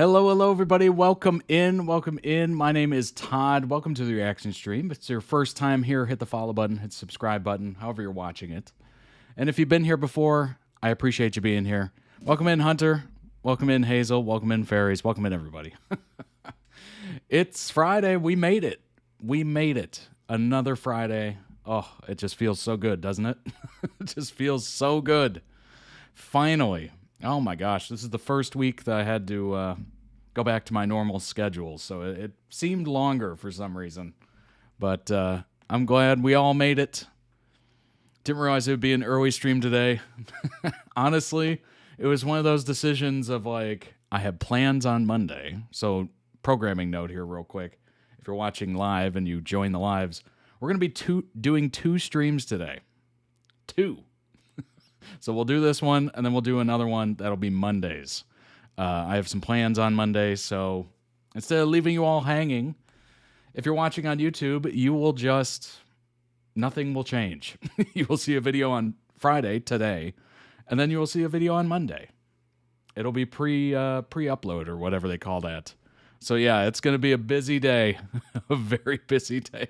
Hello, everybody. Welcome in. My name is Todd. Welcome to the reaction stream. If it's your first time here, hit the follow button, hit the subscribe button, however you're watching it. And if you've been here before, I appreciate you being here. Welcome in, Hunter. Welcome in, Hazel. Welcome in, Fairies. Welcome in, everybody. It's Friday. We made it. Another Friday. Oh, it just feels so good, doesn't it? It just feels so good. Finally. Oh my gosh, this is the first week that I had to go back to my normal schedule, so it seemed longer for some reason. But I'm glad we all made it. Didn't realize it would be an early stream today. Honestly, it was one of those decisions of like, I had plans on Monday. So programming note here real quick. If you're watching live and you join the lives, we're going to be doing two streams today. Two. So we'll do this one, and then we'll do another one. That'll be Mondays. I have some plans on Monday, so instead of leaving you all hanging, if you're watching on YouTube, nothing will change. You will see a video on Friday, today, and then you will see a video on Monday. It'll be pre-upload or whatever they call that. So yeah, it's going to be a busy day, a very busy day.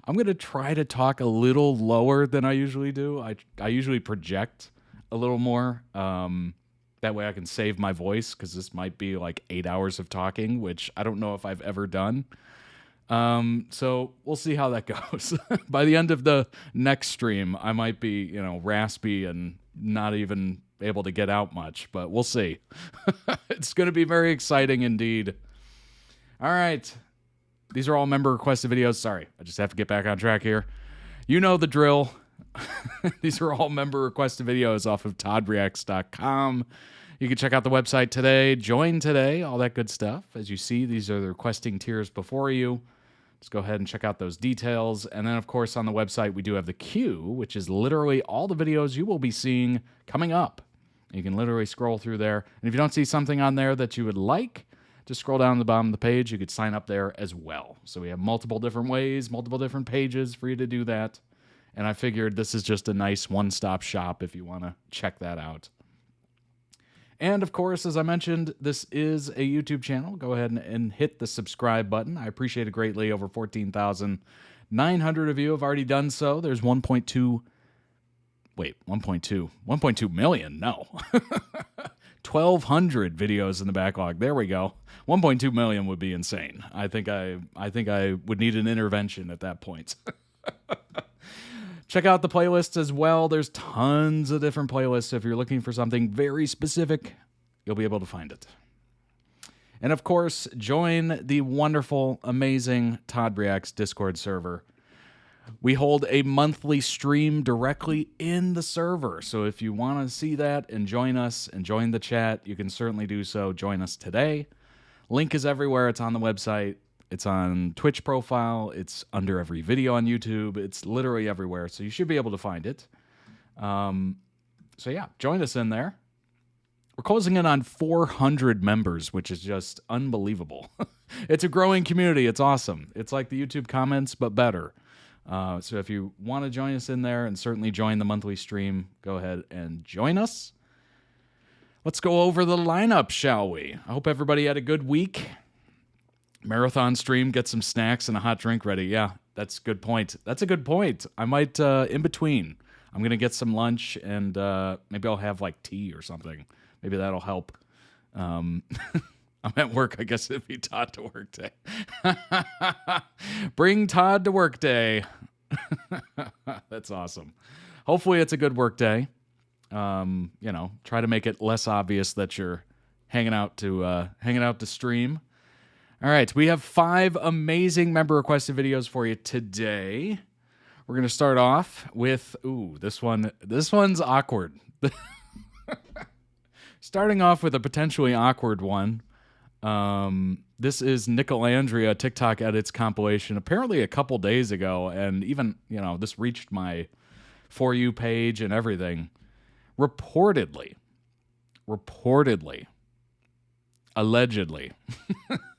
I'm going to try to talk a little lower than I usually do. I usually project a little more. That way I can save my voice, because this might be like 8 hours of talking, which I don't know if I've ever done. So we'll see how that goes. By the end of the next stream, I might be, raspy and not even able to get out much, but we'll see. It's going to be very exciting indeed. All right. These are all member requested videos. Sorry, I just have to get back on track here. You know the drill. These are all member requested videos off of toddreacts.com. You can check out the website today, join today, all that good stuff. As you see, these are the requesting tiers before you. Just go ahead and check out those details. And then, of course, on the website, we do have the queue, which is literally all the videos you will be seeing coming up. You can literally scroll through there. And if you don't see something on there that you would like, just scroll down to the bottom of the page. You could sign up there as well. So we have multiple different ways, multiple different pages for you to do that. And I figured this is just a nice one-stop shop if you want to check that out. And, of course, as I mentioned, this is a YouTube channel. Go ahead and hit the subscribe button. I appreciate it greatly. Over 14,900 of you have already done so. There's 1.2 million. No. 1,200 videos in the backlog. There we go. 1.2 million would be insane. I think I would need an intervention at that point. Check out the playlists as well. There's tons of different playlists. If you're looking for something very specific, you'll be able to find it. And of course, join the wonderful, amazing Todd Reacts Discord server. We hold a monthly stream directly in the server. So if you want to see that and join us and join the chat, you can certainly do so. Join us today. Link is everywhere. It's on the website. It's on Twitch profile. It's under every video on YouTube. It's literally everywhere. So you should be able to find it. So yeah, join us in there. We're closing in on 400 members, which is just unbelievable. It's a growing community. It's awesome. It's like the YouTube comments, but better. So if you want to join us in there and certainly join the monthly stream, go ahead and join us. Let's go over the lineup, shall we? I hope everybody had a good week. Marathon stream, get some snacks and a hot drink ready. Yeah, that's a good point. That's a good point. I might, in between, I'm going to get some lunch and maybe I'll have like tea or something. Maybe that'll help. I'm at work. I guess it'd be Todd to work day. Bring Todd to work day. That's awesome. Hopefully it's a good work day. Try to make it less obvious that you're hanging out to stream. All right, we have 5 amazing member requested videos for you today. We're going to start off with this one's awkward. Starting off with a potentially awkward one. This is Nicolandria TikTok edits compilation, apparently a couple days ago, and even, this reached my For You page and everything. Reportedly, allegedly,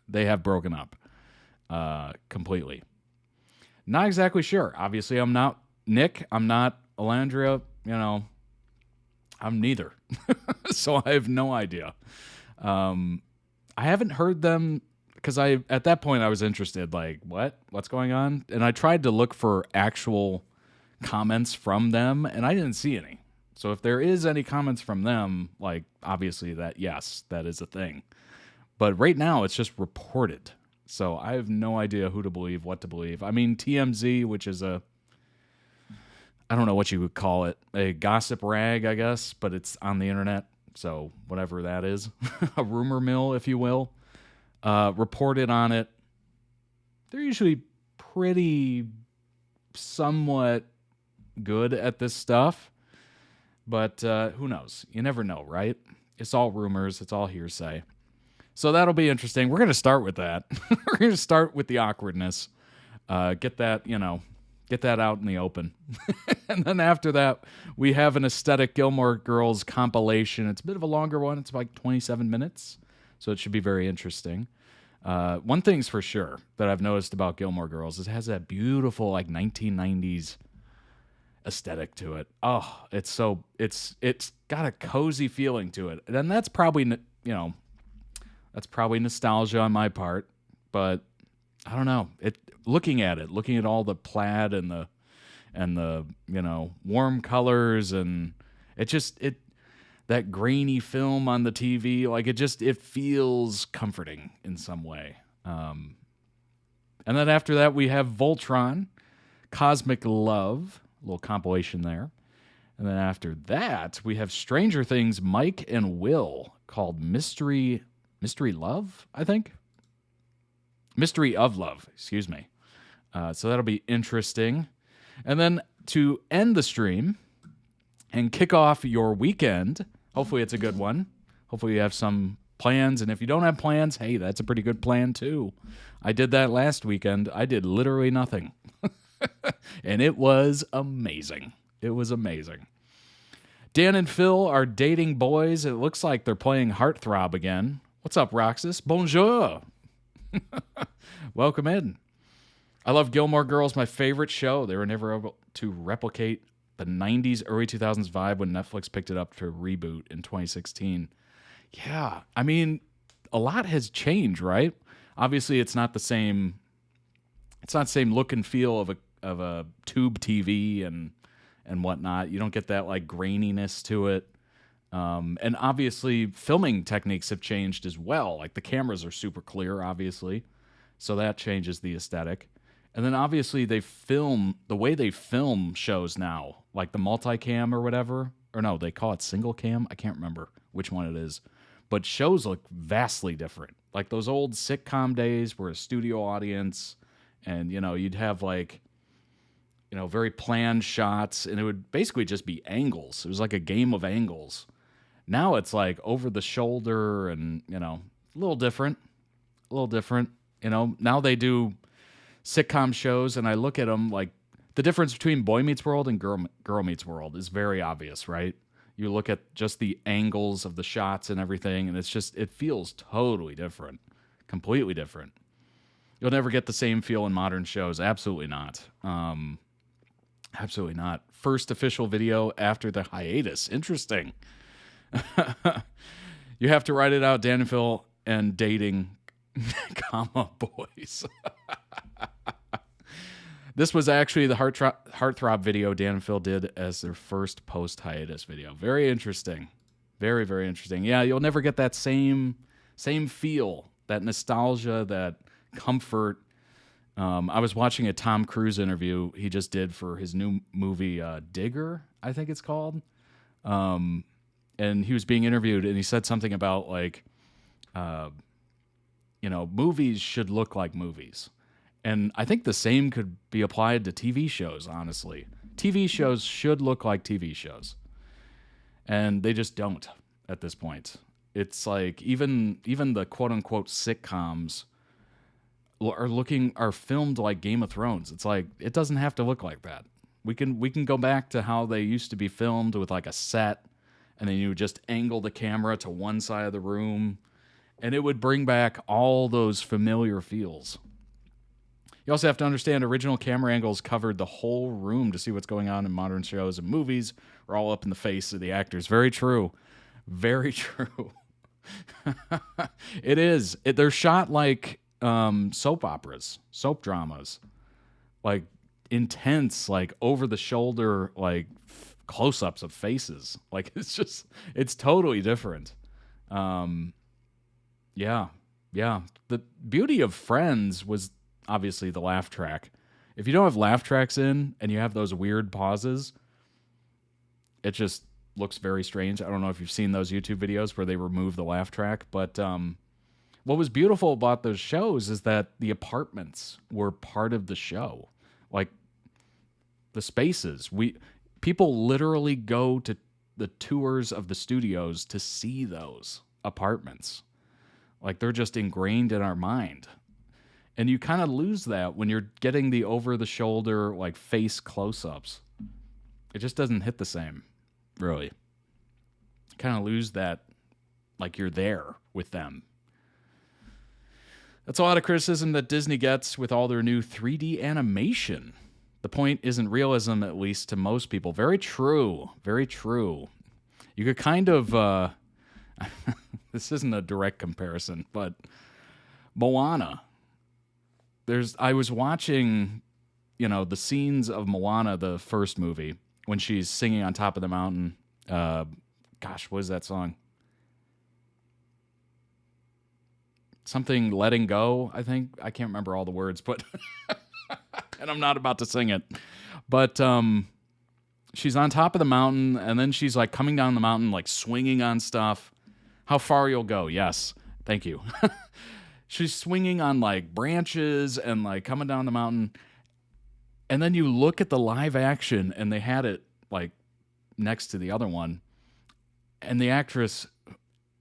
they have broken up completely. Not exactly sure. Obviously, I'm not Nick. I'm not Alandria. I'm neither. So I have no idea. I haven't heard them because at that point I was interested. Like, what's going on? And I tried to look for actual comments from them, and I didn't see any. So if there is any comments from them, like obviously yes, that is a thing. But right now it's just reported. So I have no idea who to believe, what to believe. I mean, TMZ, which is I don't know what you would call it, a gossip rag, I guess, but it's on the internet. So whatever that is, a rumor mill, if you will, reported on it. They're usually pretty somewhat good at this stuff, but who knows? You never know, right? It's all rumors. It's all hearsay. So that'll be interesting. We're going to start with that. We're going to start with the awkwardness. Get that out in the open. And then after that, we have an aesthetic Gilmore Girls compilation. It's a bit of a longer one. It's like 27 minutes. So it should be very interesting. One thing's for sure that I've noticed about Gilmore Girls is it has that beautiful like 1990s aesthetic to it. Oh, it's got a cozy feeling to it. And that's probably, nostalgia on my part, but I don't know. Looking at all the plaid and the warm colors, and that grainy film on the TV, like it feels comforting in some way. And then after that we have Voltron, Cosmic Love, a little compilation there. And then after that we have Stranger Things, Mike and Will, called Mystery Love, I think. Mystery of Love, excuse me. So that'll be interesting. And then to end the stream and kick off your weekend, hopefully it's a good one. Hopefully you have some plans. And if you don't have plans, hey, that's a pretty good plan too. I did that last weekend. I did literally nothing. And it was amazing. It was amazing. Dan and Phil are dating boys. It looks like they're playing Heartthrob again. What's up, Roxas? Bonjour. Welcome in. I love Gilmore Girls, my favorite show. They were never able to replicate the 90s, early 2000s vibe when Netflix picked it up to reboot in 2016. Yeah, I mean, a lot has changed, right? Obviously, it's not the same. It's not the same look and feel of a tube TV and whatnot. You don't get that like graininess to it. And obviously, filming techniques have changed as well. Like the cameras are super clear, obviously, so that changes the aesthetic. And then obviously the way they film shows now, like the multicam or whatever, or no, they call it single cam. I can't remember which one it is, but shows look vastly different. Like those old sitcom days were a studio audience, and you'd have like very planned shots, and it would basically just be angles. It was like a game of angles. Now it's like over the shoulder and, a little different. Now they do sitcom shows, and I look at them like the difference between Boy Meets World and Girl Meets World is very obvious, right? You look at just the angles of the shots and everything, and it feels totally different, completely different. You'll never get the same feel in modern shows. Absolutely not. Absolutely not. First official video after the hiatus. Interesting. You have to write it out, Dan and Phil, and dating, boys. This was actually the Heartthrob video Dan and Phil did as their first post-hiatus video. Very interesting. Very, very interesting. Yeah, you'll never get that same feel, that nostalgia, that comfort. I was watching a Tom Cruise interview he just did for his new movie, Digger, I think it's called. And he was being interviewed, and he said something about like, movies should look like movies. And I think the same could be applied to TV shows, honestly. TV shows should look like TV shows. And they just don't at this point. It's like even the quote-unquote sitcoms are filmed like Game of Thrones. It's like it doesn't have to look like that. We can go back to how they used to be filmed with like a set, and then you would just angle the camera to one side of the room, and it would bring back all those familiar feels. You also have to understand original camera angles covered the whole room to see what's going on in modern shows and movies are all up in the face of the actors. Very true. Very true. It is. They're shot like soap operas, soap dramas, like intense, like over the shoulder, like close ups of faces. Like it's totally different. Um, yeah, yeah. The beauty of Friends was obviously the laugh track. If you don't have laugh tracks in and you have those weird pauses, it just looks very strange. I don't know if you've seen those YouTube videos where they remove the laugh track, but what was beautiful about those shows is that the apartments were part of the show. Like the spaces, people literally go to the tours of the studios to see those apartments. Like they're just ingrained in our mind. And you kind of lose that when you're getting the over the shoulder like face close-ups. It just doesn't hit the same, really. Kind of lose that like you're there with them. That's a lot of criticism that Disney gets with all their new 3D animation. The point isn't realism, at least to most people. Very true. Very true. You could kind of... this isn't a direct comparison, but Moana. I was watching, the scenes of Moana, the first movie, when she's singing on top of the mountain. What is that song? Something Letting Go, I think. I can't remember all the words, but and I'm not about to sing it. But she's on top of the mountain, and then she's like coming down the mountain, like swinging on stuff. How far you'll go? Yes. Thank you. She's swinging on like branches and like coming down the mountain. And then you look at the live action and they had it like next to the other one. And the actress,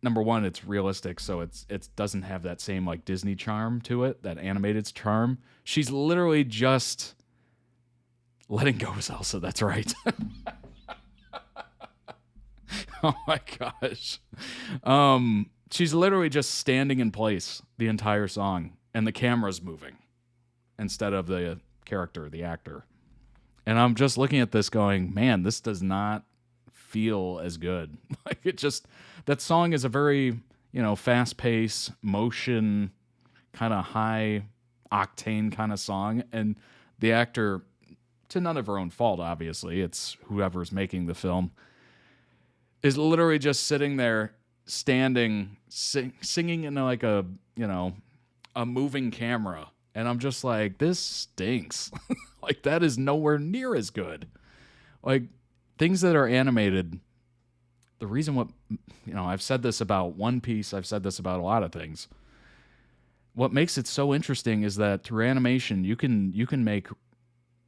number one, it's realistic. So it doesn't have that same like Disney charm to it, that animated charm. She's literally just letting go of Elsa. That's right. Oh my gosh. She's literally just standing in place the entire song, and the camera's moving instead of the character, the actor. And I'm just looking at this going, man, this does not feel as good. Like that song is a very, fast pace, motion, kind of high octane kind of song. And the actor, to none of her own fault, obviously, it's whoever's making the film, is literally just sitting there, standing, singing in like a moving camera. And I'm just like, this stinks. Like, that is nowhere near as good. Like, things that are animated, the reason I've said this about One Piece, I've said this about a lot of things. What makes it so interesting is that through animation, you can make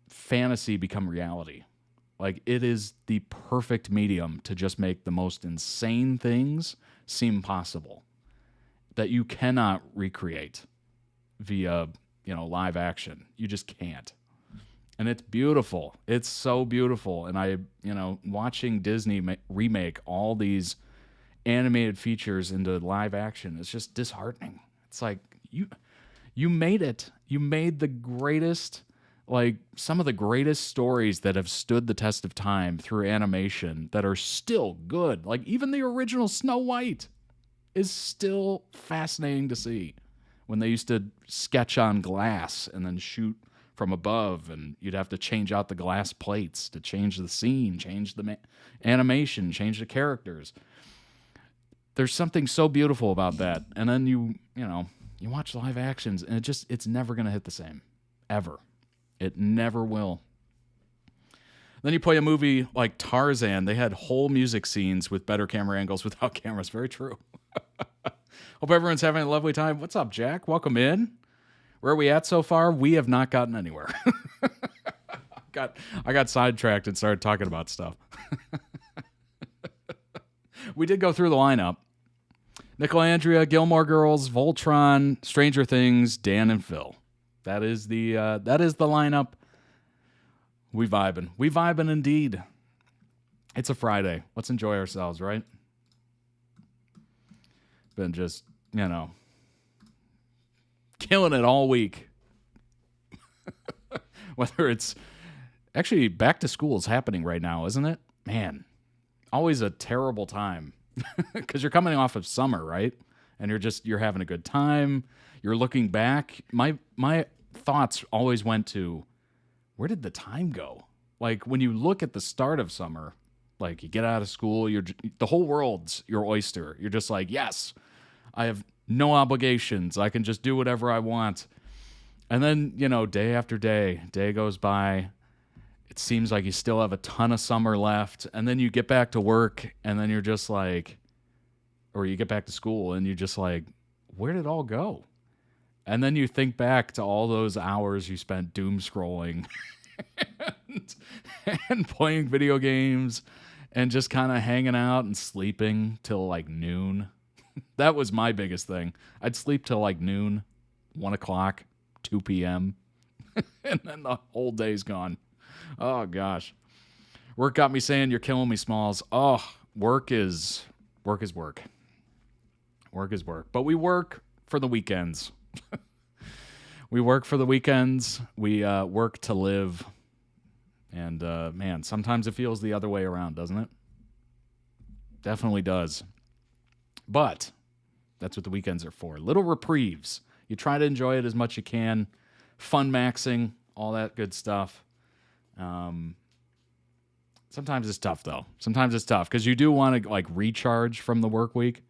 fantasy become reality. Like, it is the perfect medium to just make the most insane things seem possible that you cannot recreate via, live action. You just can't. And it's beautiful. It's so beautiful. And watching Disney remake all these animated features into live action is just disheartening. It's like, you made it. You made the greatest... like some of the greatest stories that have stood the test of time through animation that are still good. Like even the original Snow White is still fascinating to see when they used to sketch on glass and then shoot from above, and you'd have to change out the glass plates to change the scene, change the animation, change the characters. There's something so beautiful about that. And then you watch live actions and it's never going to hit the same ever. It never will. Then you play a movie like Tarzan. They had whole music scenes with better camera angles without cameras. Very true. Hope everyone's having a lovely time. What's up, Jack? Welcome in. Where are we at so far? We have not gotten anywhere. I got sidetracked and started talking about stuff. We did go through the lineup. Nicolandria, Gilmore Girls, Voltron, Stranger Things, Dan and Phil. That is the lineup. We vibing indeed. It's a Friday. Let's enjoy ourselves, right? Been just killing it all week. Whether it's actually back to school is happening right now, isn't it? Man, always a terrible time. because you're coming off of summer, right? And you're having a good time. You're looking back. My thoughts always went to, where did the time go? Like when you look at the start of summer, like you get out of school, the whole world's your oyster. You're just like, yes, I have no obligations. I can just do whatever I want. And then, day after day goes by. It seems like you still have a ton of summer left. And then you get back to work and then you're just like, or you get back to school and you're just like, where did it all go? And then you think back to all those hours you spent doom scrolling and playing video games and just kind of hanging out and sleeping till like noon. That was my biggest thing. I'd sleep till like noon, 1 o'clock, 2 p.m. and then the whole day's gone. Oh, gosh. Work got me saying, you're killing me, Smalls. Oh, work is work. Work is work. But we work for the weekends. We work for the weekends. We work to live. And, man, sometimes it feels the other way around, doesn't it? Definitely does. But that's what the weekends are for. Little reprieves. You try to enjoy it as much as you can. Fun maxing, all that good stuff. Sometimes it's tough, though. Sometimes it's tough because you do want to like recharge from the work week,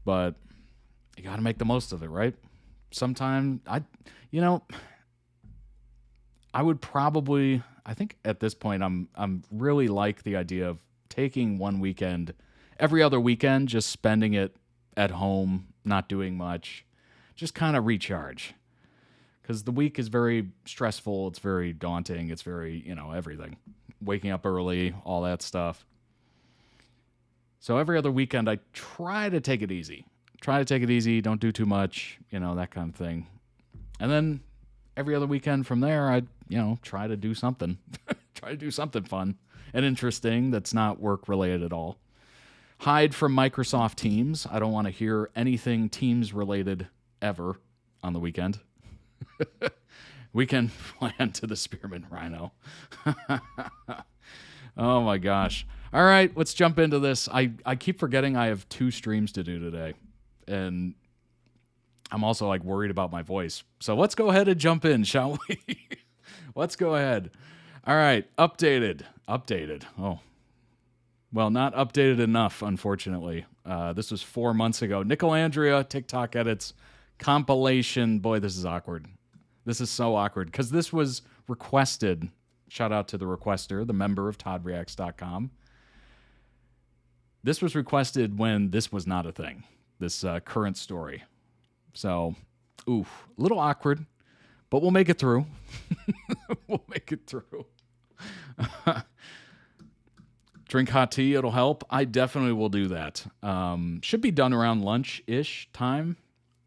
but you got to make the most of it, right? Sometimes I would probably, I think at this point I'm really like the idea of taking one weekend, every other weekend, just spending it at home, not doing much, just kind of recharge. Because the week is very stressful. It's very daunting. It's very, everything. Waking up early, all that stuff. So every other weekend, I try to take it easy. Don't do too much, that kind of thing. And then every other weekend from there, I, try to do something. Try to do something fun and interesting that's not work-related at all. Hide from Microsoft Teams. I don't want to hear anything Teams-related ever on the weekend. Weekend plan to the Spearmint Rhino. Oh my gosh. All right, let's jump into this. I keep forgetting I have 2 streams to do today. And I'm also like worried about my voice. So let's go ahead and jump in, shall we? Let's go ahead. All right, updated. Oh. Well, not updated enough, unfortunately. This was 4 months ago. Nicolandria, TikTok edits, compilation. Boy, this is awkward. This is so awkward because this was requested. Shout out to the requester, the member of ToddReacts.com. This was requested when this was not a thing, this current story. So, a little awkward, but we'll make it through. We'll make it through. Drink hot tea, it'll help. I definitely will do that. Should be done around lunch-ish time.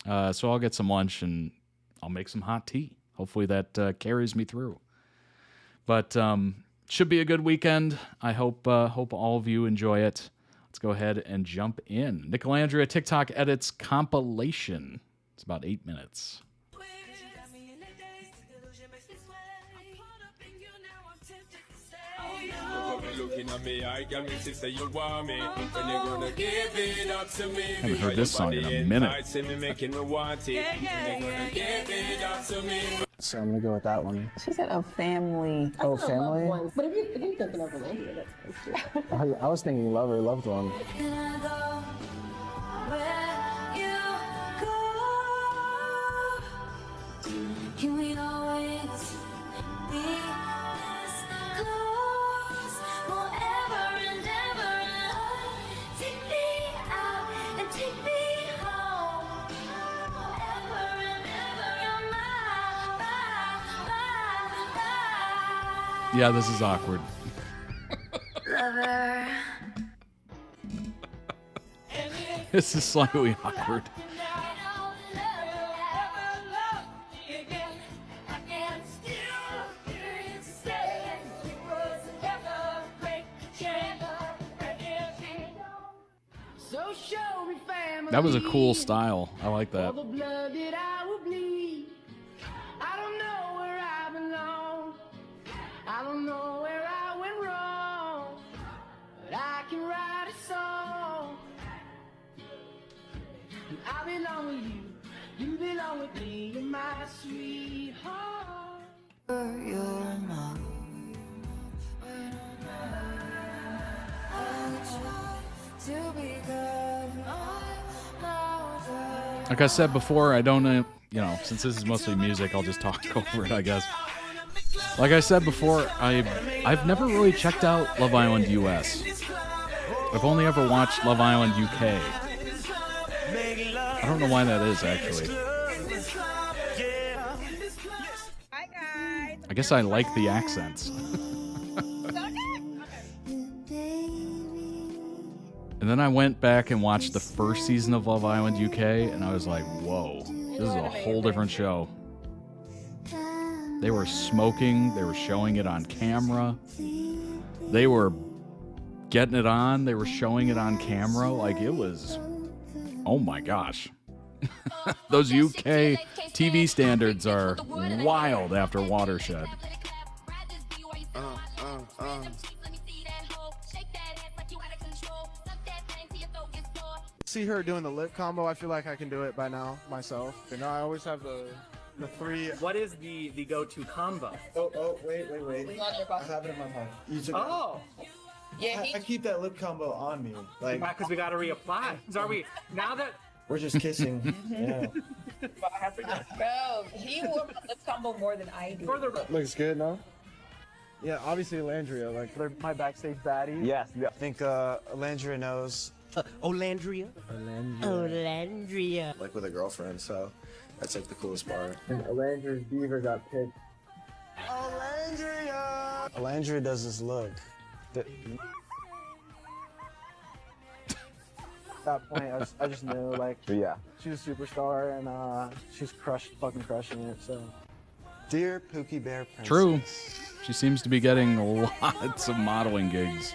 So I'll get some lunch and I'll make some hot tea. Hopefully that carries me through. But should be a good weekend. I hope all of you enjoy it. Let's go ahead and jump in. Nicolandria TikTok edits compilation. It's about 8 minutes. Haven't heard this song in a minute. So I'm gonna go with that one. She said a family. Oh, family? But if you're thinking of Nicolandria, that's close too. I was thinking lover, loved one. Can we always be this close forever and ever? Take me out and take me home forever and ever. You're my Yeah, this is awkward. lover. This is slightly awkward. That was a cool style. I like that. I don't know where I belong. I don't know where I went wrong. But I can write a song. I belong with you. You belong with me. You're my sweetheart. You're my. Like I said before, I don't know, you know, since this is mostly music, I'll just talk over it, I guess. Like I said before, I've never really checked out Love Island US. I've only ever watched Love Island UK. I don't know why that is, actually. Hi guys. I guess I like the accents. And then I went back and watched the first season of Love Island UK, and I was like, whoa, this is a whole different show. They were smoking, they were showing it on camera, they were getting it on, they were showing it on camera, like it was, oh my gosh. Those UK TV standards are wild after Watershed. See her doing the lip combo, I feel like I can do it by now myself. You know, I always have the three. What is the go-to combo? Oh, wait. I have it in my mind. Oh, Yeah, I keep that lip combo on me. Like, because we got to reapply. So are we now that? we're just kissing. Yeah. bro, he wore my lip combo more than I do. Looks good, no? Yeah, obviously Landria, like they're my backstage baddie. Yes. I think Landria knows. Olandria. Like with a girlfriend, so that's like the coolest part. And Landria's beaver got picked. Olandria! Olandria does this look. At that point, I just knew, like, Yeah. she's a superstar and she's fucking crushing it. So, dear Pookie Bear Princess. True. She seems to be getting lots of modeling gigs.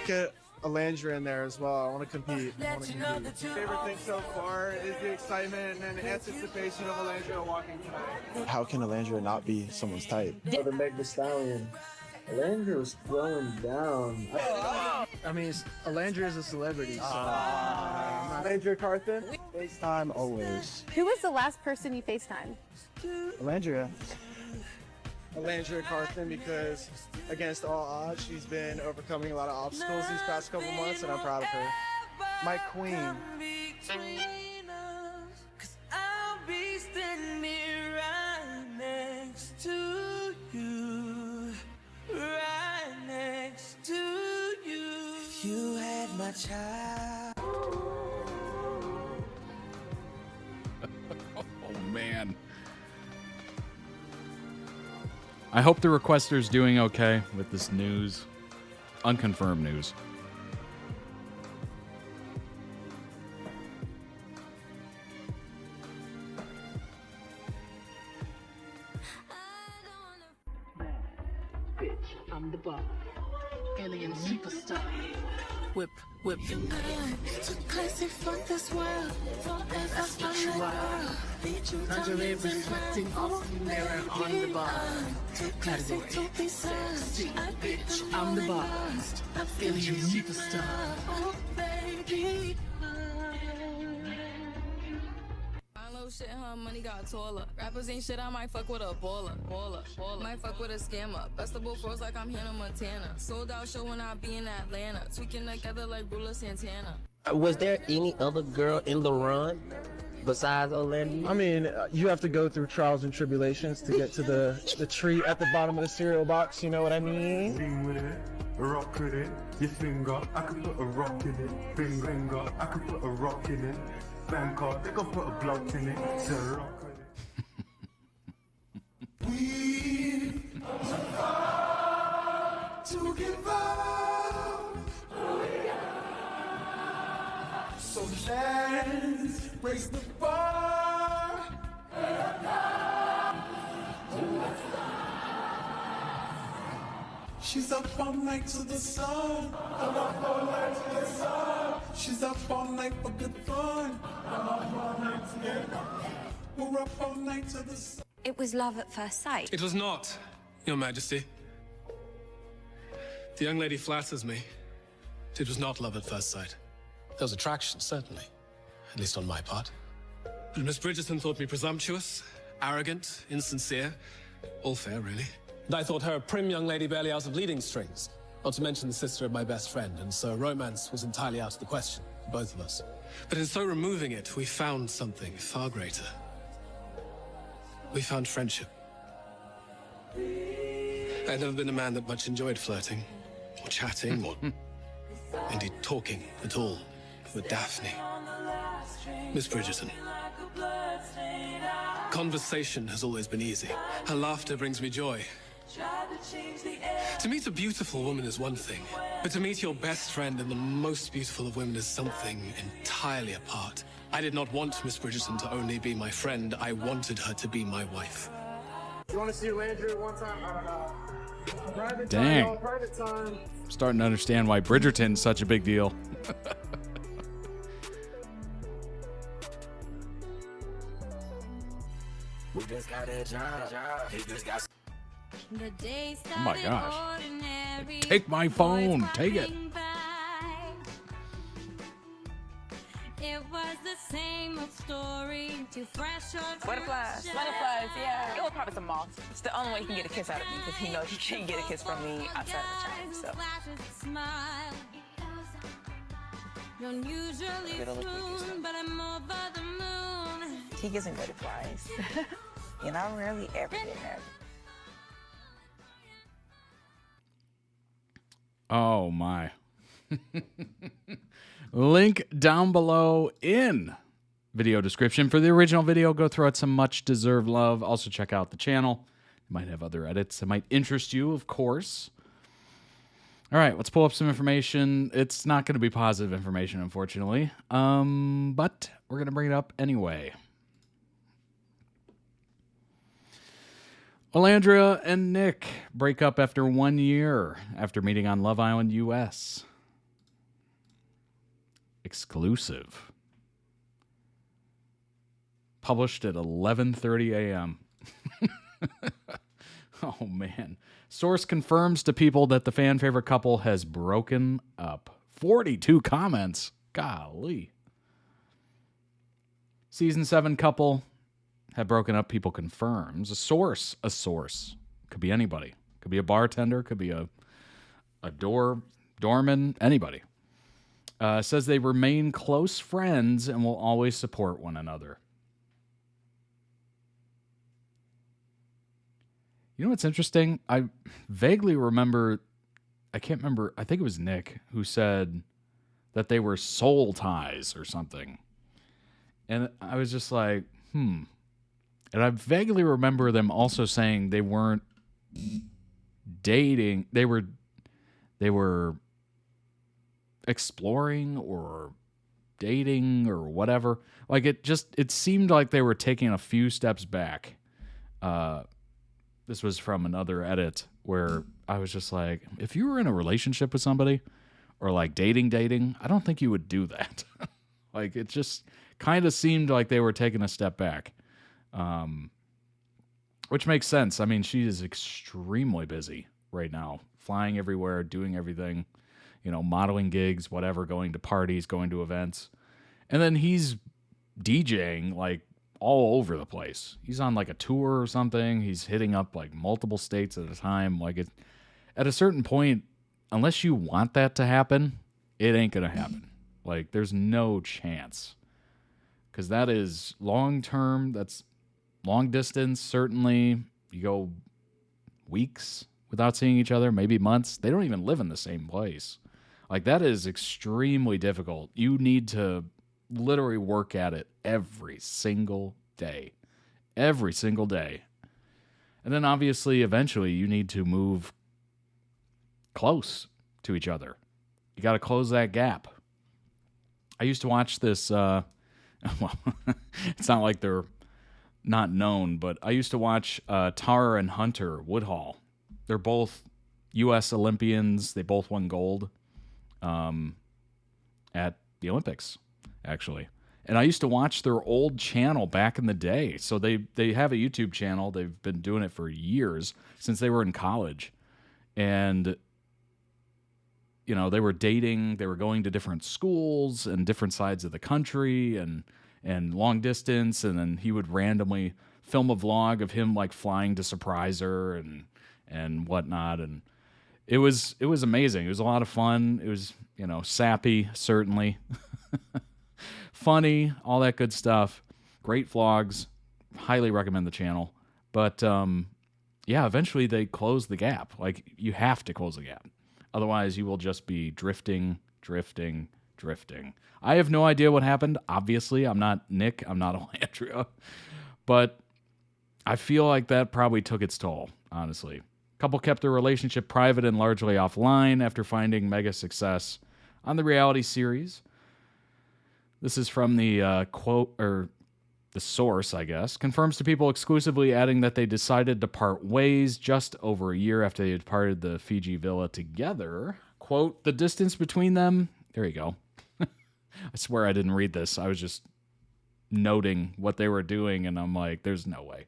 Get Alandra in there as well. I want to compete. Favorite thing so far is the excitement and anticipation of Alandra walking tonight. How can Alandra not be someone's type? For the Meg Thee Stallion, Alandra was throwing down. I mean, Alandra is a celebrity, so. Alandra Carthen? FaceTime always. Who was the last person you FaceTimed? Alandria Carthen, because against all odds, she's been overcoming a lot of obstacles these past couple months, and I'm proud of her. My queen. You had my child. Oh, man. I hope the requester's doing okay with this news. Unconfirmed news. Bitch, I'm the boss. Alien superstar. Whip. Too classy for this world. That's what you are. Lingerie reflecting off the mirror on the bar. Category sexy bitch. I'm the boss. Alien superstar. Oh baby. Shit, huh? Money got taller. Rappers ain't shit, I might fuck with a baller. Might fuck with a scammer. Festival froze like I'm Hannah Montana. Sold out show when I be in Atlanta. Tweaking together like Rula Santana. Was there any other girl in the run besides Olandria? I mean, you have to go through trials and tribulations to get to the tree at the bottom of the cereal box, you know what I mean? Sing with it, rock with it, your finger, I could put a rock in it. Finger, I could put a rock in it. Bangkok, they gon' put a block in it. So rock with it. We to give up. So let's raise the bar. She's up all night to the sun. I'm up all night to the sun. She's up all night for good fun. I'm up all night to get We're up all night to the sun. It was love at first sight. It was not, Your Majesty. The young lady flatters me. It was not love at first sight. There was attraction, certainly. at least on my part. But Miss Bridgerton thought me presumptuous, arrogant, insincere. All fair, really. And I thought her a prim young lady barely out of leading strings. Not to mention the sister of my best friend, and so romance was entirely out of the question, for both of us. But in so removing it, we found something far greater. We found friendship. I'd never been a man that much enjoyed flirting, or chatting, or indeed talking at all with Daphne. Miss Bridgerton. Conversation has always been easy. Her laughter brings me joy. To meet a beautiful woman is one thing, but to meet your best friend and the most beautiful of women is something entirely apart. I did not want Miss Bridgerton to only be my friend. I wanted her to be my wife. You want to see Landry one time? Private Dang. time, private time. I'm starting to understand why Bridgerton's such a big deal. We just got a job. He just got. Oh my gosh. Take my phone. Take it. It was the same old story. Too fresh or Butterflies. Butterflies, yeah. It was probably some moths. It's the only way he can get a kiss out of me because he knows he can't get a kiss from me outside of the child. So. Don't usually swoon, but I'm over the moon. He gives me butterflies. And I rarely ever get nervous. Oh my. Link down below in video description for the original video. Go throw it some much deserved love. Also check out the channel. It might have other edits that might interest you, of course. All right, let's pull up some information. It's not going to be positive information, unfortunately. But we're going to bring it up anyway. Nicolandria and Nick break up after 1 year after meeting on Love Island US. Exclusive. Published at 11:30 a.m. Oh, man. Source confirms to people that the fan favorite couple has broken up. 42 comments. Golly. Season 7 couple have broken up, people confirms. A source. Could be anybody. Could be a bartender. Could be a doorman. Anybody. Says they remain close friends and will always support one another. You know what's interesting? I vaguely remember, I can't remember, I think it was Nick who said that they were soul ties or something. And I was just like, And I vaguely remember them also saying they weren't dating. They were exploring or dating or whatever. Like it seemed like they were taking a few steps back. This was from another edit where I was just like, if you were in a relationship with somebody or like dating, I don't think you would do that. Like it just kind of seemed like they were taking a step back. Which makes sense. I mean, she is extremely busy right now, flying everywhere, doing everything, modeling gigs, whatever, going to parties, going to events. And then he's DJing like all over the place. He's on like a tour or something. He's hitting up like multiple states at a time. Like at a certain point, unless you want that to happen, it ain't going to happen. Like there's no chance. Because that is long term. That's long distance, certainly. You go weeks without seeing each other, maybe months. They don't even live in the same place. Like, that is extremely difficult. You need to literally work at it every single day. Every single day. And then, obviously, eventually, you need to move close to each other. You got to close that gap. I used to watch this, well, it's not like they're not known, but I used to watch Tara and Hunter Woodhall. They're both U.S. Olympians. They both won gold at the Olympics, actually. And I used to watch their old channel back in the day. So they have a YouTube channel. They've been doing it for years, since they were in college. And they were dating, they were going to different schools and different sides of the country and long distance, and then he would randomly film a vlog of him like flying to surprise her and whatnot, and it was amazing. It was a lot of fun. It was, sappy, certainly. Funny, all that good stuff. Great vlogs. Highly recommend the channel. But yeah, eventually they close the gap. Like, you have to close the gap. Otherwise, you will just be drifting. I have no idea what happened. Obviously, I'm not Nick. I'm not Nicolandria. But I feel like that probably took its toll, honestly. Couple kept their relationship private and largely offline after finding mega success on the reality series. This is from the quote, or the source, I guess, confirms to people exclusively, adding that they decided to part ways just over a year after they had departed the Fiji villa together. Quote, the distance between them, there you go. I swear I didn't read this. I was just noting what they were doing, and I'm like, there's no way.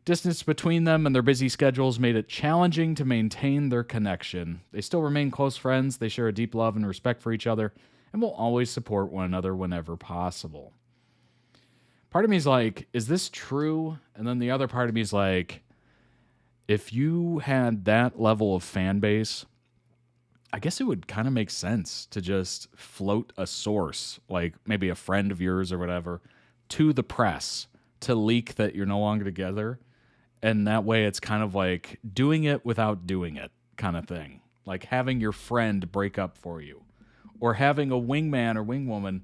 Distance between them and their busy schedules made it challenging to maintain their connection. They still remain close friends. They share a deep love and respect for each other and will always support one another whenever possible. Part of me is like, is this true? And then the other part of me is like, if you had that level of fan base, I guess it would kind of make sense to just float a source, like maybe a friend of yours or whatever, to the press to leak that you're no longer together. And that way it's kind of like doing it without doing it kind of thing. Like having your friend break up for you, or having a wingman or wingwoman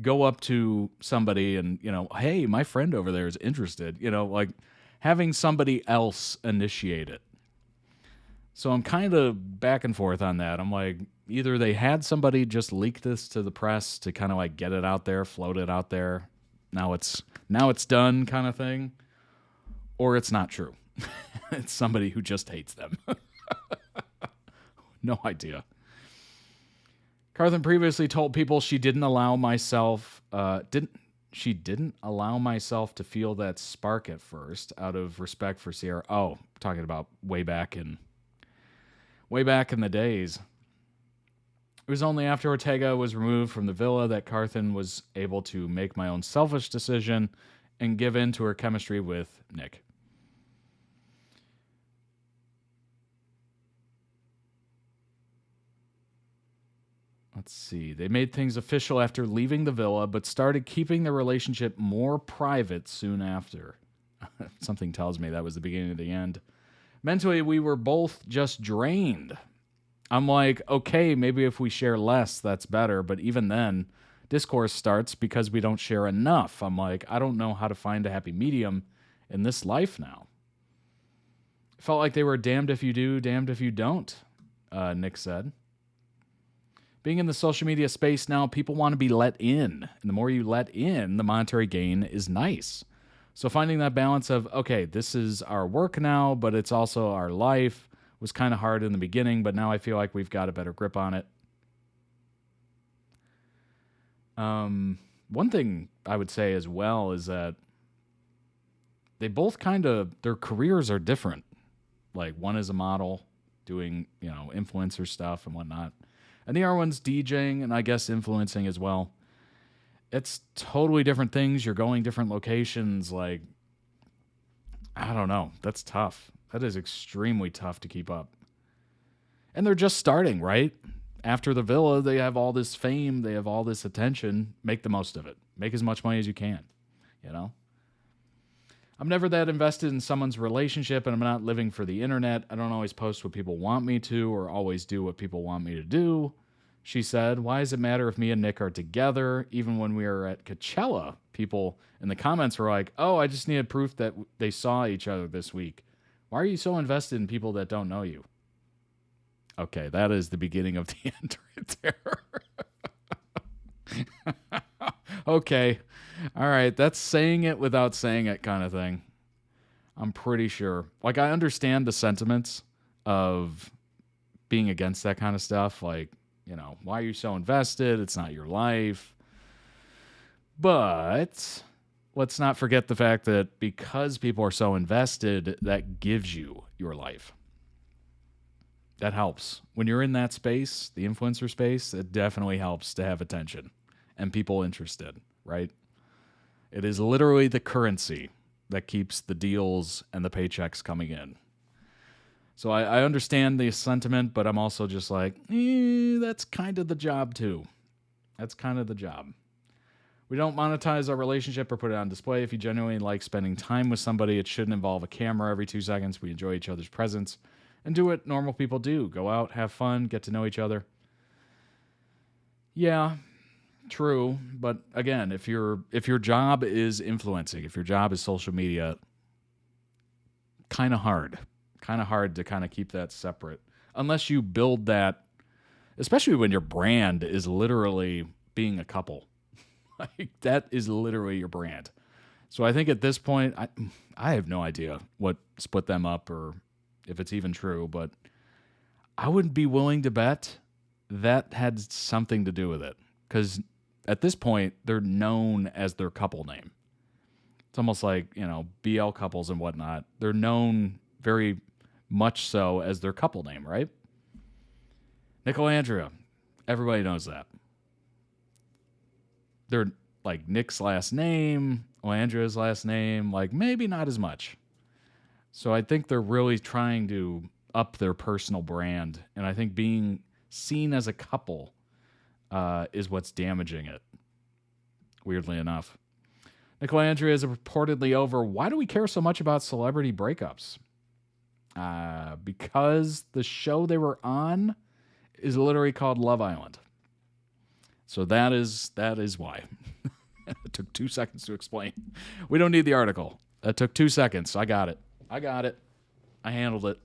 go up to somebody and, hey, my friend over there is interested, like having somebody else initiate it. So I'm kind of back and forth on that. I'm like, either they had somebody just leak this to the press to kind of like get it out there, float it out there. Now it's done kind of thing. Or it's not true. It's somebody who just hates them. No idea. Carthan previously told people she didn't allow myself to feel that spark at first out of respect for Sierra. Oh, talking about way back in the days. It was only after Ortega was removed from the villa that Carthan was able to make my own selfish decision and give in to her chemistry with Nick. Let's see. They made things official after leaving the villa, but started keeping the relationship more private soon after. Something tells me that was the beginning of the end. Mentally, we were both just drained. I'm like, okay, maybe if we share less, that's better. But even then, discourse starts because we don't share enough. I'm like, I don't know how to find a happy medium in this life now. It felt like they were damned if you do, damned if you don't, Nick said. Being in the social media space now, people want to be let in. And the more you let in, the monetary gain is nice. So finding that balance of, okay, this is our work now, but it's also our life, was kind of hard in the beginning, but now I feel like we've got a better grip on it. One thing I would say as well is that they both their careers are different. Like one is a model doing, influencer stuff and whatnot. And the other one's DJing and I guess influencing as well. It's totally different things. You're going different locations. Like, I don't know. That's tough. That is extremely tough to keep up. And they're just starting, right? After the villa, they have all this fame. They have all this attention. Make the most of it. Make as much money as you can, I'm never that invested in someone's relationship, and I'm not living for the internet. I don't always post what people want me to or always do what people want me to do. She said, why does it matter if me and Nick are together? Even when we were at Coachella, people in the comments were like, oh, I just needed proof that they saw each other this week. Why are you so invested in people that don't know you? Okay, that is the beginning of the end right there. Okay. All right, that's saying it without saying it kind of thing. I'm pretty sure. Like, I understand the sentiments of being against that kind of stuff. Like, why are you so invested? It's not your life. But let's not forget the fact that because people are so invested, that gives you your life. That helps. When you're in that space, the influencer space, it definitely helps to have attention and people interested, right? It is literally the currency that keeps the deals and the paychecks coming in. So I understand the sentiment, but I'm also just like, that's kind of the job too. That's kind of the job. We don't monetize our relationship or put it on display. If you genuinely like spending time with somebody, it shouldn't involve a camera every 2 seconds. We enjoy each other's presence and do what normal people do. Go out, have fun, get to know each other. Yeah, true. But again, if your job is influencing, if your job is social media, kind of hard to kind of keep that separate. Unless you build that, especially when your brand is literally being a couple. Like, that is literally your brand. So I think at this point, I have no idea what split them up or if it's even true, but I would be willing to bet that had something to do with it. Because at this point, they're known as their couple name. It's almost like, BL couples and whatnot. They're known very much so as their couple name, right? Nicolandria. Everybody knows that. They're like Nick's last name, Landria's last name, like maybe not as much. So I think they're really trying to up their personal brand. And I think being seen as a couple is what's damaging it, weirdly enough. Nicolandria is reportedly over. Why do we care so much about celebrity breakups? Because the show they were on is literally called Love Island. So that is why. It took 2 seconds to explain. We don't need the article. That took 2 seconds. I got it. I handled it.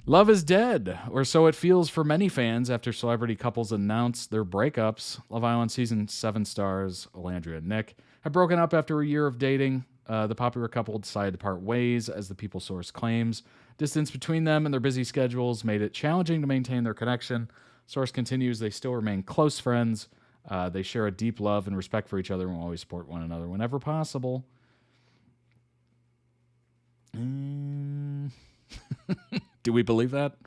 Love is dead, or so it feels for many fans after celebrity couples announce their breakups. Love Island Season 7 stars Landria and Nick have broken up after a year of dating. The popular couple decided to part ways, as the People source claims. Distance between them and their busy schedules made it challenging to maintain their connection. Source continues, they still remain close friends. They share a deep love and respect for each other and will always support one another whenever possible. Do we believe that?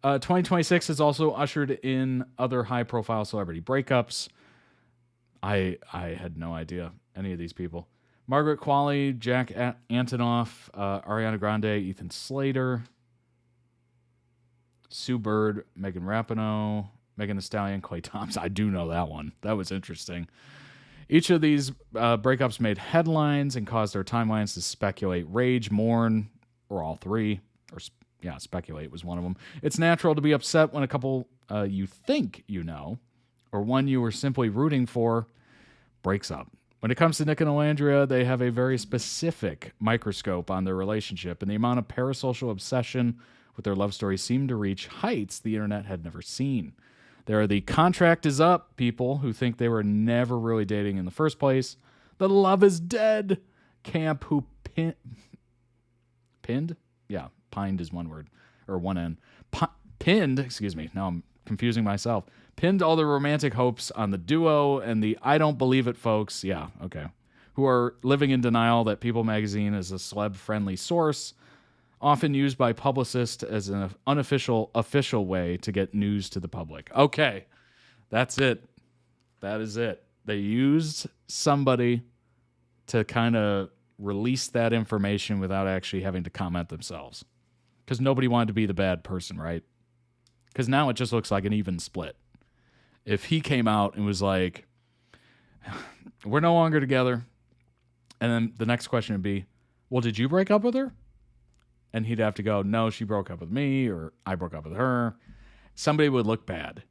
2026 has also ushered in other high-profile celebrity breakups. I had no idea any of these people. Margaret Qualley, Jack Antonoff, Ariana Grande, Ethan Slater, Sue Bird, Megan Rapinoe, Megan Thee Stallion, Klay Thompson. I do know that one. That was interesting. Each of these breakups made headlines and caused their timelines to speculate, rage, mourn, or all three. Speculate was one of them. It's natural to be upset when a couple you think you know, or one you were simply rooting for, breaks up. When it comes to Nick and Nicolandria, they have a very specific microscope on their relationship, and the amount of parasocial obsession with their love story seemed to reach heights the internet had never seen. There are the contract is up people who think they were never really dating in the first place. The love is dead camp who pinned? Yeah, pined is one word, or one N. Pinned, excuse me, now I'm confusing myself. Pinned all their romantic hopes on the duo and the I don't believe it folks, yeah, okay, who are living in denial that People magazine is a celeb-friendly source, often used by publicists as an official way to get news to the public. Okay, that's it. That is it. They used somebody to kind of release that information without actually having to comment themselves. Because nobody wanted to be the bad person, right? Because now it just looks like an even split. If he came out and was like, we're no longer together, and then the next question would be, well, did you break up with her? And he'd have to go, no, she broke up with me, or I broke up with her. Somebody would look bad.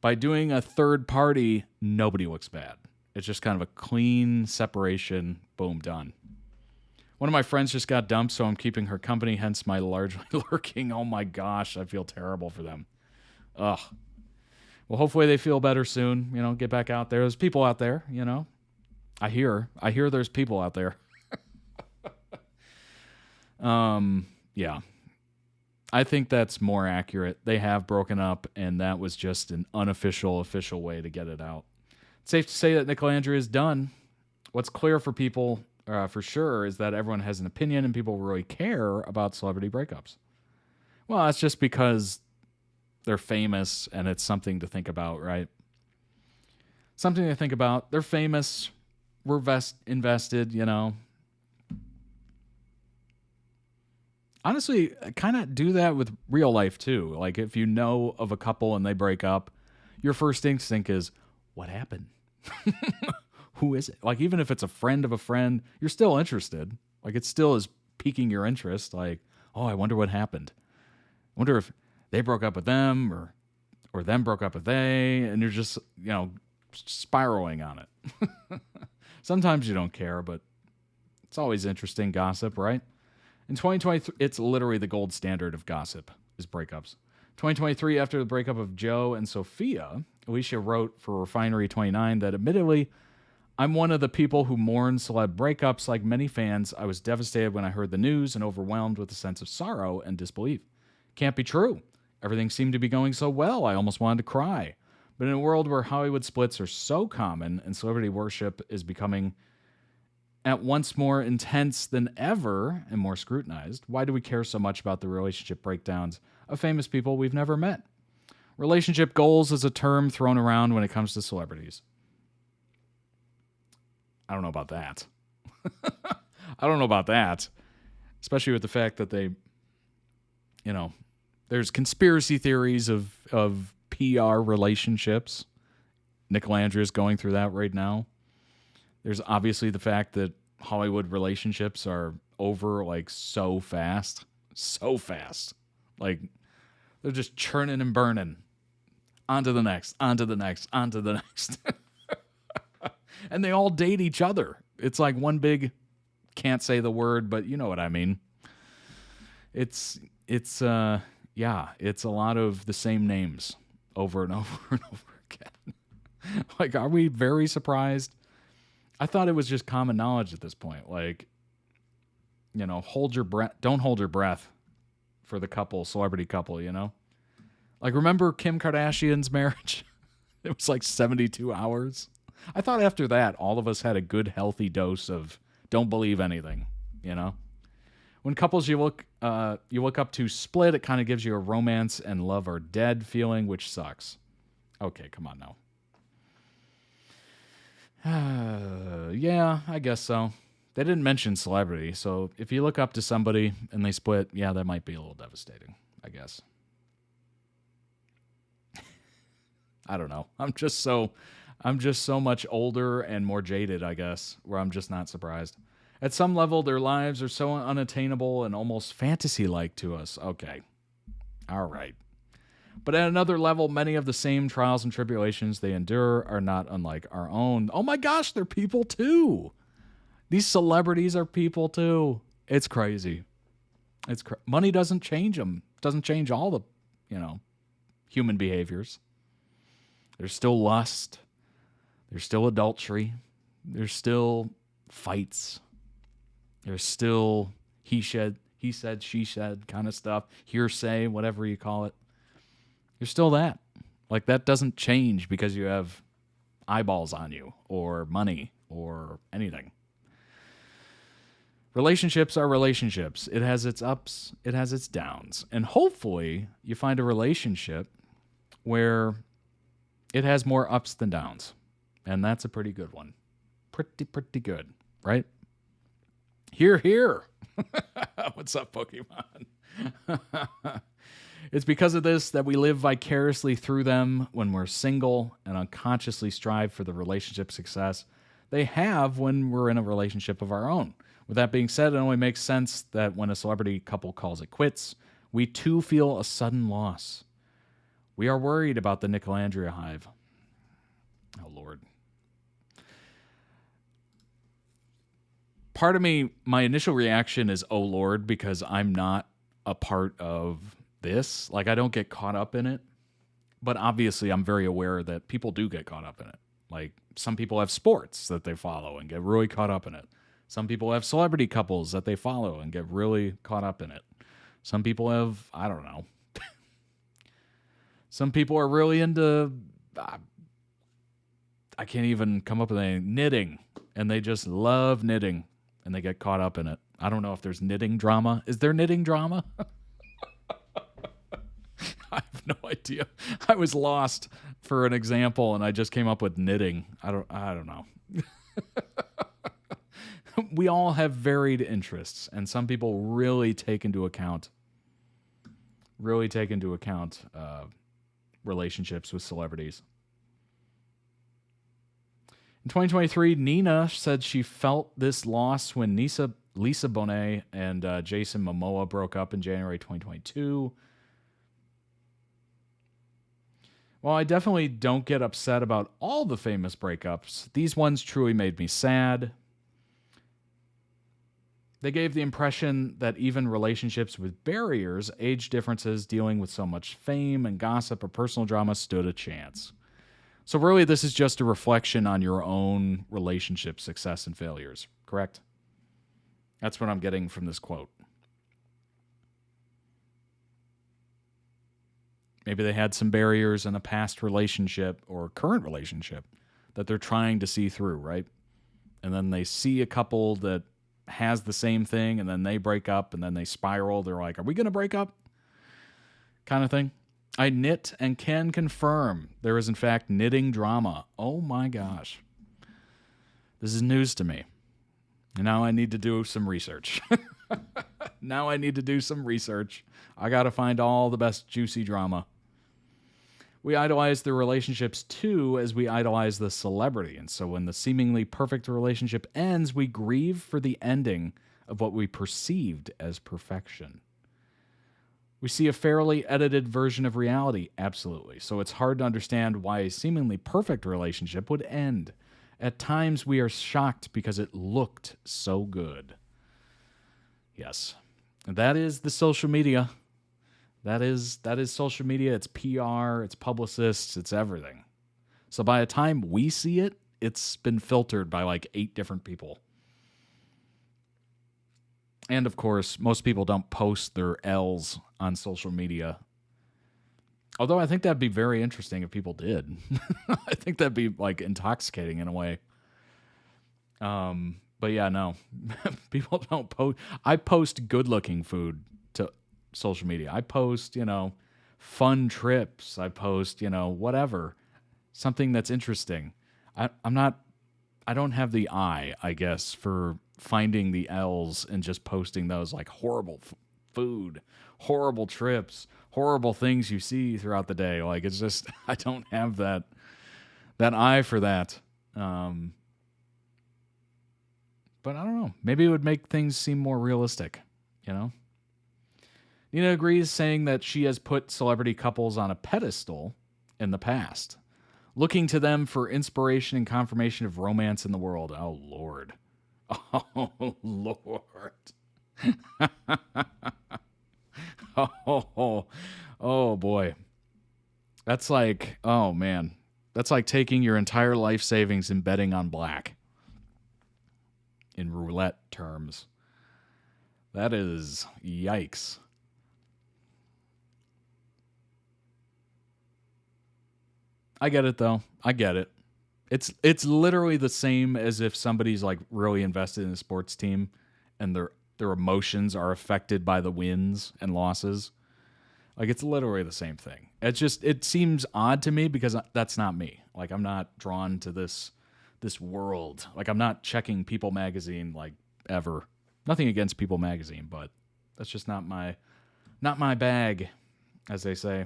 By doing a third party, nobody looks bad. It's just kind of a clean separation, boom, done. One of my friends just got dumped, so I'm keeping her company, hence my largely lurking. Oh my gosh, I feel terrible for them. Ugh. Well, hopefully they feel better soon. Get back out there. There's people out there, I hear there's people out there. Yeah. I think that's more accurate. They have broken up, and that was just an official way to get it out. It's safe to say that Nicolandria is done. What's clear for people, for sure, is that everyone has an opinion and people really care about celebrity breakups. Well, that's just because they're famous, and it's something to think about, right? Something to think about. They're famous. We're invested, you know. Honestly, kind of do that with real life too. Like if you know of a couple and they break up, your first instinct is, what happened? Who is it? Like even if it's a friend of a friend, you're still interested. Like it still is piquing your interest. Like, oh, I wonder what happened. I wonder if they broke up with them or them broke up with they, and you're just, you know, spiraling on it. Sometimes you don't care, but it's always interesting gossip, right? In 2023, it's literally the gold standard of gossip is breakups. 2023, after the breakup of Joe and Sophia, Alicia wrote for Refinery 29 that admittedly, I'm one of the people who mourn celeb breakups. Like many fans, I was devastated when I heard the news and overwhelmed with a sense of sorrow and disbelief. Can't be true. Everything seemed to be going so well, I almost wanted to cry. But in a world where Hollywood splits are so common and celebrity worship is becoming at once more intense than ever and more scrutinized, why do we care so much about the relationship breakdowns of famous people we've never met? Relationship goals is a term thrown around when it comes to celebrities. I don't know about that. I don't know about that. Especially with the fact that they, you know, there's conspiracy theories of PR relationships. Nicolandria is going through that right now. There's obviously the fact that Hollywood relationships are over like so fast. So fast. Like they're just churning and burning. On to the next, on to the next, on to the next. And they all date each other. It's like one big, can't say the word, but you know what I mean. It's a lot of the same names over and over and over again. Like, are we very surprised? I thought it was just common knowledge at this point. Like, you know, hold your breath. Don't hold your breath for the couple, celebrity couple, you know? Like, remember Kim Kardashian's marriage? It was like 72 hours. I thought after that, all of us had a good, healthy dose of don't believe anything, you know? When couples you look up to split, it kind of gives you a romance and love are dead feeling, which sucks. Okay, come on now. Yeah, I guess so. They didn't mention celebrity, so if you look up to somebody and they split, yeah, that might be a little devastating, I guess. I don't know. I'm just so much older and more jaded, I guess, where I'm just not surprised. At some level, their lives are so unattainable and almost fantasy-like to us. Okay. All right. But at another level, many of the same trials and tribulations they endure are not unlike our own. Oh my gosh, they're people too. These celebrities are people too. It's crazy. Money doesn't change them. Doesn't change all the, you know, human behaviors. There's still lust. There's still adultery. There's still fights. There's still he said, she said kind of stuff. Hearsay, whatever you call it. There's still that. Like, that doesn't change because you have eyeballs on you or money or anything. Relationships are relationships. It has its ups. It has its downs. And hopefully you find a relationship where it has more ups than downs. And that's a pretty good one. Pretty good, right? Here. What's up, Pokemon? It's because of this that we live vicariously through them when we're single and unconsciously strive for the relationship success they have when we're in a relationship of our own. With that being said, it only makes sense that when a celebrity couple calls it quits, we too feel a sudden loss. We are worried about the Nicolandria hive. Oh, Lord. Part of me, my initial reaction is, oh, Lord, because I'm not a part of this. Like, I don't get caught up in it. But obviously, I'm very aware that people do get caught up in it. Like, some people have sports that they follow and get really caught up in it. Some people have celebrity couples that they follow and get really caught up in it. Some people have, I don't know. Some people are really into, I can't even come up with anything, knitting. And they just love knitting. And they get caught up in it. I don't know if there's knitting drama. Is there knitting drama? I have no idea. I was lost for an example, and I just came up with knitting. I don't know. We all have varied interests, and some people really take into account relationships with celebrities. In 2023, Nina said she felt this loss when Lisa Bonet and Jason Momoa broke up in January 2022. While I definitely don't get upset about all the famous breakups, these ones truly made me sad. They gave the impression that even relationships with barriers, age differences, dealing with so much fame and gossip or personal drama stood a chance. So really, this is just a reflection on your own relationship success and failures, correct? That's what I'm getting from this quote. Maybe they had some barriers in a past relationship or current relationship that they're trying to see through, right? And then they see a couple that has the same thing, and then they break up, and then they spiral. They're like, are we going to break up? Kind of thing. I knit and can confirm there is, in fact, knitting drama. Oh, my gosh. This is news to me. And now I need to do some research. I got to find all the best juicy drama. We idolize the relationships too as we idolize the celebrity. And so when the seemingly perfect relationship ends, we grieve for the ending of what we perceived as perfection. We see a fairly edited version of reality, absolutely. So it's hard to understand why a seemingly perfect relationship would end. At times we are shocked because it looked so good. Yes. And that is the social media. That is social media. It's PR, it's publicists, it's everything. So by the time we see it, it's been filtered by like 8 different people. And of course, most people don't post their L's on social media. Although I think that'd be very interesting if people did. I think that'd be like intoxicating in a way. But yeah, no. People don't post. I post good-looking food to social media. I post, fun trips. I post, whatever. Something that's interesting. I don't have the eye, I guess, for finding the L's and just posting those like horrible food, horrible trips, horrible things you see throughout the day. Like, it's just, I don't have that eye for that. But I don't know. Maybe it would make things seem more realistic, Nina agrees, saying that she has put celebrity couples on a pedestal in the past, looking to them for inspiration and confirmation of romance in the world. Oh, Lord. Oh, Lord. Oh, boy. That's like, oh, man. That's like taking your entire life savings and betting on black. In roulette terms. That is yikes. I get it, though. I get it. It's literally the same as if somebody's like really invested in a sports team and their emotions are affected by the wins and losses. Like, it's literally the same thing. It seems odd to me because that's not me. Like, I'm not drawn to this world. Like, I'm not checking People magazine like ever. Nothing against People magazine, but that's just not my bag, as they say.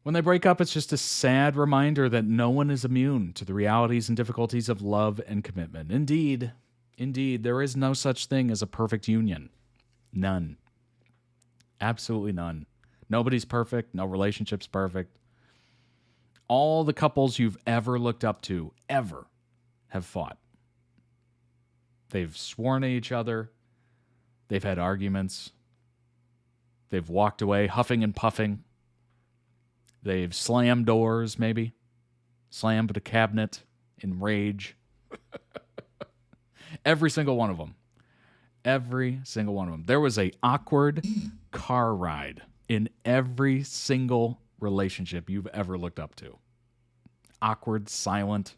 When they break up, it's just a sad reminder that no one is immune to the realities and difficulties of love and commitment. Indeed, there is no such thing as a perfect union. None. Absolutely none. Nobody's perfect. No relationship's perfect. All the couples you've ever looked up to, ever, have fought. They've sworn at each other. They've had arguments. They've walked away huffing and puffing. They've slammed doors, maybe. Slammed a cabinet in rage. Every single one of them. Every single one of them. There was an awkward car ride in every single relationship you've ever looked up to. Awkward, silent.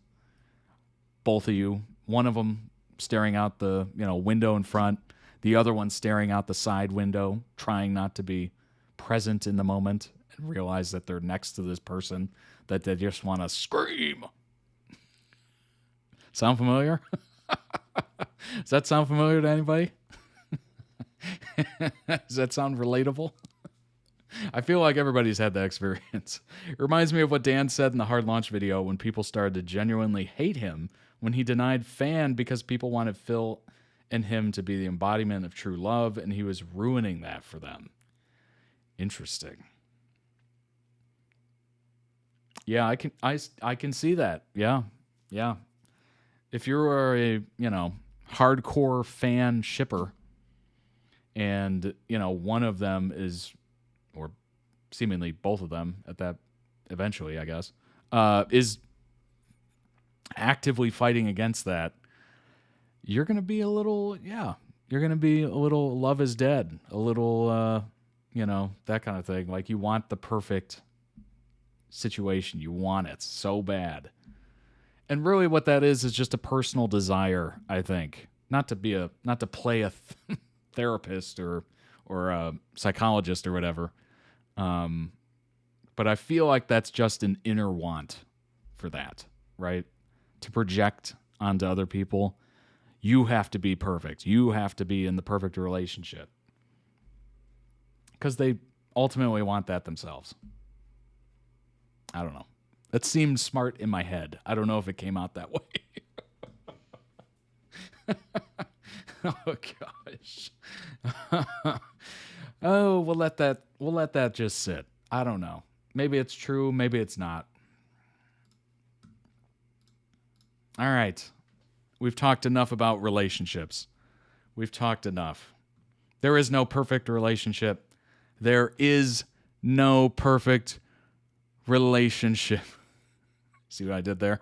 Both of you. One of them staring out the window in front. The other one staring out the side window, trying not to be present in the moment and realize that they're next to this person that they just want to scream. Sound familiar? Does that sound familiar to anybody? Does that sound relatable? I feel like everybody's had that experience. It reminds me of what Dan said in the hard launch video when people started to genuinely hate him when he denied Fan because people wanted Phil and him to be the embodiment of true love, and he was ruining that for them. Interesting. Yeah, I can see that. Yeah. If you're a, hardcore Fan shipper and, one of them is, or seemingly both of them at that eventually, I guess, is actively fighting against that, you're going to be a little, love is dead, a little, that kind of thing. Like you want the perfect situation. You want it so bad. And really what that is just a personal desire, I think. Not to play a therapist or a psychologist or whatever. But I feel like that's just an inner want for that, right? To project onto other people. You have to be perfect. You have to be in the perfect relationship. Because they ultimately want that themselves. I don't know. That seemed smart in my head. I don't know if it came out that way. Oh gosh. Oh, we'll let that just sit. I don't know. Maybe it's true, maybe it's not. All right. We've talked enough about relationships. We've talked enough. There is no perfect relationship. There is no perfect relationship. See what I did there?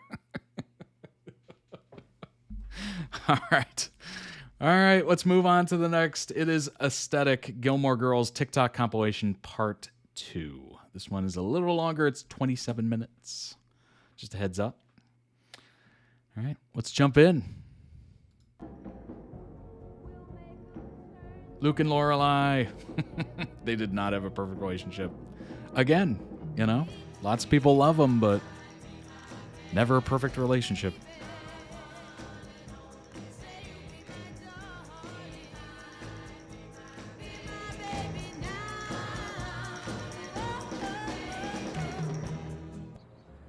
All right. Let's move on to the next. It is Aesthetic Gilmore Girls TikTok compilation part 2. This one is a little longer. It's 27 minutes. Just a heads up. All right, let's jump in. Luke and Lorelai. They did not have a perfect relationship. Again, lots of people love them, but never a perfect relationship.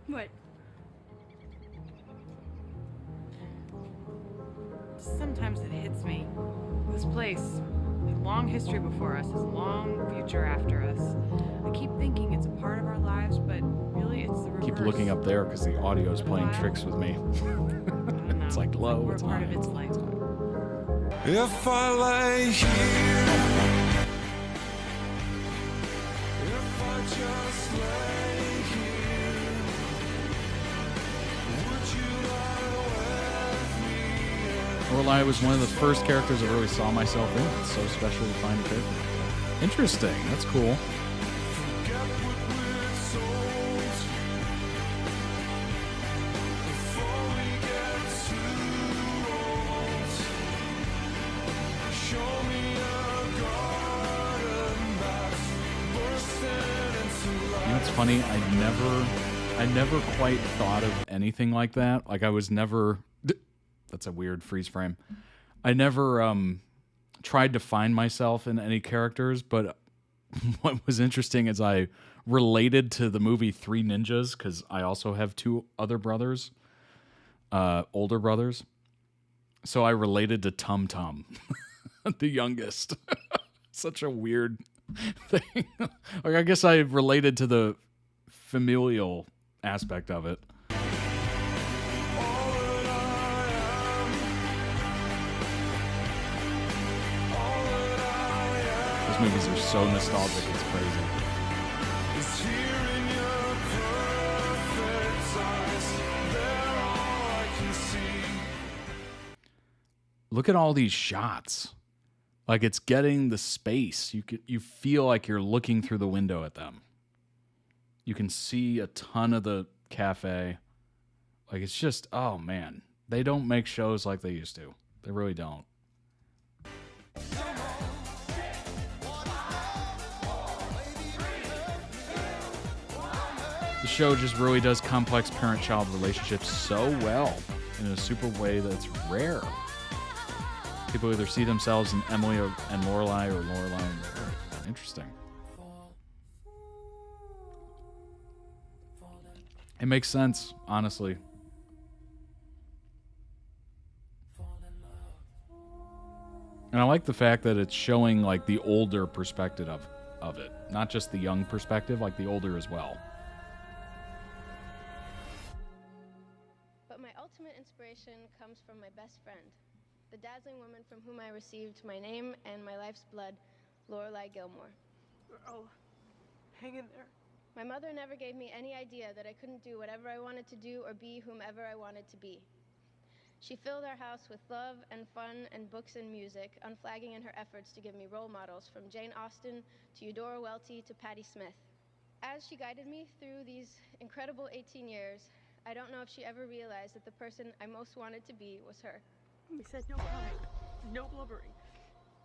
What? Sometimes it hits me. This place, a long history before us, has a long future after us. I keep thinking it's a part of our lives, but really it's the reverse. Keep looking up there because the audio is playing tricks with me. It's like low. We're part of its life. If I lay here, if I just lay here, would you lie with me? Lorelai was one of the first characters I really saw myself in. It's so special to find a character like that. Interesting. That's cool. It's funny, I never quite thought of anything like that. Like I was never, that's a weird freeze frame. I never tried to find myself in any characters, but what was interesting is I related to the movie Three Ninjas because I also have 2 other brothers, older brothers. So I related to Tum Tum, the youngest. Such a weird thing. Like, I guess I related to the familial aspect of it. Those movies are so nostalgic, it's crazy. Look at all these shots. Like, it's getting the space. You feel like you're looking through the window at them. You can see a ton of the cafe. Like, it's just, oh man. They don't make shows like they used to. They really don't. The show just really does complex parent-child relationships so well in a super way that's rare. People either see themselves in Emily and Lorelai or Lorelai and Rory. Interesting. It makes sense, honestly. And I like the fact that it's showing like the older perspective of it, not just the young perspective, like the older as well. But my ultimate inspiration comes from my best friend, the dazzling woman from whom I received my name and my life's blood, Lorelai Gilmore. Oh, hang in there. My mother never gave me any idea that I couldn't do whatever I wanted to do or be whomever I wanted to be. She filled our house with love and fun and books and music, unflagging in her efforts to give me role models from Jane Austen to Eudora Welty to Patti Smith. As she guided me through these incredible 18 years, I don't know if she ever realized that the person I most wanted to be was her. We said no crying, no blubbering.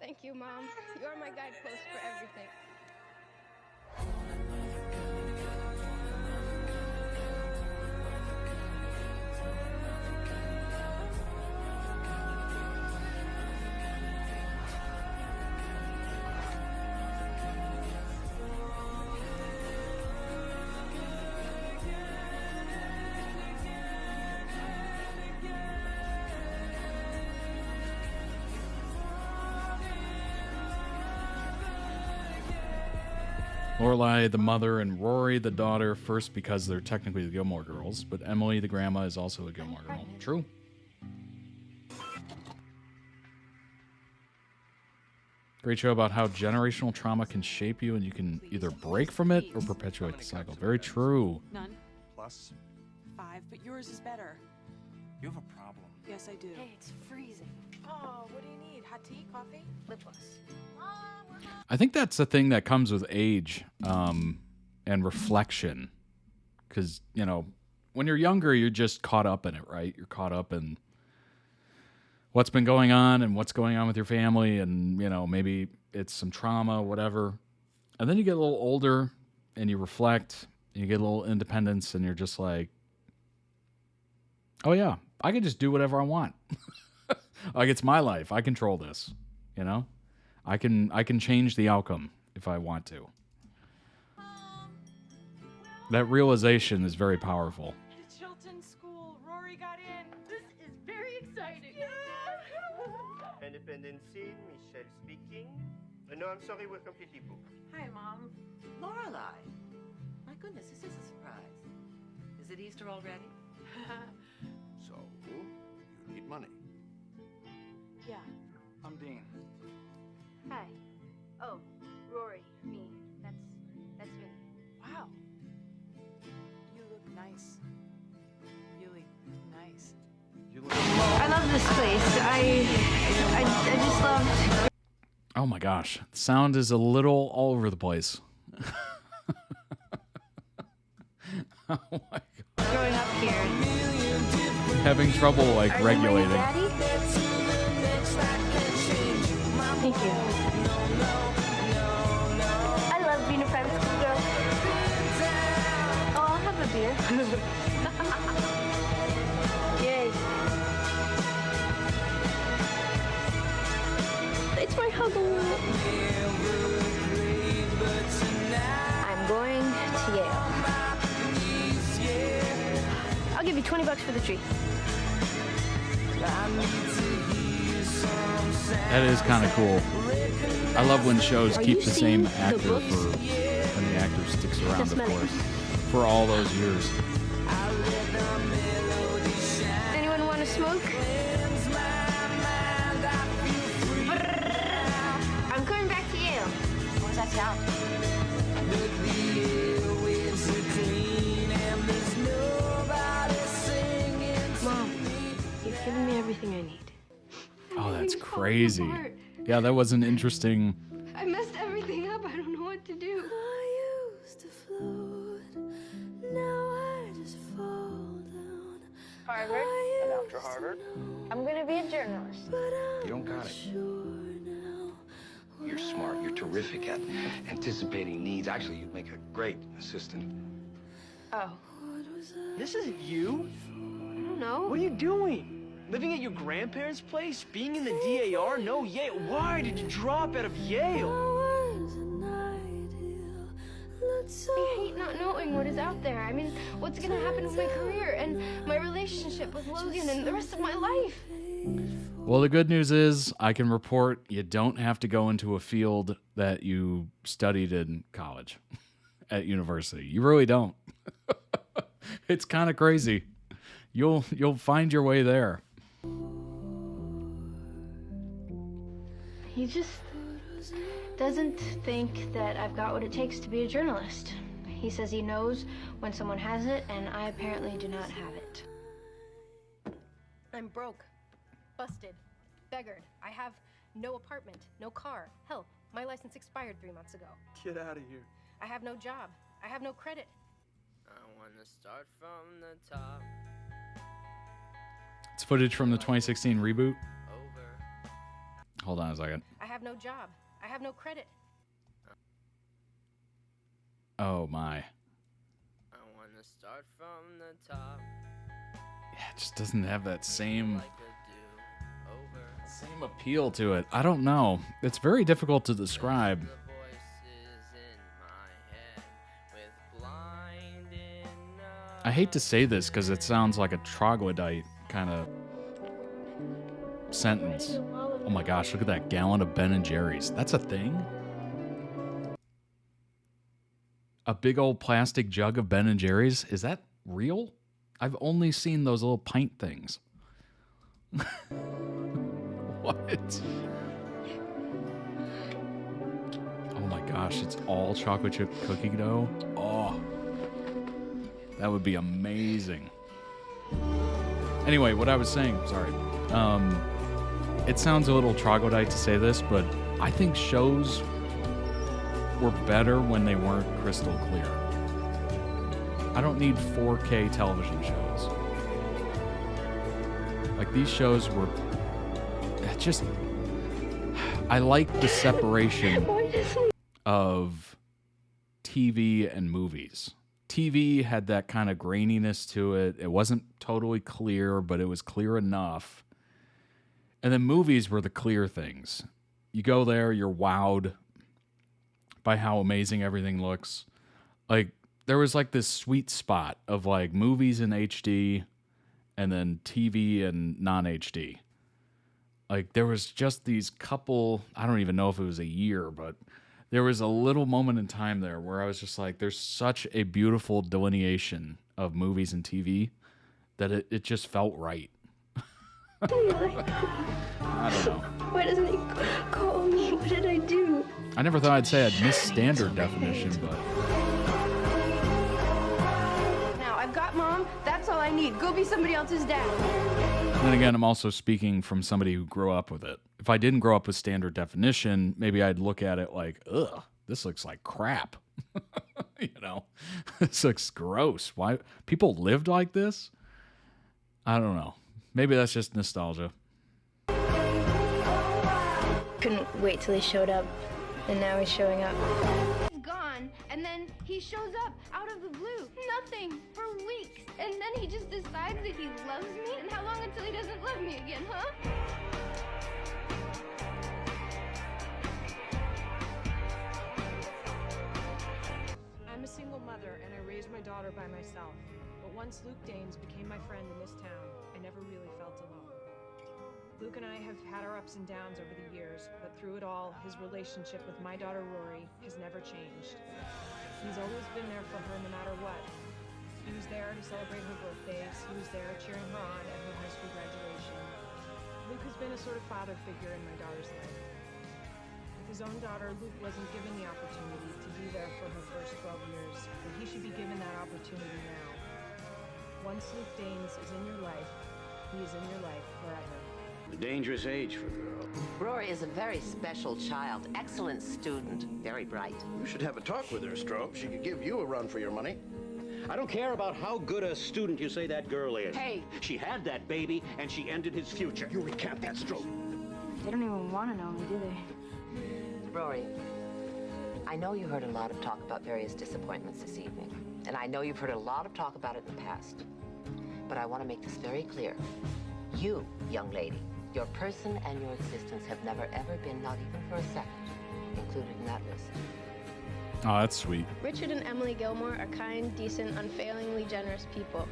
Thank you, Mom. You're my guidepost for everything. Lorelai, the mother, and Rory, the daughter, first because they're technically the Gilmore Girls, but Emily, the grandma, is also a Gilmore Girl. True. Great show about how generational trauma can shape you and you can either break from it or perpetuate the cycle. Very true. None. Plus, 5, but yours is better. you have a problem. Yes, I do. Hey, it's freezing. Oh, what do you need? Hot tea, coffee? Lip gloss. I think that's the thing that comes with age and reflection. Because, you know, when you're younger, you're just caught up in it, right? You're caught up in what's been going on and what's going on with your family. And, you know, maybe it's some trauma, whatever. And then you get a little older and you reflect and you get a little independence and you're just like, oh, yeah, I can just do whatever I want. Like, it's my life. I control this, you know? I can change the outcome if I want to. That realization is very powerful. The Chilton School. Rory got in. This is very exciting. Independent seat, Michelle speaking. No, I'm sorry, we're completely booked. Hi, Mom. Lorelai. My goodness, this is a surprise. Is it Easter already? So, you need money. Yeah. I'm Dean. Hi. Oh, Rory, me. That's me. Wow. You look nice. Really nice. You look. I love this place. I just love. Oh my gosh. The sound is a little all over the place. Oh my God. Growing up here. Having trouble like regulating. Daddy? Thank you. I love being a private school girl. Oh, I'll have a beer. Yay. It's my huggle. I'm going to Yale. I'll give you $20 for the tree. That is kind of cool. I love when shows keep the same actor for when the actor sticks around, of course, for all those years. Anyone want to smoke? I'm coming back to Yale. What's that sound? Mom, you've given me everything I need. Oh, that's crazy. Yeah, that was an interesting. I messed everything up. I don't know what to do. I used to float, now I just fall down. Harvard. And after Harvard? I'm gonna be a journalist. You don't got it. You're smart. You're terrific at anticipating needs. Actually, you'd make a great assistant. Oh, This isn't you. I don't know. What are you doing? Living at your grandparents' place? Being in the DAR? No, Yale. Why did you drop out of Yale? I hate not knowing what is out there. I mean, what's gonna happen with my career and my relationship with Logan and the rest of my life? Well, the good news is I can report you don't have to go into a field that you studied in college at university. You really don't. It's kind of crazy. You'll find your way there. He just doesn't think that I've got what it takes to be a journalist. He says he knows when someone has it, and I apparently do not have it. I'm broke, busted, beggared. I have no apartment, no car. Hell, my license expired 3 months ago. Get out of here. I have no job. I have no credit. I wanna start from the top. It's footage from the 2016 reboot. Hold on a second. I have no job. I have no credit. Oh my. I wanna start from the top. Yeah, it just doesn't have that same appeal to it. I don't know. It's very difficult to describe. I hate to say this because it sounds like a troglodyte kind of sentence. Oh my gosh, look at that gallon of Ben & Jerry's. That's a thing? A big old plastic jug of Ben & Jerry's? Is that real? I've only seen those little pint things. What? Oh my gosh, it's all chocolate chip cookie dough? Oh. That would be amazing. Anyway, what I was saying, sorry. It sounds a little troglodyte to say this, but I think shows were better when they weren't crystal clear. I don't need 4K television shows. Like, these shows were just... I like the separation of TV and movies. TV had that kind of graininess to it. It wasn't totally clear, but it was clear enough. And then movies were the clear things. You go there, you're wowed by how amazing everything looks. Like, there was like this sweet spot of like movies in HD and then TV and non-HD. Like, there was just these couple, I don't even know if it was a year, but there was a little moment in time there where I was just like, there's such a beautiful delineation of movies and TV that it just felt right. I don't know. Why doesn't he call me? What did I do? I never thought I'd say I'd miss standard definition, but... Now, I've got Mom. That's all I need. Go be somebody else's dad. Then again, I'm also speaking from somebody who grew up with it. If I didn't grow up with standard definition, maybe I'd look at it like, ugh, this looks like crap. You know, this looks gross. Why people lived like this? I don't know. Maybe that's just nostalgia. Couldn't wait till he showed up, and now he's showing up. He's gone, and then he shows up out of the blue. Nothing for weeks, and then he just decides that he loves me. And how long until he doesn't love me again, huh? I'm a single mother, and I raised my daughter by myself. But once Luke Danes became my friend in this town, I never really felt alone. Luke and I have had our ups and downs over the years, but through it all, his relationship with my daughter Rory has never changed. He's always been there for her no matter what. He was there to celebrate her birthdays. He was there cheering her on at her high school graduation. Luke has been a sort of father figure in my daughter's life. With his own daughter, Luke wasn't given the opportunity to be there for her first 12 years, but he should be given that opportunity now. Once Luke Danes is in your life, he is in your life forever. A dangerous age for a girl. Rory is a very special child, excellent student, very bright. You should have a talk with her, Strobe. She could give you a run for your money. I don't care about how good a student you say that girl is. Hey! She had that baby, and she ended his future. You recant that, Strobe. They don't even want to know me, do they? Rory, I know you heard a lot of talk about various disappointments this evening, And I know you've heard a lot of talk about it in the past. But I want to make this very clear. You, young lady, your person and your existence have never ever been, not even for a second, included in that list. Oh, that's sweet. Richard and Emily Gilmore are kind, decent, unfailingly generous people.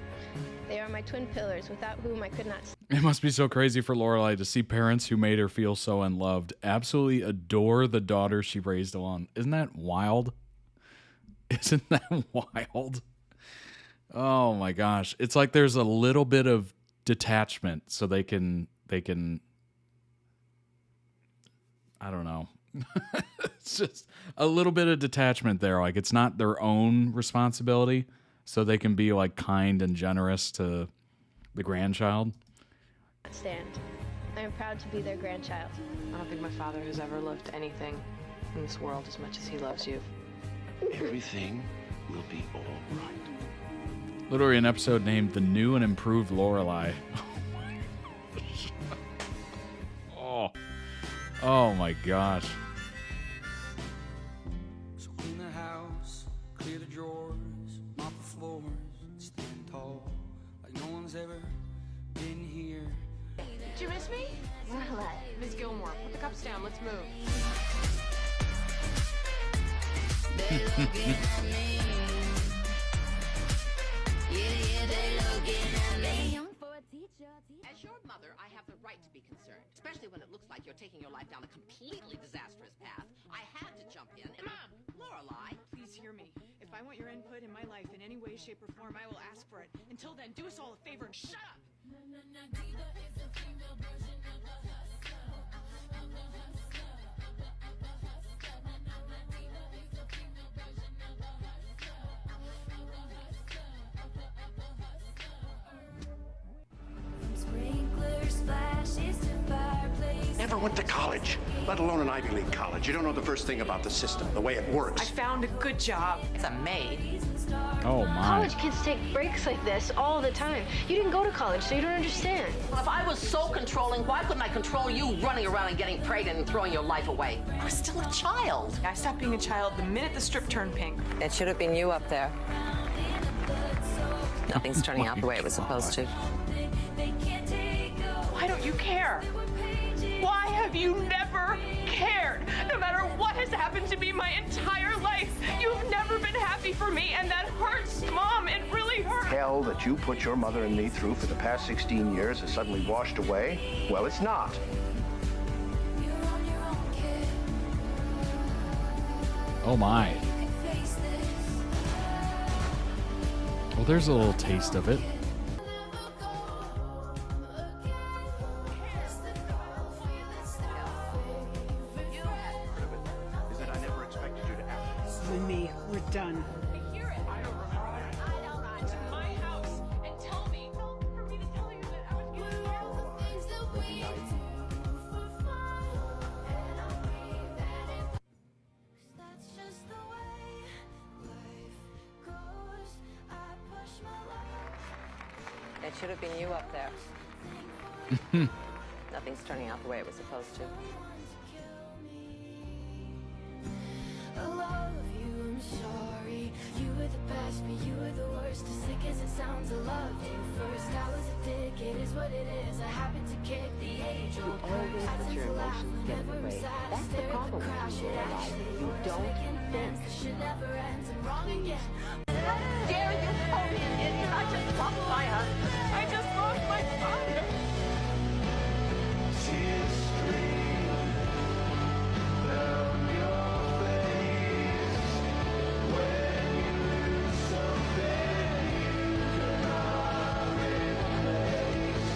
They are my twin pillars, without whom I could not. It must be so crazy for Lorelai to see parents who made her feel so unloved absolutely adore the daughter she raised alone. Isn't that wild? Isn't that wild? Oh my gosh. It's like there's a little bit of detachment so they can I don't know. It's just a little bit of detachment there. Like it's not their own responsibility, so they can be like kind and generous to the grandchild. Stand. I am proud to be their grandchild. I don't think my father has ever loved anything in this world as much as he loves you. Everything will be all right. Literally an episode named The New and Improved Lorelai. Oh my gosh. So clean the house, clear the drawers, mop the floors, stand tall, like no one's ever been here. Did you miss me? Lorelai. Miss Gilmore, put the cups down. Let's move. As your mother, I have the right to be concerned, especially when it looks like you're taking your life down a completely disastrous path. I had to jump in and... Mom! Lorelai! Please hear me. If I want your input in my life in any way, shape, or form, I will ask for it. Until then, do us all a favor and shut up! Never went to college, let alone an Ivy League college. You don't know the first thing about the system, the way it works. I found a good job. It's a maid. Oh my. College kids take breaks like this all the time. You didn't go to college, so you don't understand. Well, if I was so controlling, why couldn't I control you running around and getting pregnant and throwing your life away? I was still a child. I stopped being a child the minute the strip turned pink. It should have been you up there. Nothing's turning out the way it was supposed to. Why don't you care? Why have you never cared? No matter what has happened to me my entire life, you've never been happy for me, and that hurts, Mom. It really hurts. Hell that you put your mother and me through for the past 16 years is suddenly washed away? Well, it's not. Oh my. Well, there's a little taste of it. Is that I never expected you to act. You and me, we're done. It should have been you up there. Nothing's turning out the way it was supposed to. I love you, I'm sorry. You were the best, but you were the worst. As sick as it sounds, I loved you first. I was a dick, it is what it is. I happened to kick the age-old Always let your emotions get in the way. That's the problem with you, Lorelai. You don't think. Should never end, I'm wrong again. How dare you call me an idiot? I just lost my husband. I just lost my father. Tears stream down your face when you lose something you cannot replace.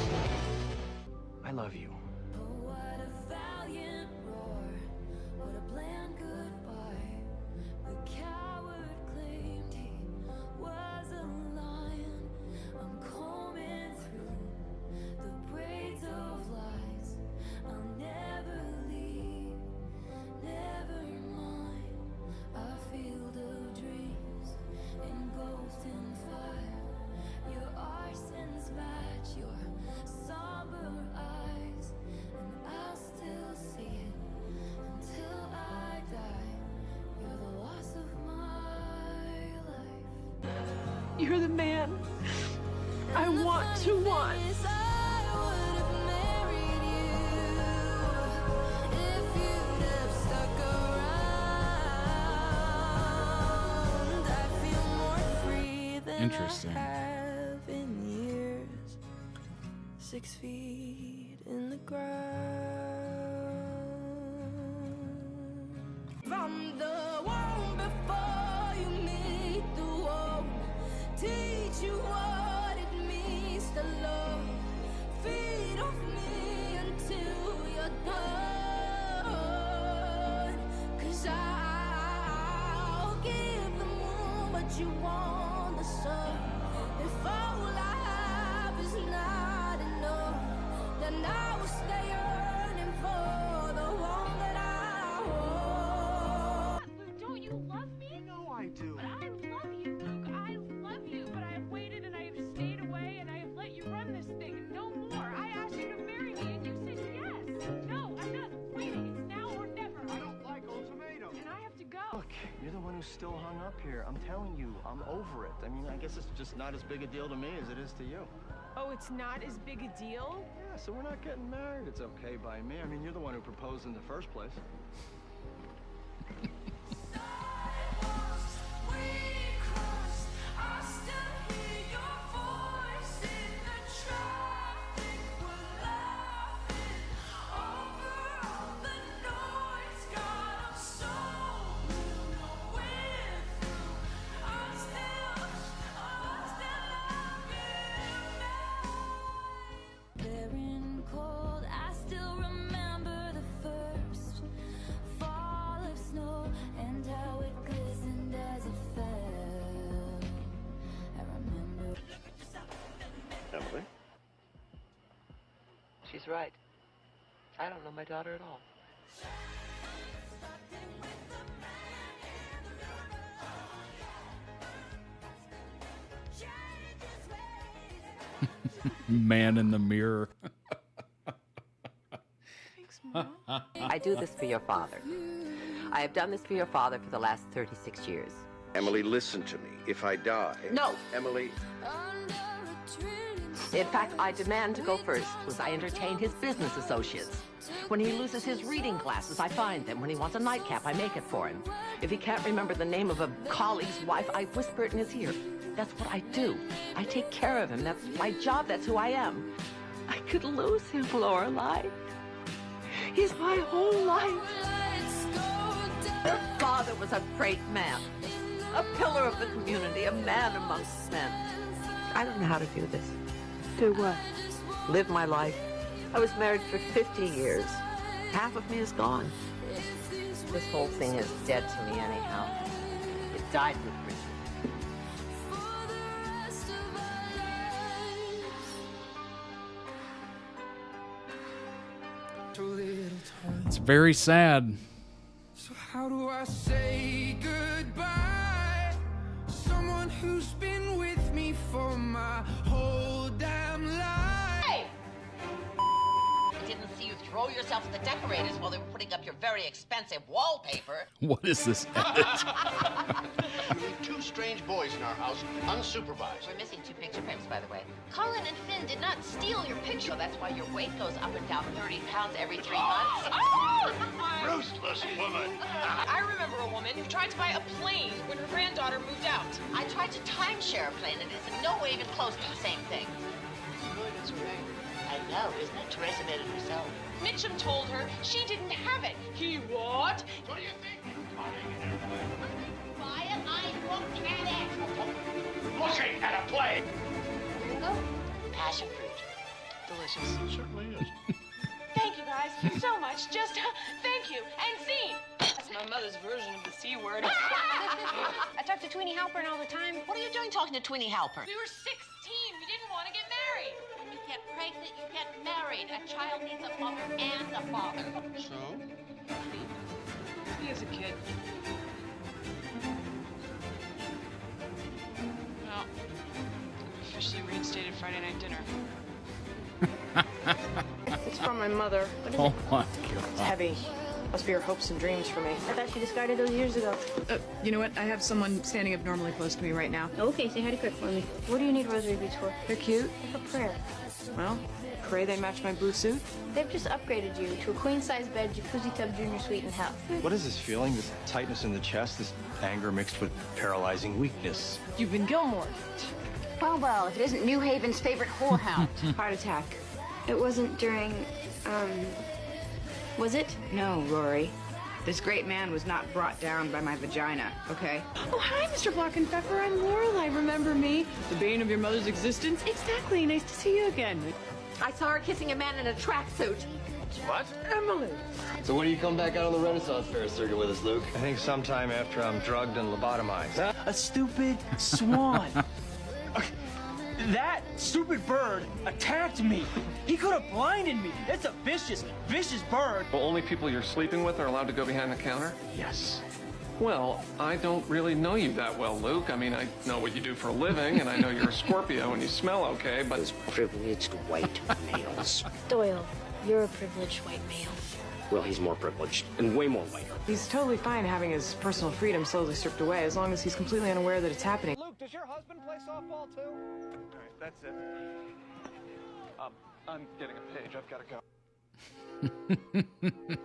I love you. Oh, what a valiant roar, what a bland goodbye. The coward claimed he was You're the man I want to want. Interesting. 6 feet in the ground. From the womb before you meet the womb, teach you what it means to love. Feed off me until you're done. 'Cause I'll give the moon what you want the sun. If all I have is not enough, then I will stay yearning for the one that I want. Luke, don't you love me? No, I do. But I love you, Luke. I love you. But I have waited and I have stayed away and I have let you run this thing and no more. I asked you to marry me and you said yes. No, I'm not waiting. It's now or never. I don't like ultimatums. And I have to go. Look, you're the one who's still hung up here. I'm telling you, I'm over it. I mean, I guess it's just not as big a deal to me as it is to you. Oh, it's not as big a deal? Yeah, so we're not getting married. It's okay by me. I mean, you're the one who proposed in the first place. Barren cold, I still remember the first fall of snow and how it glistened as it fell. I remember. Emily? She's right. I don't know my daughter at all. Man in the mirror. I do this for your father. I have done this for your father for the last 36 years. Emily, listen to me. If I die... No! Emily... In fact, I demand to go first, as I entertain his business associates. When he loses his reading glasses, I find them. When he wants a nightcap, I make it for him. If he can't remember the name of a colleague's wife, I whisper it in his ear. That's what I do. I take care of him. That's my job. That's who I am. I could lose him, Lorelei. He's my whole life. Your father was a great man. A pillar of the community, a man amongst men. I don't know how to do this. Do what? Live my life. I was married for 50 years. Half of me is gone. This whole thing is dead to me anyhow. It died with Richard. It's very sad. So how do I say goodbye? Someone who's been with me for my whole damn life. Hey! I didn't see you throw yourself at the decorators while they were putting up your very expensive wallpaper. What is this edit? We leave two strange boys in our house, unsupervised. We're missing 2 picture frames, by the way. Colin and Finn did not steal your picture. So that's why your weight goes up and down 30 pounds every 3 months. Ruthless woman. I remember a woman who tried to buy a plane when her granddaughter moved out. I tried to timeshare a plane, and it is in no way even close to the same thing. Really, that's her name. I know, isn't it? Teresa made it herself. Mitchum told her she didn't have it. He what? What do you think? Buy it, I looked at it. Looking at a plane. Here you go. Passion fruit. Delicious. It certainly is. Thank you guys so much. Just thank you. And scene. That's my mother's version of the C word. I talk to Tweenie Halpern all the time. What are you doing talking to Tweenie Halpern? We were 16. We didn't want to get married. When you get pregnant, you get married. A child needs a mother and a father. So? He is a kid. Well, officially reinstated Friday night dinner. It's from my mother. Oh my It's god. heavy. Must be her hopes and dreams for me. I thought she discarded those years ago. You know what? I have someone standing abnormally close to me right now. Okay, say hi to Crick for me. What do you need rosary beads for? They're cute. For prayer. Well, pray they match my blue suit. They've just upgraded you to a queen-size bed, jacuzzi tub, junior suite, and hell. What is this feeling? This tightness in the chest, this anger mixed with paralyzing weakness. You've been Gilmore. Well, if it isn't New Haven's favorite whorehound. Heart attack. It wasn't during, was it? No, Rory. This great man was not brought down by my vagina, okay? Oh, hi, Mr. Block and Pepper. I'm Lorelai. Remember me? The bane of your mother's existence? Exactly. Nice to see you again. I saw her kissing a man in a tracksuit. What? Emily. So when do you come back out on the Renaissance Fair circuit with us, Luke? I think sometime after I'm drugged and lobotomized. A stupid swan. That stupid bird attacked me. He could have blinded me. That's a vicious, vicious bird. Well, only people you're sleeping with are allowed to go behind the counter? Yes. Well, I don't really know you that well, Luke. I mean, I know what you do for a living, and I know you're a Scorpio and you smell okay, but... Those privileged white males. Doyle, you're a privileged white male. Well, he's more privileged and way more white. He's totally fine having his personal freedom slowly stripped away as long as he's completely unaware that it's happening. Luke, does your husband play softball too? All right, that's it. I'm getting a page. I've got to go.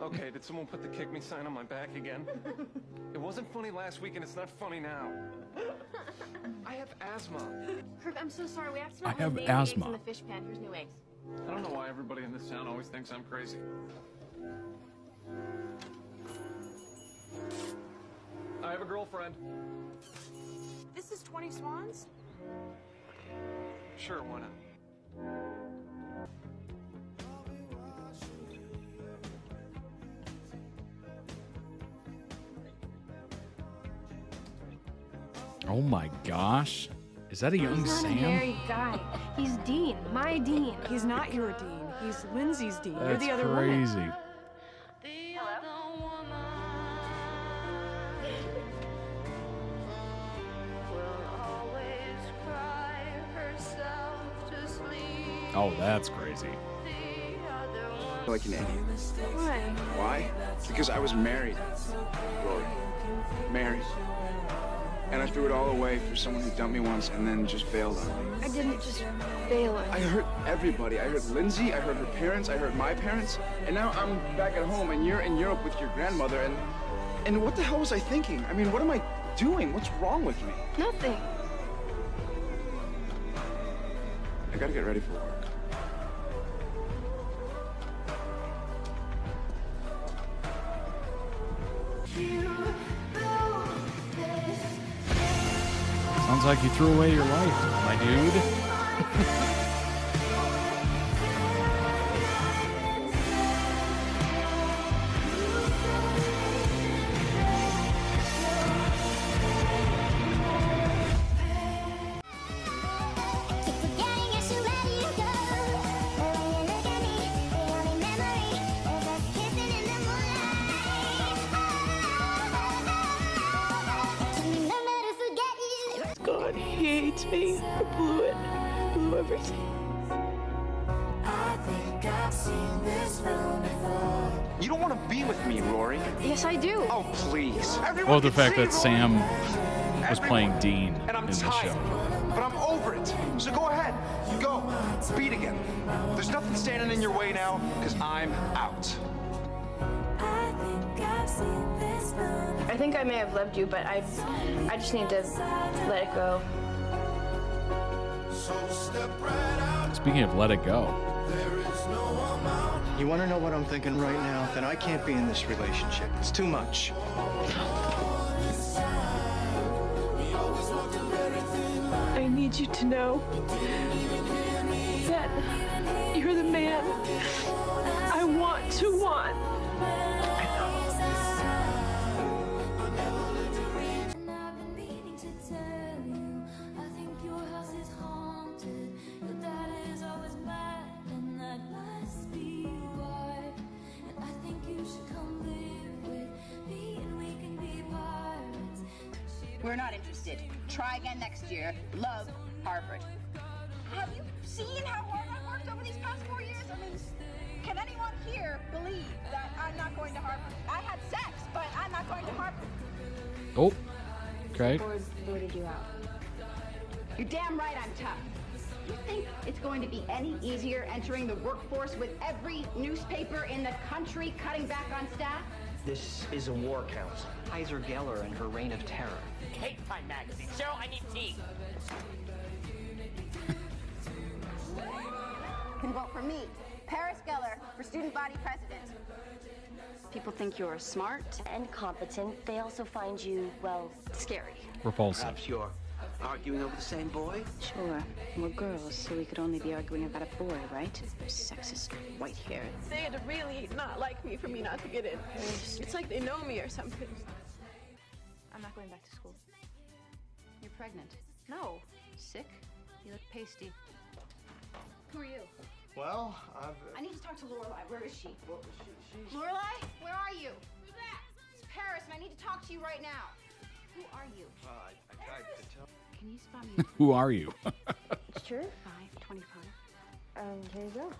Okay, did someone put the kick me sign on my back again? It wasn't funny last week, and it's not funny now. I have asthma. Kirk, I'm so sorry. We have to I not have leave the eggs asthma. in the fish pan. Here's new eggs. I don't know why everybody in this town always thinks I'm crazy. I have a girlfriend. This is 20 Swans? Sure, why not? Oh my gosh. Is that a young He's not Sam? a married guy. He's Dean. My Dean. He's not your Dean. He's Lindsay's Dean. That's You're the other woman. crazy. Oh, that's crazy. Like an idiot. Why? Why? Because I was married, Rory. Married. And I threw it all away for someone who dumped me once and then just bailed on me. I didn't just bail on I you. hurt everybody. I hurt Lindsay, I hurt her parents, I hurt my parents, and now I'm back at home and you're in Europe with your grandmother and what the hell was I thinking? I mean, what am I doing? What's wrong with me? Nothing. I gotta get ready for work. Sounds like you threw away your life, my dude. God, he hates me. I blew it. Blew everything. You don't want to be with me, Rory. Yes, I do. Oh, please. Well, the fact that Sam was playing Dean And I'm in the tired, show. but I'm over it. So go ahead. Go. Beat again. There's nothing standing in your way now, because I'm out. I think I may have loved you, but I just need to let it go. Speaking of let it go. You want to know what I'm thinking right now? Then I can't be in this relationship. It's too much. I need you to know that you're the man I want to want. We're not interested. Try again next year. Love, Harvard. Have you seen how hard I've worked over these past 4 years? I mean, can anyone here believe that I'm not going to Harvard? Oh, okay. Or voted you out. You're damn right I'm tough. You think it's going to be any easier entering the workforce with every newspaper in the country cutting back on staff? This is a war council. Kaiser Geller and her reign of terror. Hate Time magazine. Cheryl, I need tea. Can vote for me, Paris Geller, for student body president. People think you're smart and competent. They also find you, well, scary. Repulsive. Perhaps you're arguing over the same boy? Sure. We're girls, so we could only be arguing about a boy, right? Sexist, white hair. They'd really not like me for me not to get in. It's like they know me or something. I'm not going back to school. You're pregnant. No. Sick? You look pasty. Who are you? Well, I need to talk to Lorelai. Where is she? Well, Lorelai, where are you? Who's that? It's Paris, and I need to talk to you right now. Who are you? I tried to tell. Can you spot me? Who are you? It's true. 5:25. Here you go.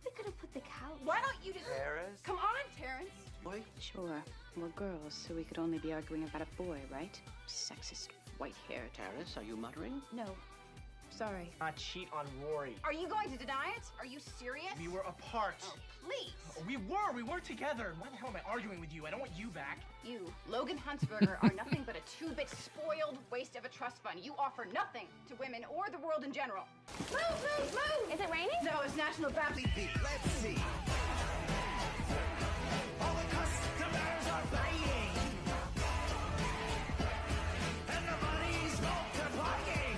We could have put the cow. Why don't you just... Paris? Come on, Terrence. Boy? Sure. We're girls, so we could only be arguing about a boy, right? Sexist, white hair. Paris, are you muttering? No. Sorry. Not cheat on Rory. Are you going to deny it? Are you serious? We were apart. Oh, please. We were together. Why the hell am I arguing with you? I don't want you back. You, Logan Huntsberger, are nothing but a two-bit spoiled waste of a trust fund. You offer nothing to women or the world in general. Move, move, move! Is it raining? No, it's National Baptist. Let's see. All the customers are paying. And the money's multiplying.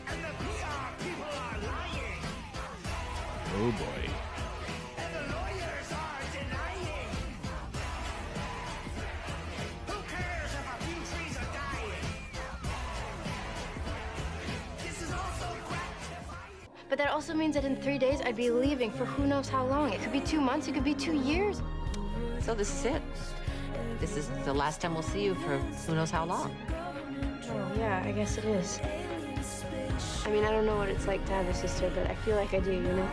And the PR people are lying. Oh boy. And the lawyers are denying. Who cares if a few trees are dying? This is also gratifying. But that also means that in 3 days I'd be leaving for who knows how long. It could be 2 months, it could be 2 years. So this is it. This is the last time we'll see you for who knows how long. Oh, yeah, I guess it is. I mean, I don't know what it's like to have a sister, but I feel like I do, you know?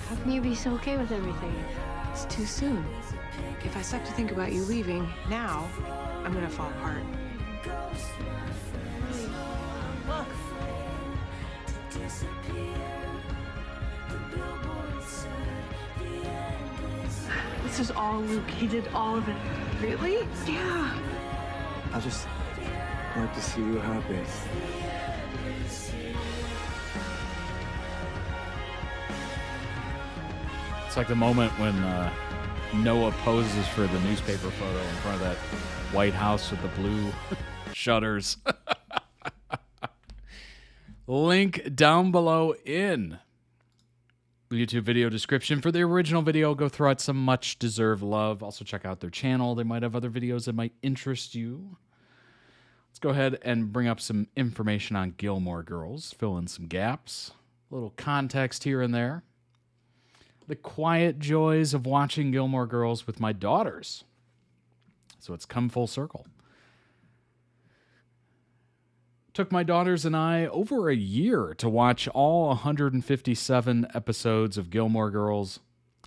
How can you be so okay with everything? It's too soon. If I start to think about you leaving now, I'm gonna fall apart. Look. This is all Luke. He did all of it. Really? Yeah. I just like to see you happy. It's like the moment when Noah poses for the newspaper photo in front of that White House with the blue shutters. Link down below in the YouTube video description for the original video. Go throw out some much-deserved love. Also check out their channel. They might have other videos that might interest you. Let's go ahead and bring up some information on Gilmore Girls. Fill in some gaps. A little context here and there. The quiet joys of watching Gilmore Girls with my daughters. So it's come full circle. Took my daughters and I over a year to watch all 157 episodes of Gilmore Girls.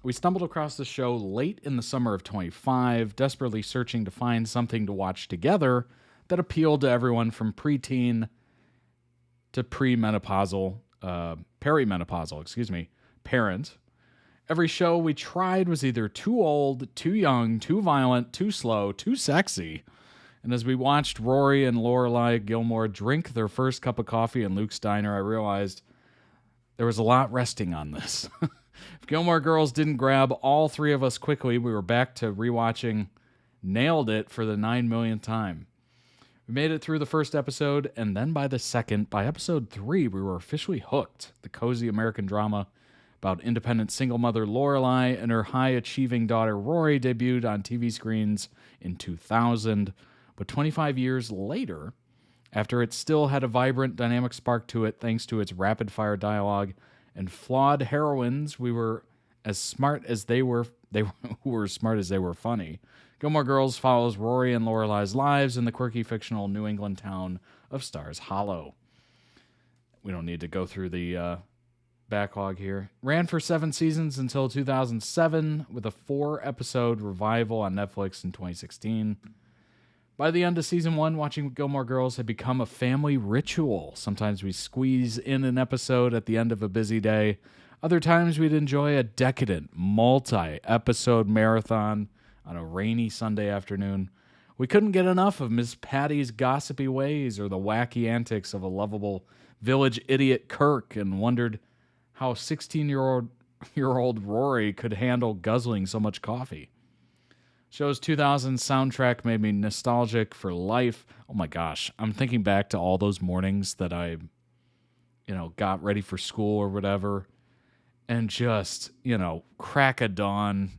We stumbled across the show late in the summer of 25, desperately searching to find something to watch together that appealed to everyone from preteen to perimenopausal parent. Every show we tried was either too old, too young, too violent, too slow, too sexy. And as we watched Rory and Lorelai Gilmore drink their first cup of coffee in Luke's diner, I realized there was a lot resting on this. If Gilmore Girls didn't grab all three of us quickly, we were back to rewatching Nailed It for the 9 millionth time. We made it through the first episode, and then by episode 3, we were officially hooked. The cozy American drama about independent single mother Lorelai and her high-achieving daughter Rory debuted on TV screens in 2000. But 25 years later, after it still had a vibrant, dynamic spark to it thanks to its rapid-fire dialogue and flawed heroines, we were as smart as they were smart as they were funny. Gilmore Girls follows Rory and Lorelai's lives in the quirky fictional New England town of Stars Hollow. We don't need to go through the backlog here. Ran for 7 seasons until 2007 with a 4-episode revival on Netflix in 2016. By the end of season 1, watching Gilmore Girls had become a family ritual. Sometimes we squeeze in an episode at the end of a busy day. Other times we'd enjoy a decadent, multi-episode marathon on a rainy Sunday afternoon. We couldn't get enough of Miss Patty's gossipy ways or the wacky antics of a lovable village idiot Kirk, and wondered how 16-year-old Rory could handle guzzling so much coffee. Show's 2000 soundtrack made me nostalgic for life. Oh my gosh, I'm thinking back to all those mornings that I, got ready for school or whatever, and just, crack of dawn.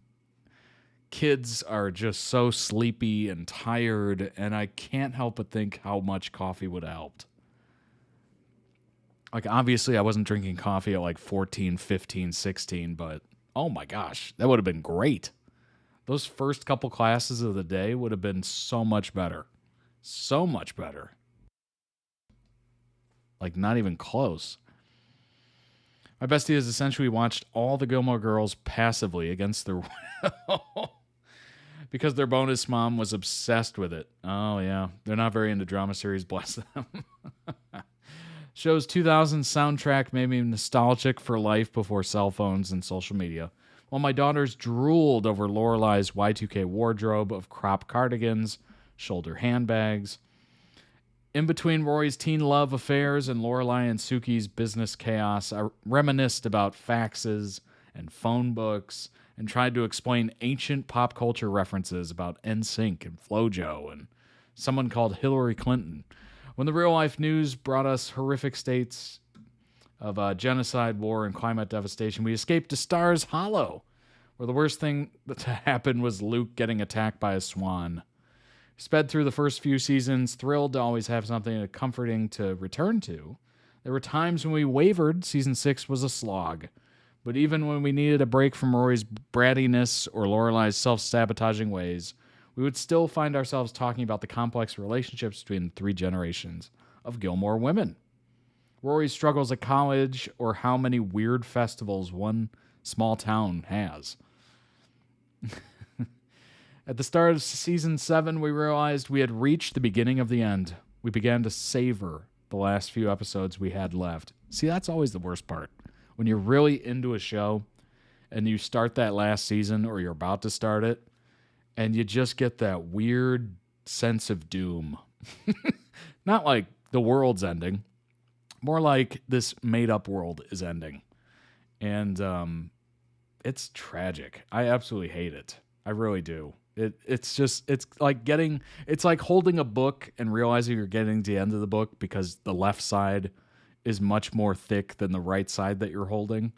Kids are just so sleepy and tired, and I can't help but think how much coffee would have helped. Like, obviously, I wasn't drinking coffee at like 14, 15, 16, but oh my gosh, that would have been great. Those first couple classes of the day would have been so much better. So much better. Like, not even close. My bestie has essentially watched all the Gilmore Girls passively against their will because their bonus mom was obsessed with it. Oh, yeah. They're not very into drama series, bless them. Show's 2000 soundtrack made me nostalgic for life before cell phones and social media, while my daughters drooled over Lorelai's Y2K wardrobe of crop cardigans, shoulder handbags. In between Rory's teen love affairs and Lorelai and Suki's business chaos, I reminisced about faxes and phone books and tried to explain ancient pop culture references about NSYNC and FloJo and someone called Hillary Clinton. When the real-life news brought us horrific states of genocide, war, and climate devastation, we escaped to Stars Hollow, where the worst thing that happened was Luke getting attacked by a swan. Sped through the first few seasons, thrilled to always have something comforting to return to. There were times when we wavered. Season 6 was a slog. But even when we needed a break from Rory's brattiness or Lorelai's self-sabotaging ways, we would still find ourselves talking about the complex relationships between the 3 generations of Gilmore women. Rory's struggles at college, or how many weird festivals one small town has. At the start of season 7, we realized we had reached the beginning of the end. We began to savor the last few episodes we had left. See, that's always the worst part. When you're really into a show and you start that last season, or you're about to start it, and you just get that weird sense of doom. Not like the world's ending. More like this made-up world is ending. And it's tragic. I absolutely hate it. I really do. It's like holding a book and realizing you're getting to the end of the book because the left side is much more thick than the right side that you're holding.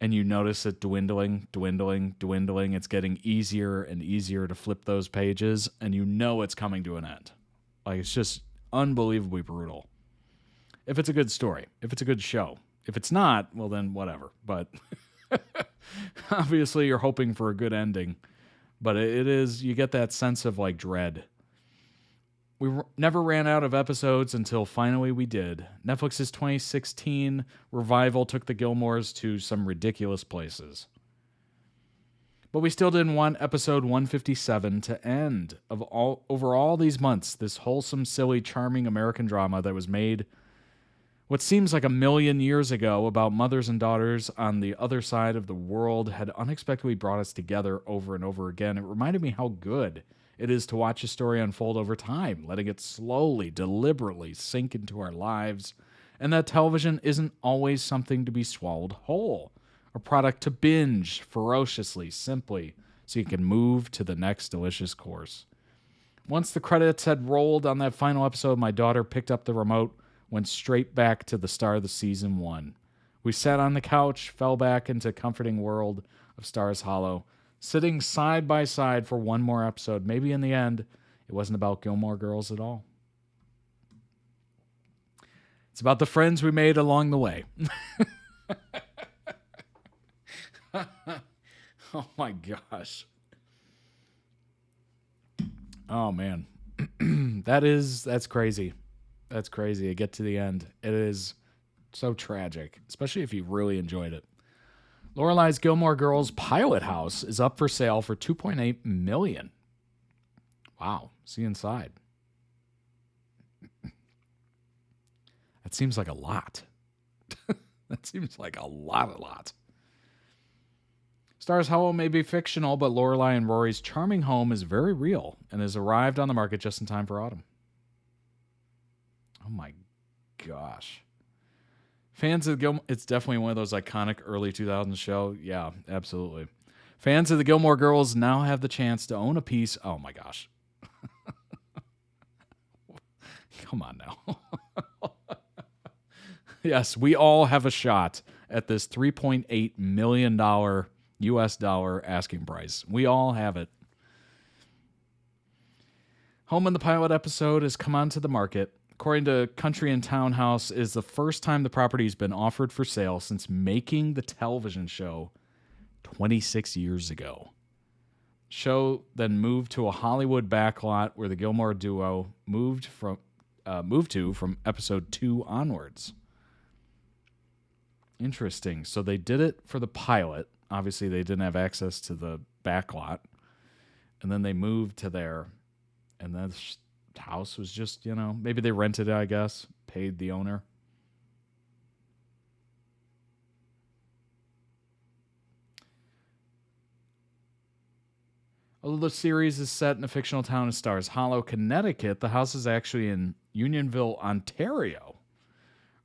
And you notice it dwindling. It's getting easier and easier to flip those pages, and you know it's coming to an end. Like, it's just unbelievably brutal. If it's a good story, if it's a good show. If it's not, well then whatever. But obviously you're hoping for a good ending. But it is, you get that sense of like dread. We never ran out of episodes until finally we did. Netflix's 2016 revival took the Gilmores to some ridiculous places. But we still didn't want episode 157 to end. Over all these months, this wholesome, silly, charming American drama that was made what seems like a million years ago about mothers and daughters on the other side of the world had unexpectedly brought us together over and over again. It reminded me how good it is to watch a story unfold over time, letting it slowly, deliberately sink into our lives, and that television isn't always something to be swallowed whole, a product to binge ferociously, simply, so you can move to the next delicious course. Once the credits had rolled on that final episode, my daughter picked up the remote, went straight back to the start of the season 1. We sat on the couch, fell back into the comforting world of Stars Hollow, sitting side by side for one more episode. Maybe in the end, it wasn't about Gilmore Girls at all. It's about the friends we made along the way. Oh my gosh. Oh man. That's crazy. That's crazy. I get to the end. It is So tragic, especially if you really enjoyed it. Lorelai's Gilmore Girls pilot house is up for sale for $2.8 million. Wow. See inside. That seems like a lot. That seems like a lot. Stars Hollow may be fictional, but Lorelai and Rory's charming home is very real and has arrived on the market just in time for autumn. Oh my gosh. Fans of the Gilmore... It's definitely one of those iconic early 2000s show. Yeah, absolutely. Fans of the Gilmore Girls now have the chance to own a piece... Oh my gosh. Come on now. Yes, we all have a shot at this $3.8 million US dollar asking price. We all have it. Home in the pilot episode has come onto the market. According to Country and Townhouse, is the first time the property has been offered for sale since making the television show 26 years ago. Show then moved to a Hollywood backlot where the Gilmore duo moved to from episode 2 onwards. Interesting. So they did it for the pilot. Obviously, they didn't have access to the backlot. And then they moved to there. And the house was just, maybe they rented it, I guess. Paid the owner. Although the series is set in a fictional town of Stars Hollow, Connecticut, the house is actually in Unionville, Ontario,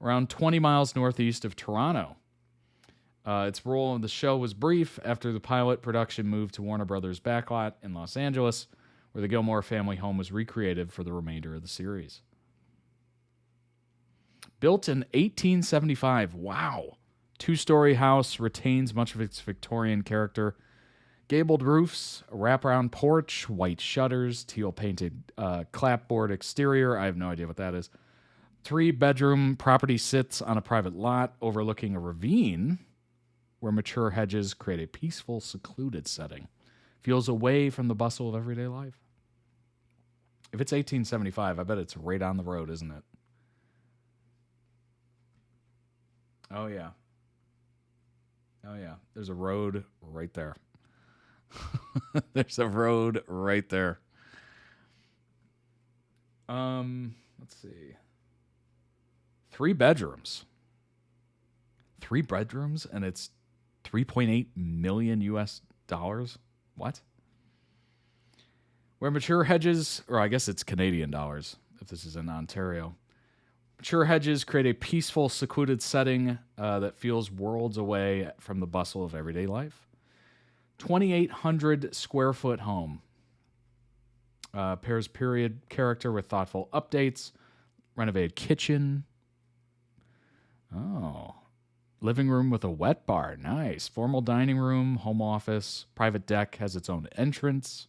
around 20 miles northeast of Toronto. Its role in the show was brief after the pilot production moved to Warner Brothers' backlot in Los Angeles, where the Gilmore family home was recreated for the remainder of the series. Built in 1875, wow. Two-story house retains much of its Victorian character. Gabled roofs, a wraparound porch, white shutters, teal-painted clapboard exterior. I have no idea what that is. 3-bedroom property sits on a private lot overlooking a ravine where mature hedges create a peaceful, secluded setting. Feels away from the bustle of everyday life. If it's 1875, I bet it's right on the road, isn't it? Oh, yeah. Oh, yeah. There's a road right there. There's a road right there. Let's see. 3 bedrooms. 3 bedrooms, and it's $3.8 million US dollars. What? Where mature hedges, or I guess it's Canadian dollars, if this is in Ontario. Mature hedges create a peaceful, secluded setting that feels worlds away from the bustle of everyday life. 2,800 square foot home. Pairs period character with thoughtful updates. Renovated kitchen. Oh. Living room with a wet bar. Nice. Formal dining room, home office. Private deck has its own entrance.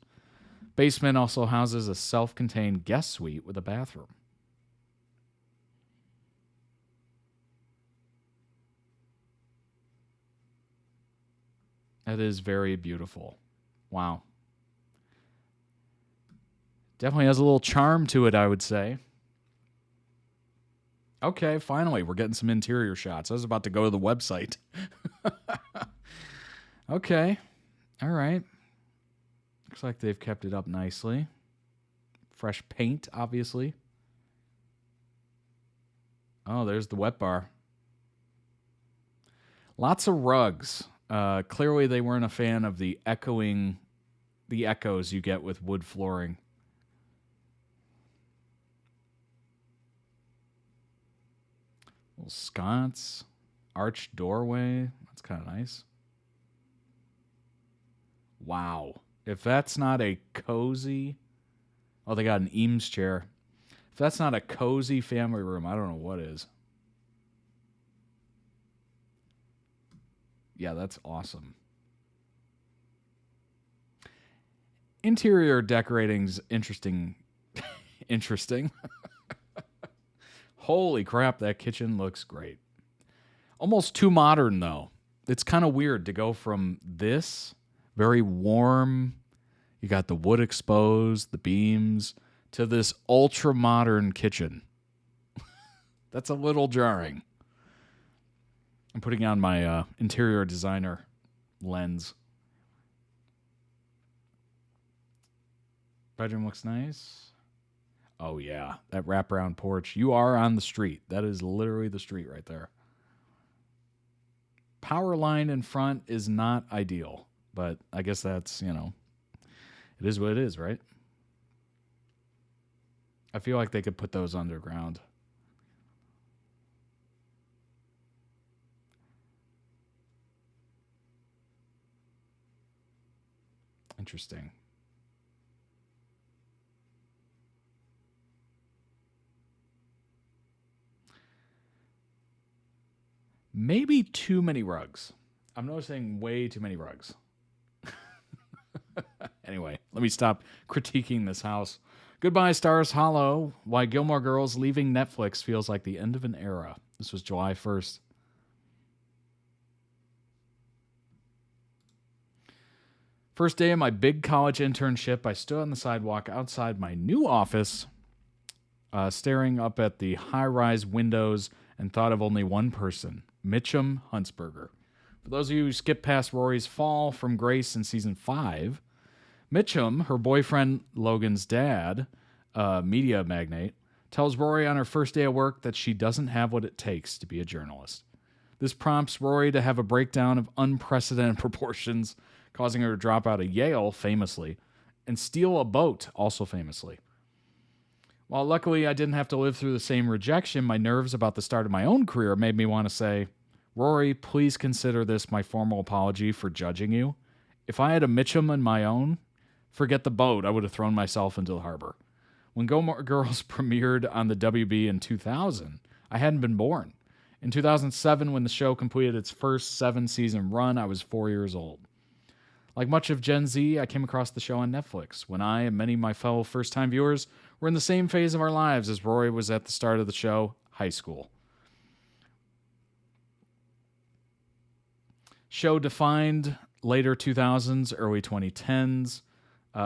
Basement also houses a self-contained guest suite with a bathroom. That is very beautiful. Wow. Definitely has a little charm to it, I would say. Okay, finally, we're getting some interior shots. I was about to go to the website. Okay. All right. Looks like they've kept it up nicely. Fresh paint, obviously. Oh, there's the wet bar. Lots of rugs. Clearly, they weren't a fan of the echoes you get with wood flooring. Little sconce, arched doorway. That's kind of nice. Wow. If that's not a cozy... Oh, they got an Eames chair. If that's not a cozy family room, I don't know what is. Yeah, that's awesome. Interior decorating's interesting. Interesting. Holy crap, that kitchen looks great. Almost too modern, though. It's kind of weird to go from this very warm, you got the wood exposed, the beams, to this ultra-modern kitchen. That's a little jarring. I'm putting on my interior designer lens. Bedroom looks nice. Oh, yeah. That wraparound porch. You are on the street. That is literally the street right there. Power line in front is not ideal, but I guess that's, it is what it is, right? I feel like they could put those underground. Interesting. Maybe too many rugs. I'm noticing way too many rugs. Anyway, let me stop critiquing this house. Goodbye, Stars Hollow. Why Gilmore Girls leaving Netflix feels like the end of an era. This was July 1st. First day of my big college internship, I stood on the sidewalk outside my new office, staring up at the high-rise windows and thought of only one person, Mitchum Huntsberger. For those of you who skipped past Rory's fall from grace in season 5, Mitchum, her boyfriend Logan's dad, media magnate, tells Rory on her first day of work that she doesn't have what it takes to be a journalist. This prompts Rory to have a breakdown of unprecedented proportions, causing her to drop out of Yale, famously, and steal a boat, also famously. While luckily I didn't have to live through the same rejection, my nerves about the start of my own career made me want to say, Rory, please consider this my formal apology for judging you. If I had a Mitchum on my own, forget the boat, I would have thrown myself into the harbor. When Gilmore Girls premiered on the WB in 2000, I hadn't been born. In 2007, when the show completed its first 7-season run, I was 4 years old. Like much of Gen Z, I came across the show on Netflix when I and many of my fellow first-time viewers were in the same phase of our lives as Rory was at the start of the show, high school. Show defined later 2000s, early 2010s.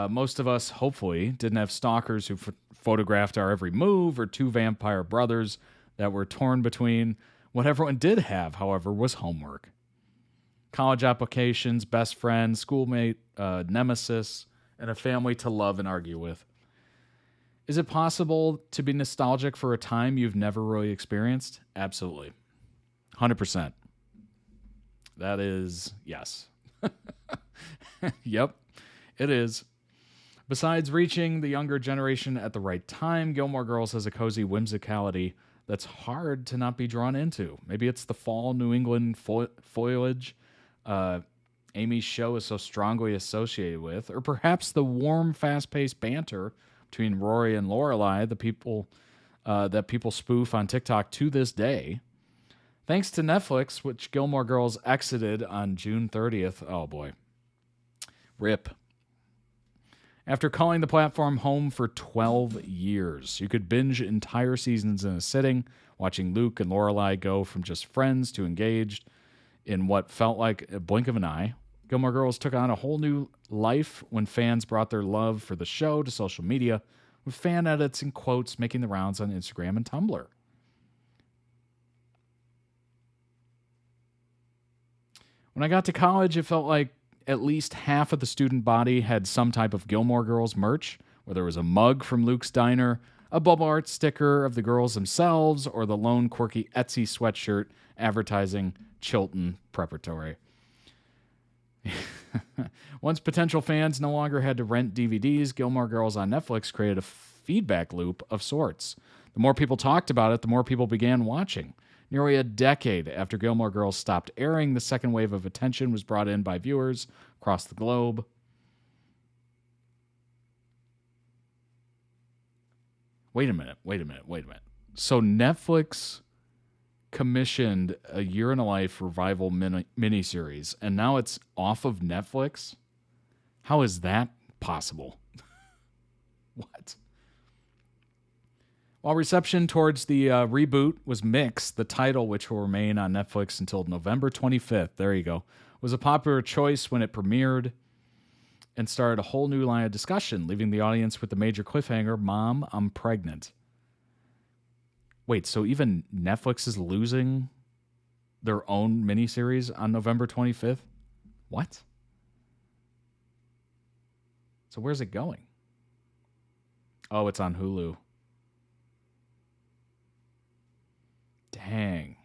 Most of us, hopefully, didn't have stalkers who photographed our every move or two vampire brothers that were torn between. What everyone did have, however, was homework. College applications, best friend, schoolmate, nemesis, and a family to love and argue with. Is it possible to be nostalgic for a time you've never really experienced? Absolutely. 100%. That is, yes. Yep, it is. Besides reaching the younger generation at the right time, Gilmore Girls has a cozy whimsicality that's hard to not be drawn into. Maybe it's the fall New England foliage Amy's show is so strongly associated with, or perhaps the warm, fast-paced banter between Rory and Lorelai, the people that people spoof on TikTok to this day. Thanks to Netflix, which Gilmore Girls exited on June 30th. Oh boy. RIP. After calling the platform home for 12 years, you could binge entire seasons in a sitting, watching Luke and Lorelai go from just friends to engaged in what felt like a blink of an eye. Gilmore Girls took on a whole new life when fans brought their love for the show to social media, with fan edits and quotes making the rounds on Instagram and Tumblr. When I got to college, it felt like at least half of the student body had some type of Gilmore Girls merch, whether it was a mug from Luke's Diner, a bubble art sticker of the girls themselves, or the lone quirky Etsy sweatshirt advertising Chilton Preparatory. Once potential fans no longer had to rent DVDs, Gilmore Girls on Netflix created a feedback loop of sorts. The more people talked about it, the more people began watching. Nearly a decade after Gilmore Girls stopped airing, the second wave of attention was brought in by viewers across the globe. Wait a minute. So Netflix commissioned a Year in a Life revival miniseries, and now it's off of Netflix? How is that possible? What? While reception towards the reboot was mixed, the title, which will remain on Netflix until November 25th, there you go, was a popular choice when it premiered and started a whole new line of discussion, leaving the audience with the major cliffhanger, Mom, I'm pregnant. Wait, so even Netflix is losing their own miniseries on November 25th. What? So where's it going? Oh, it's on Hulu. Dang.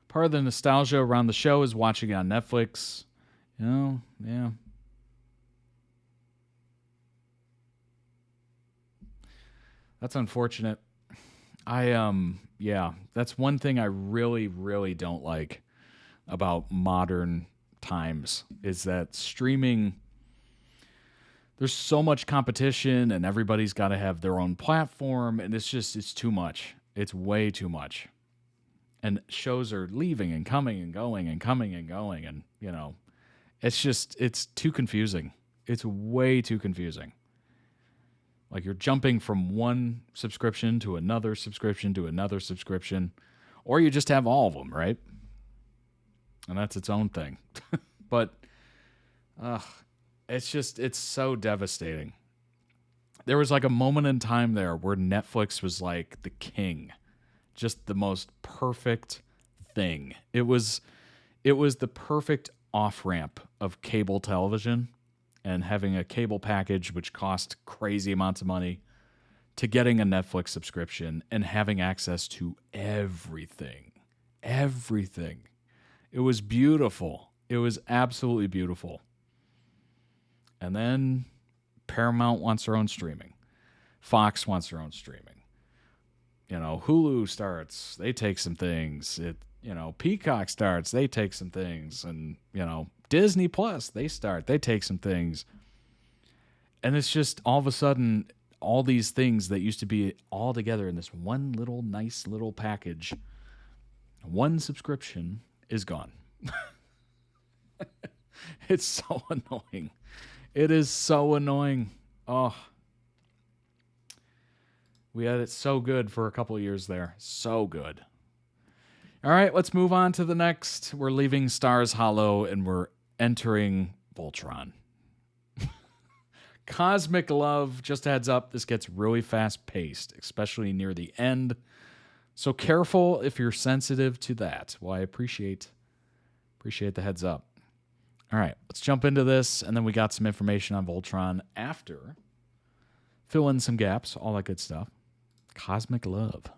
Part of the nostalgia around the show is watching it on Netflix. You know, yeah. That's unfortunate. Yeah, that's one thing I really, really don't like about modern times is that streaming, there's so much competition and everybody's got to have their own platform, and it's too much. It's way too much. And shows are leaving and coming and going and coming and going, and you know, it's too confusing. It's way too confusing. Like you're jumping from one subscription to another subscription to another subscription, or you just have all of them, right? And that's its own thing. But it's so devastating. There was like a moment in time there where Netflix was like the king, just the most perfect thing. It was the perfect off-ramp of cable television and having a cable package which cost crazy amounts of money to getting a Netflix subscription and having access to everything. Everything. It was beautiful. It was absolutely beautiful. And then Paramount wants their own streaming. Fox wants their own streaming. You know, Hulu starts, they take some things. Peacock starts, they take some things. And, Disney Plus, they take some things. And it's just all of a sudden, all these things that used to be all together in this one little nice little package, one subscription is gone. It's so annoying. It is so annoying. Oh. We had it so good for a couple of years there. So good. All right, let's move on to the next. We're leaving Stars Hollow and we're entering Voltron. Cosmic Love, just a heads up, this gets really fast-paced, especially near the end. So careful if you're sensitive to that. Well, I appreciate the heads up. All right, let's jump into this, and then we got some information on Voltron after. Fill in some gaps, all that good stuff. Cosmic Love.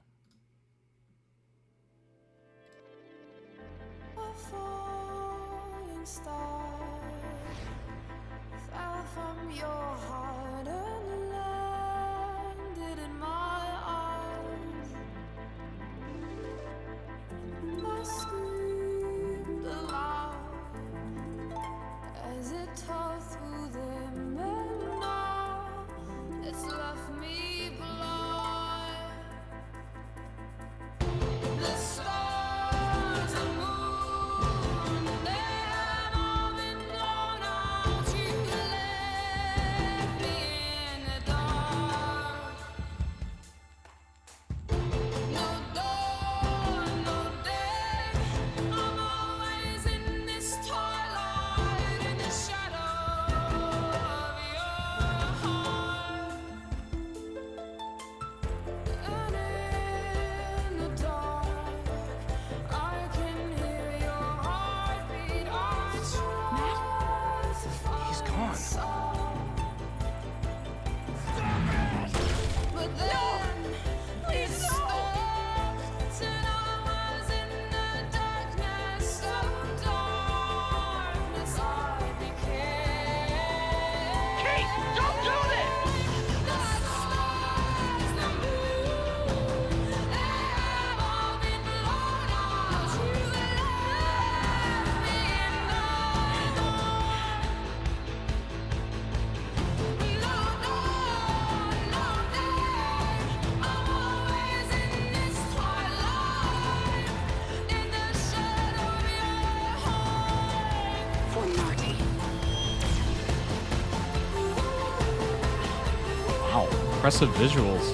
Impressive visuals.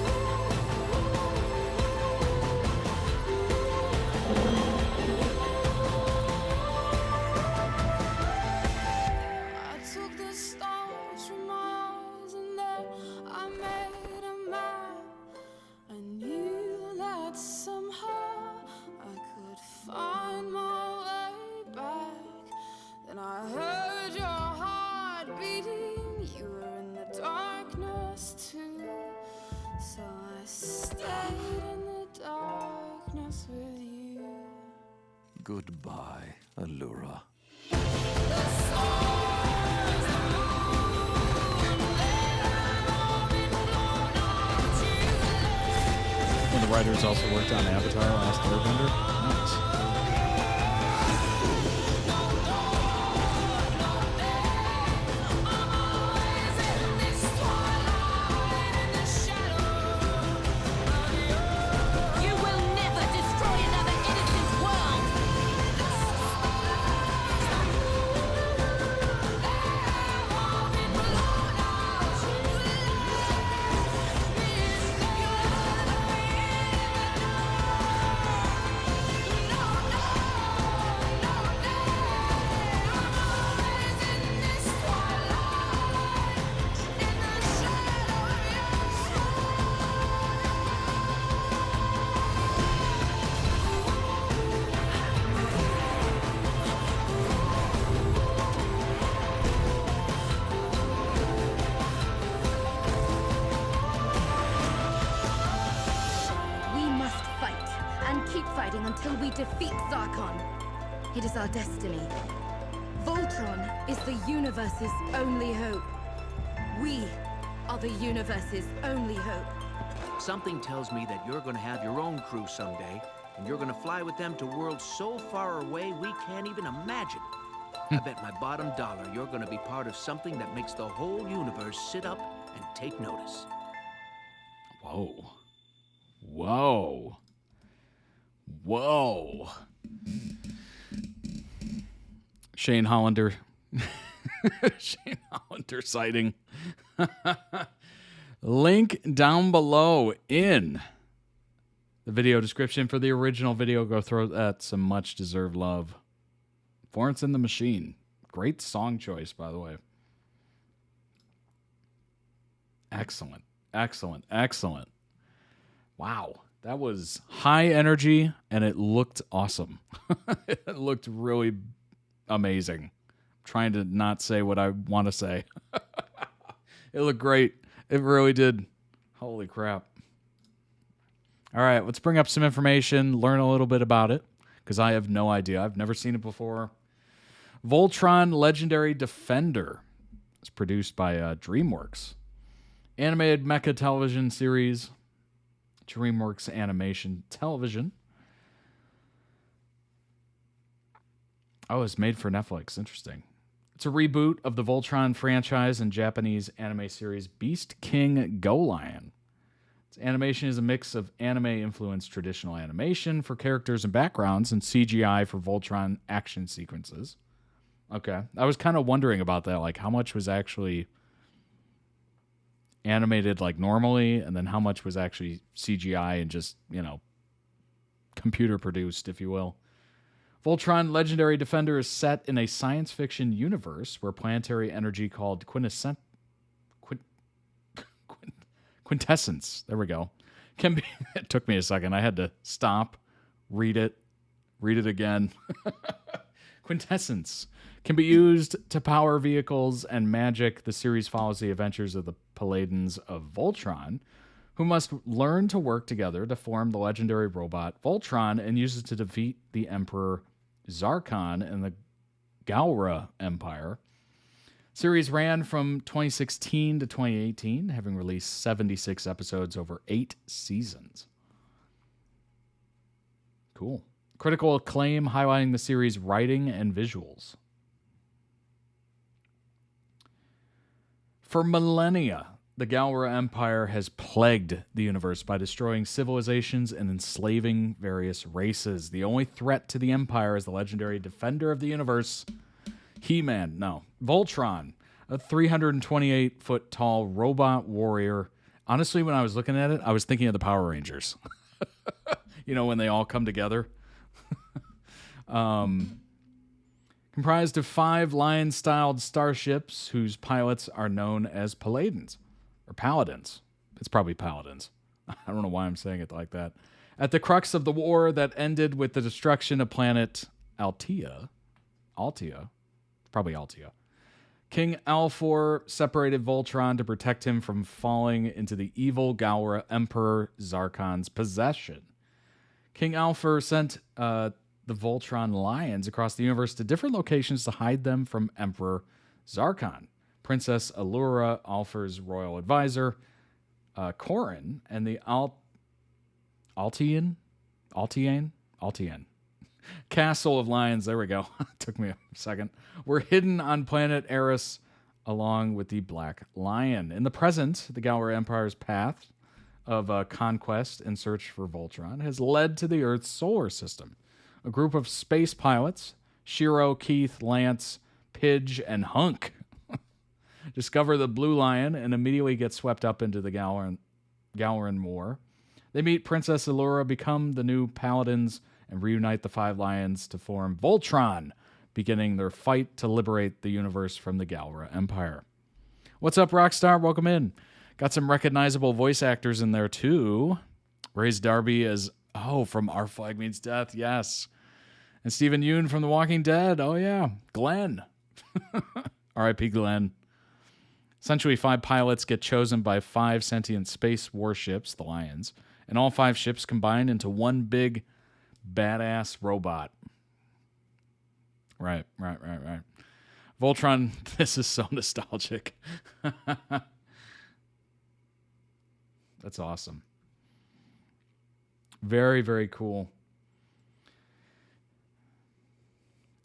stayed in the darkness with you. Goodbye, Allura. And the writers also worked on Avatar: Last Airbender. Nice. You will never destroy another innocent world. We must fight and keep fighting until we defeat Zarkon. It is our destiny. Voltron is the universe's only hope. We are the universe's only hope. Something tells me that you're gonna have your own crew someday, and you're gonna fly with them to worlds so far away we can't even imagine. I bet my bottom dollar you're gonna be part of something that makes the whole universe sit up and take notice. Whoa. Whoa. Whoa. Shane Hollander. Shane Hollander sighting. Link down below in the video description for the original video. Go throw that some much deserved love. Florence and the Machine. Great song choice, by the way. Excellent. Excellent. Excellent. Wow. That was high energy and it looked awesome. It looked really amazing. I'm trying to not say what I want to say. It looked great. It really did. Holy crap. All right, let's bring up some information, learn a little bit about it, because I have no idea. I've never seen it before. Voltron Legendary Defender. It's produced by DreamWorks. Animated mecha television series. DreamWorks Animation Television. Oh, it's made for Netflix. Interesting. It's a reboot of the Voltron franchise and Japanese anime series Beast King Go Lion. Its animation is a mix of anime-influenced traditional animation for characters and backgrounds and CGI for Voltron action sequences. Okay. I was kind of wondering about that, like how much was actually animated like normally and then how much was actually CGI and just, you know, computer produced, if you will. Voltron Legendary Defender is set in a science fiction universe where planetary energy called quintessence, there we go, can be, it took me a second. I had to stop, read it again. Quintessence can be used to power vehicles and magic. The series follows the adventures of the Paladins of Voltron, who must learn to work together to form the legendary robot Voltron and use it to defeat the Emperor Zarkon and the Galra Empire. Series ran from 2016 to 2018, having released 76 episodes over 8 seasons. Cool. Critical acclaim highlighting the series' writing and visuals. For millennia, the Galra Empire has plagued the universe by destroying civilizations and enslaving various races. The only threat to the Empire is the legendary defender of the universe, Voltron, a 328-foot tall robot warrior. Honestly, when I was looking at it, I was thinking of the Power Rangers. You know, when they all come together. Comprised of 5 lion-styled starships whose pilots are known as Paladins. Or Paladins. It's probably Paladins. I don't know why I'm saying it like that. At the crux of the war that ended with the destruction of planet Altea, probably Altea, King Alfor separated Voltron to protect him from falling into the evil Galra Emperor Zarkon's possession. King Alfor sent the Voltron lions across the universe to different locations to hide them from Emperor Zarkon. Princess Allura, Alfor's royal advisor, Corin, and the Altian Castle of Lions, there we go. Took me a second. Were hidden on planet Eris along with the Black Lion. In the present, the Galra Empire's path of conquest and search for Voltron has led to the Earth's solar system. A group of space pilots, Shiro, Keith, Lance, Pidge, and Hunk, discover the Blue Lion and immediately get swept up into the Galran War. They meet Princess Allura, become the new paladins, and reunite the five lions to form Voltron, beginning their fight to liberate the universe from the Galra Empire. What's up, Rockstar? Welcome in. Got some recognizable voice actors in there, too. Ray's Darby as, from Our Flag Means Death, yes. And Stephen Yeun from The Walking Dead, oh yeah. Glenn. R.I.P. Glenn. Essentially, 5 pilots get chosen by 5 sentient space warships, the Lions, and all 5 ships combine into one big badass robot. Right. Voltron, this is so nostalgic. That's awesome. Very, very cool.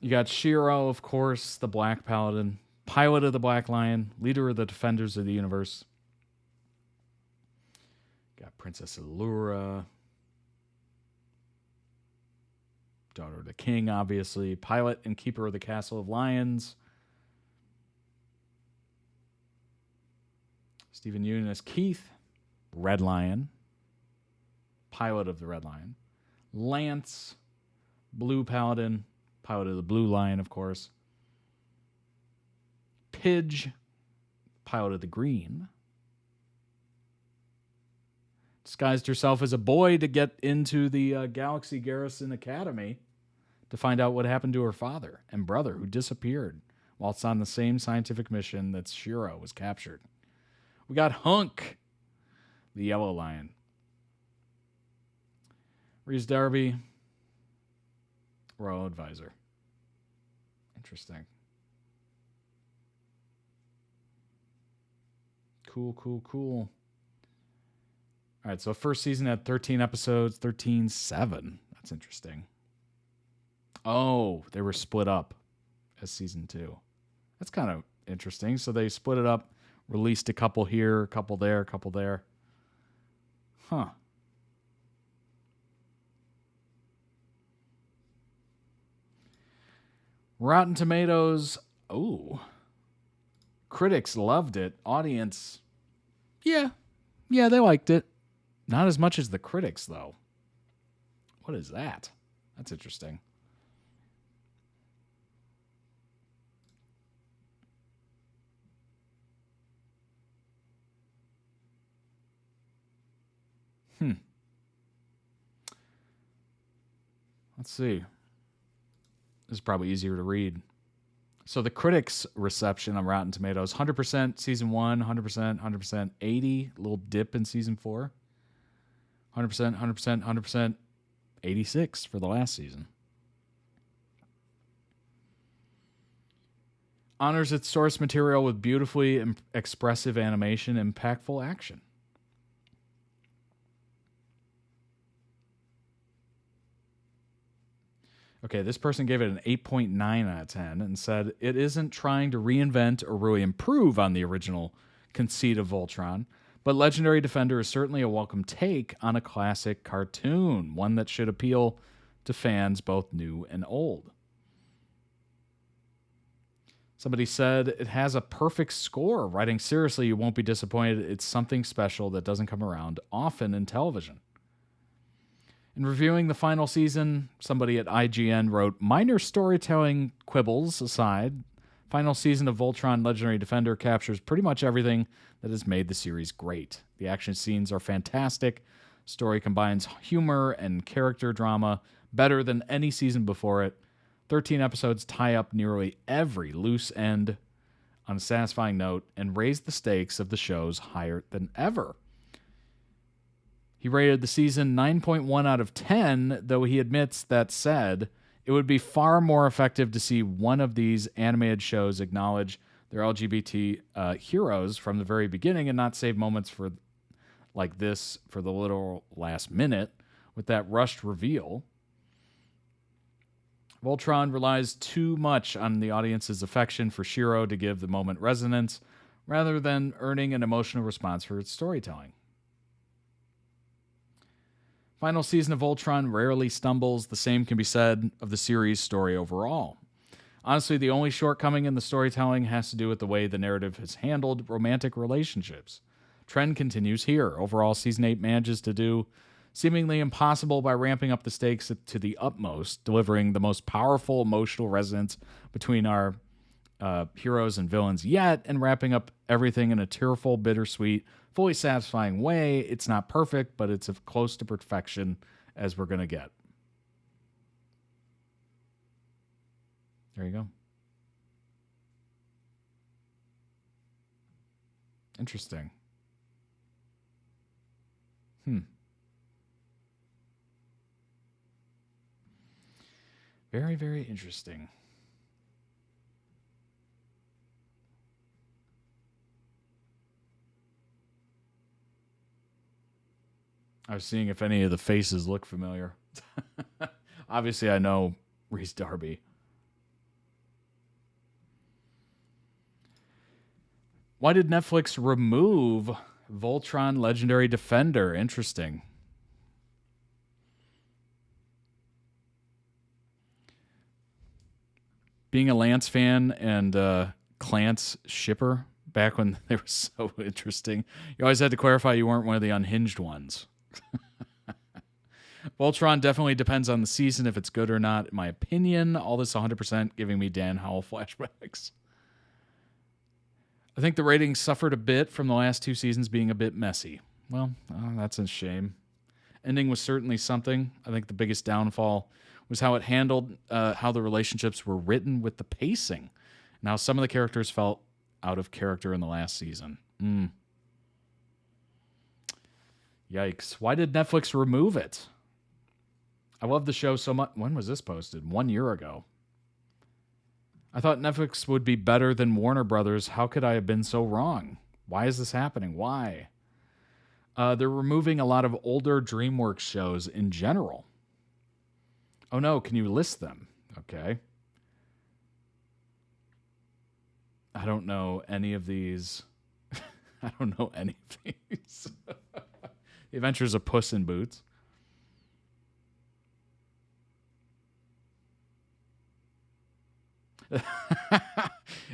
You got Shiro, of course, the Black Paladin, pilot of the Black Lion, leader of the Defenders of the Universe. Got Princess Allura, daughter of the king, obviously, pilot and keeper of the Castle of Lions. Stephen Yeun as Keith, Red Lion, pilot of the Red Lion. Lance, Blue Paladin, pilot of the Blue Lion, of course. Pidge, pilot of the Green. Disguised herself as a boy to get into the Galaxy Garrison Academy to find out what happened to her father and brother who disappeared whilst on the same scientific mission that Shiro was captured. We got Hunk, the Yellow Lion. Rhys Darby, Royal Advisor. Interesting. Cool. All right, so first season had 13 episodes, 13/7. That's interesting. Oh, they were split up as season 2. That's kind of interesting. So they split it up, released a couple here, a couple there, a couple there. Huh. Rotten Tomatoes. Oh. Critics loved it. Audience. Yeah, they liked it. Not as much as the critics, though. What is that? That's interesting. Let's see. This is probably easier to read. So the critics' reception on Rotten Tomatoes, 100% season 1, 100%, 80, little dip in season 4. 100%, 86 for the last season. Honors its source material with beautifully expressive animation, impactful action. Okay, this person gave it an 8.9 out of 10 and said it isn't trying to reinvent or really improve on the original conceit of Voltron, but Legendary Defender is certainly a welcome take on a classic cartoon, one that should appeal to fans both new and old. Somebody said it has a perfect score. Writing seriously, you won't be disappointed. It's something special that doesn't come around often in television. In reviewing the final season, somebody at IGN wrote, minor storytelling quibbles aside, final season of Voltron Legendary Defender captures pretty much everything that has made the series great. The action scenes are fantastic. Story combines humor and character drama better than any season before it. 13 episodes tie up nearly every loose end on a satisfying note and raised the stakes of the shows higher than ever. He rated the season 9.1 out of 10, though he admits that said, it would be far more effective to see one of these animated shows acknowledge their LGBT heroes from the very beginning and not save moments for like this for the literal last minute with that rushed reveal. Voltron relies too much on the audience's affection for Shiro to give the moment resonance, rather than earning an emotional response for its storytelling. Final season of Voltron rarely stumbles. The same can be said of the series' story overall. Honestly, the only shortcoming in the storytelling has to do with the way the narrative has handled romantic relationships. Trend continues here. Overall, Season 8 manages to do seemingly impossible by ramping up the stakes to the utmost, delivering the most powerful emotional resonance between our heroes and villains yet, and wrapping up everything in a tearful, bittersweet, fully satisfying way. It's not perfect, but it's as close to perfection as we're going to get. There you go. Interesting. Very, very interesting. I was seeing if any of the faces look familiar. Obviously, I know Reese Darby. Why did Netflix remove Voltron Legendary Defender? Interesting. Being a Lance fan and Clance shipper back when they were so interesting, you always had to clarify you weren't one of the unhinged ones. Voltron definitely depends on the season if it's good or not, in my opinion. All this 100% giving me Dan Howell flashbacks. I think the ratings suffered a bit from the last two seasons being a bit messy. Well, that's a shame. Ending was certainly something. I think the biggest downfall was how it handled how the relationships were written with the pacing. Now, some of the characters felt out of character in the last season. Yikes. Why did Netflix remove it? I love the show so much. When was this posted? 1 year ago. I thought Netflix would be better than Warner Brothers. How could I have been so wrong? Why is this happening? Why? They're removing a lot of older DreamWorks shows in general. Oh no, can you list them? Okay. I don't know any of these. I don't know any of these. The Adventures of Puss in Boots.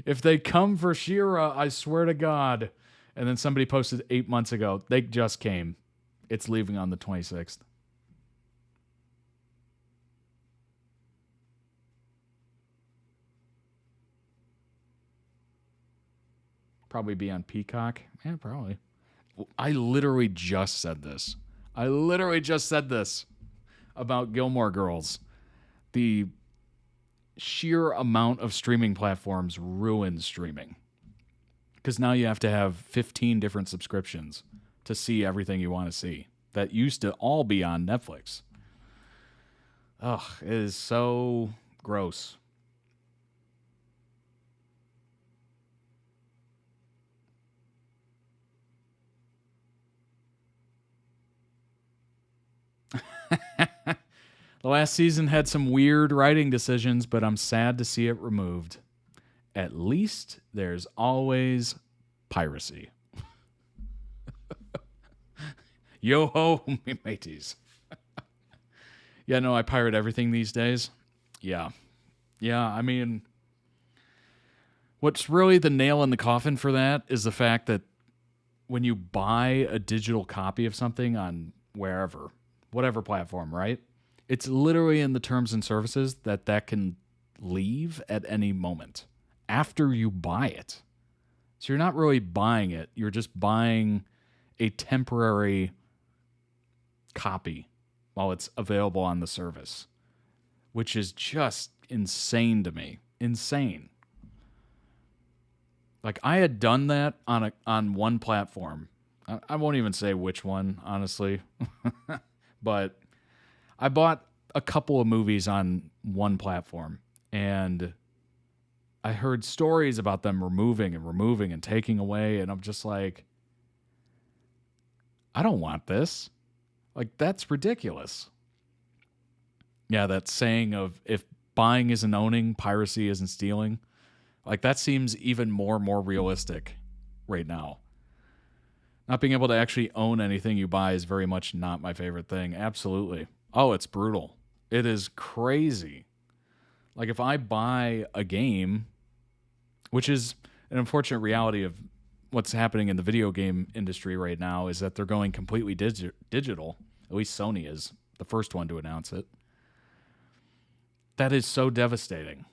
If they come for She-Ra, I swear to God. And then somebody posted 8 months ago. They just came. It's leaving on the 26th. Probably be on Peacock. Yeah, probably. I literally just said this. About Gilmore Girls. The sheer amount of streaming platforms ruined streaming. Because now you have to have 15 different subscriptions to see everything you want to see. That used to all be on Netflix. Ugh, it is so gross. The last season had some weird writing decisions, but I'm sad to see it removed. At least there's always piracy. Yo ho, me mateys. Yeah, no, I pirate everything these days. Yeah, I mean, what's really the nail in the coffin for that is the fact that when you buy a digital copy of something on wherever, whatever platform, right? It's literally in the terms and services that can leave at any moment after you buy it. So you're not really buying it. You're just buying a temporary copy while it's available on the service, which is just insane to me. Insane. Like, I had done that on one platform. I won't even say which one, honestly. But I bought a couple of movies on one platform, and I heard stories about them removing and taking away, and I'm just like, I don't want this. Like, that's ridiculous. Yeah, that saying of if buying isn't owning, piracy isn't stealing. Like, that seems even more realistic right now. Not being able to actually own anything you buy is very much not my favorite thing. Absolutely. Oh, it's brutal. It is crazy. Like, if I buy a game, which is an unfortunate reality of what's happening in the video game industry right now, is that they're going completely digital. At least Sony is the first one to announce it. That is so devastating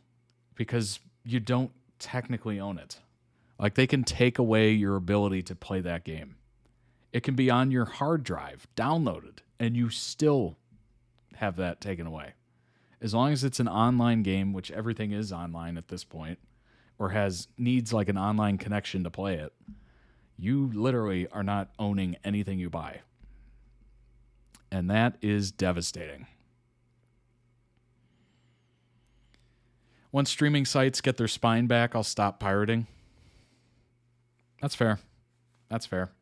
because you don't technically own it. Like, they can take away your ability to play that game. It can be on your hard drive, downloaded, and you still have that taken away. As long as it's an online game, which everything is online at this point, or needs like an online connection to play it, you literally are not owning anything you buy. And that is devastating. Once streaming sites get their spine back, I'll stop pirating. That's fair. That's fair.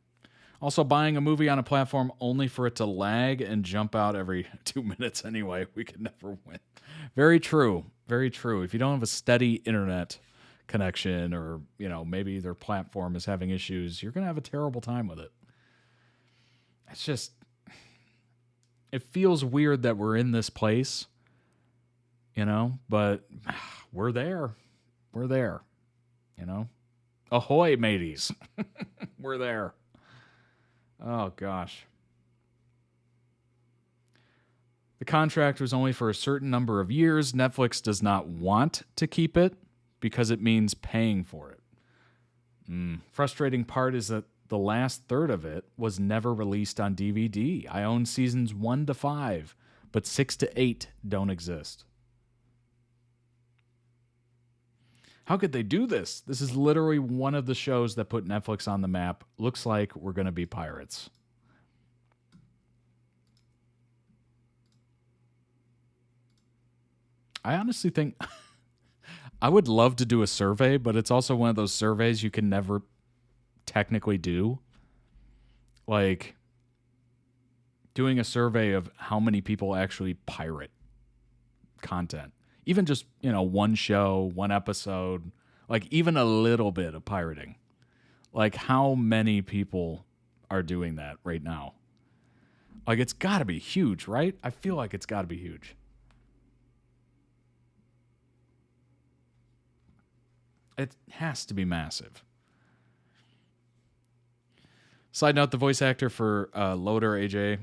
Also, buying a movie on a platform only for it to lag and jump out every 2 minutes anyway. We could never win. Very true. Very true. If you don't have a steady internet connection, or, you know, maybe their platform is having issues, you're going to have a terrible time with it. It's just, it feels weird that we're in this place, you know, but we're there. We're there, you know. Ahoy, mateys. We're there. Oh, gosh. The contract was only for a certain number of years. Netflix does not want to keep it because it means paying for it. Frustrating part is that the last third of it was never released on DVD. I own seasons 1 to 5, but 6 to 8 don't exist. How could they do this? This is literally one of the shows that put Netflix on the map. Looks like we're going to be pirates. I honestly think I would love to do a survey, but it's also one of those surveys you can never technically do. Like, doing a survey of how many people actually pirate content. Even just, you know, one show, one episode, like even a little bit of pirating. Like, how many people are doing that right now? Like, it's got to be huge, right? I feel like it's got to be huge. It has to be massive. Side note, the voice actor for Loader AJ,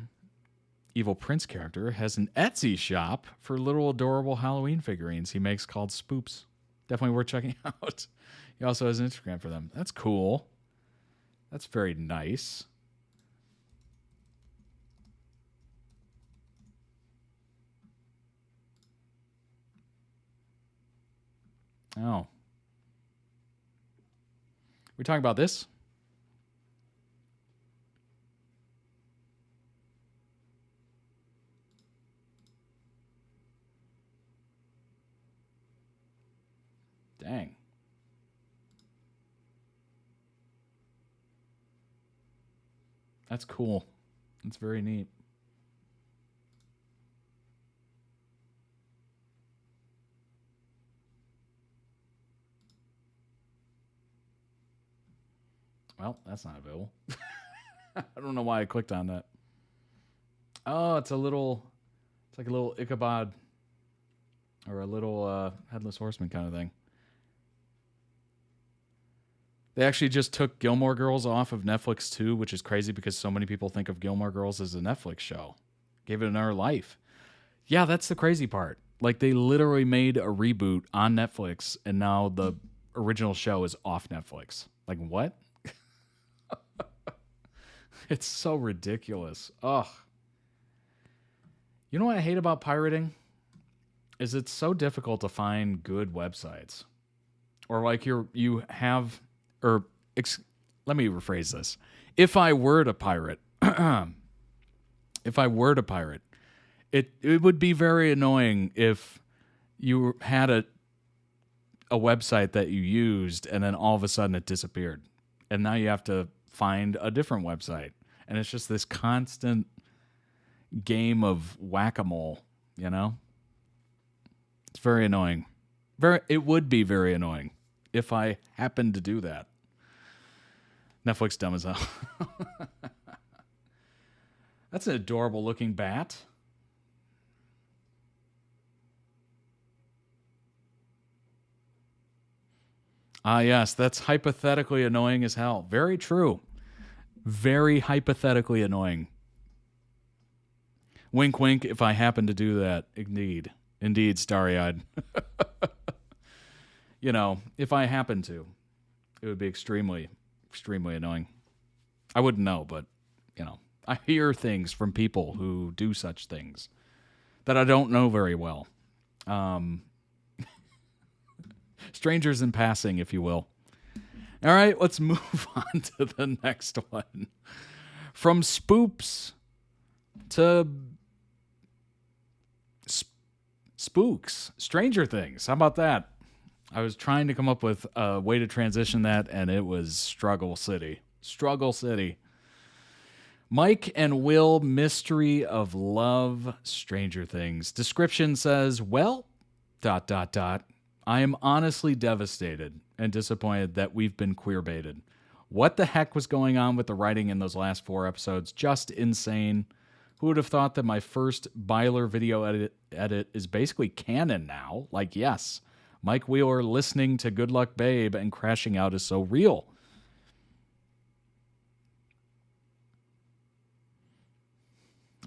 Evil Prince character, has an Etsy shop for little adorable Halloween figurines he makes called Spoops. Definitely worth checking out. He also has an Instagram for them. That's cool. That's very nice. Oh. We talking about this? Dang. That's cool. That's very neat. Well, that's not available. I don't know why I clicked on that. Oh, it's like a little Ichabod or a little Headless Horseman kind of thing. They actually just took Gilmore Girls off of Netflix too, which is crazy because so many people think of Gilmore Girls as a Netflix show. Gave it another life. Yeah, that's the crazy part. Like, they literally made a reboot on Netflix, and now the original show is off Netflix. Like, what? It's so ridiculous. Ugh. You know what I hate about pirating? Is it's so difficult to find good websites. Or like let me rephrase this. If I were to pirate, it would be very annoying if you had a website that you used and then all of a sudden it disappeared. And now you have to find a different website. And it's just this constant game of whack-a-mole, you know? It's very annoying. It would be very annoying if I happened to do that. Netflix dumb as hell. That's an adorable looking bat. Ah, yes, that's hypothetically annoying as hell. Very true. Very hypothetically annoying. Wink, wink, if I happen to do that. Indeed. Indeed, starry-eyed. You know, if I happen to, it would be extremely, extremely annoying. I wouldn't know, but, you know, I hear things from people who do such things that I don't know very well. Strangers in passing, if you will. All right, let's move on to the next one. From spoops to spooks, Stranger Things. How about that? I was trying to come up with a way to transition that, and it was Struggle City. Struggle City. Mike and Will, Mystery of Love, Stranger Things. Description says, well, ... I am honestly devastated and disappointed that we've been queer-baited. What the heck was going on with the writing in those last 4 episodes? Just insane. Who would have thought that my first Byler video edit is basically canon now? Like, yes, Mike Wheeler listening to Good Luck Babe and crashing out is so real.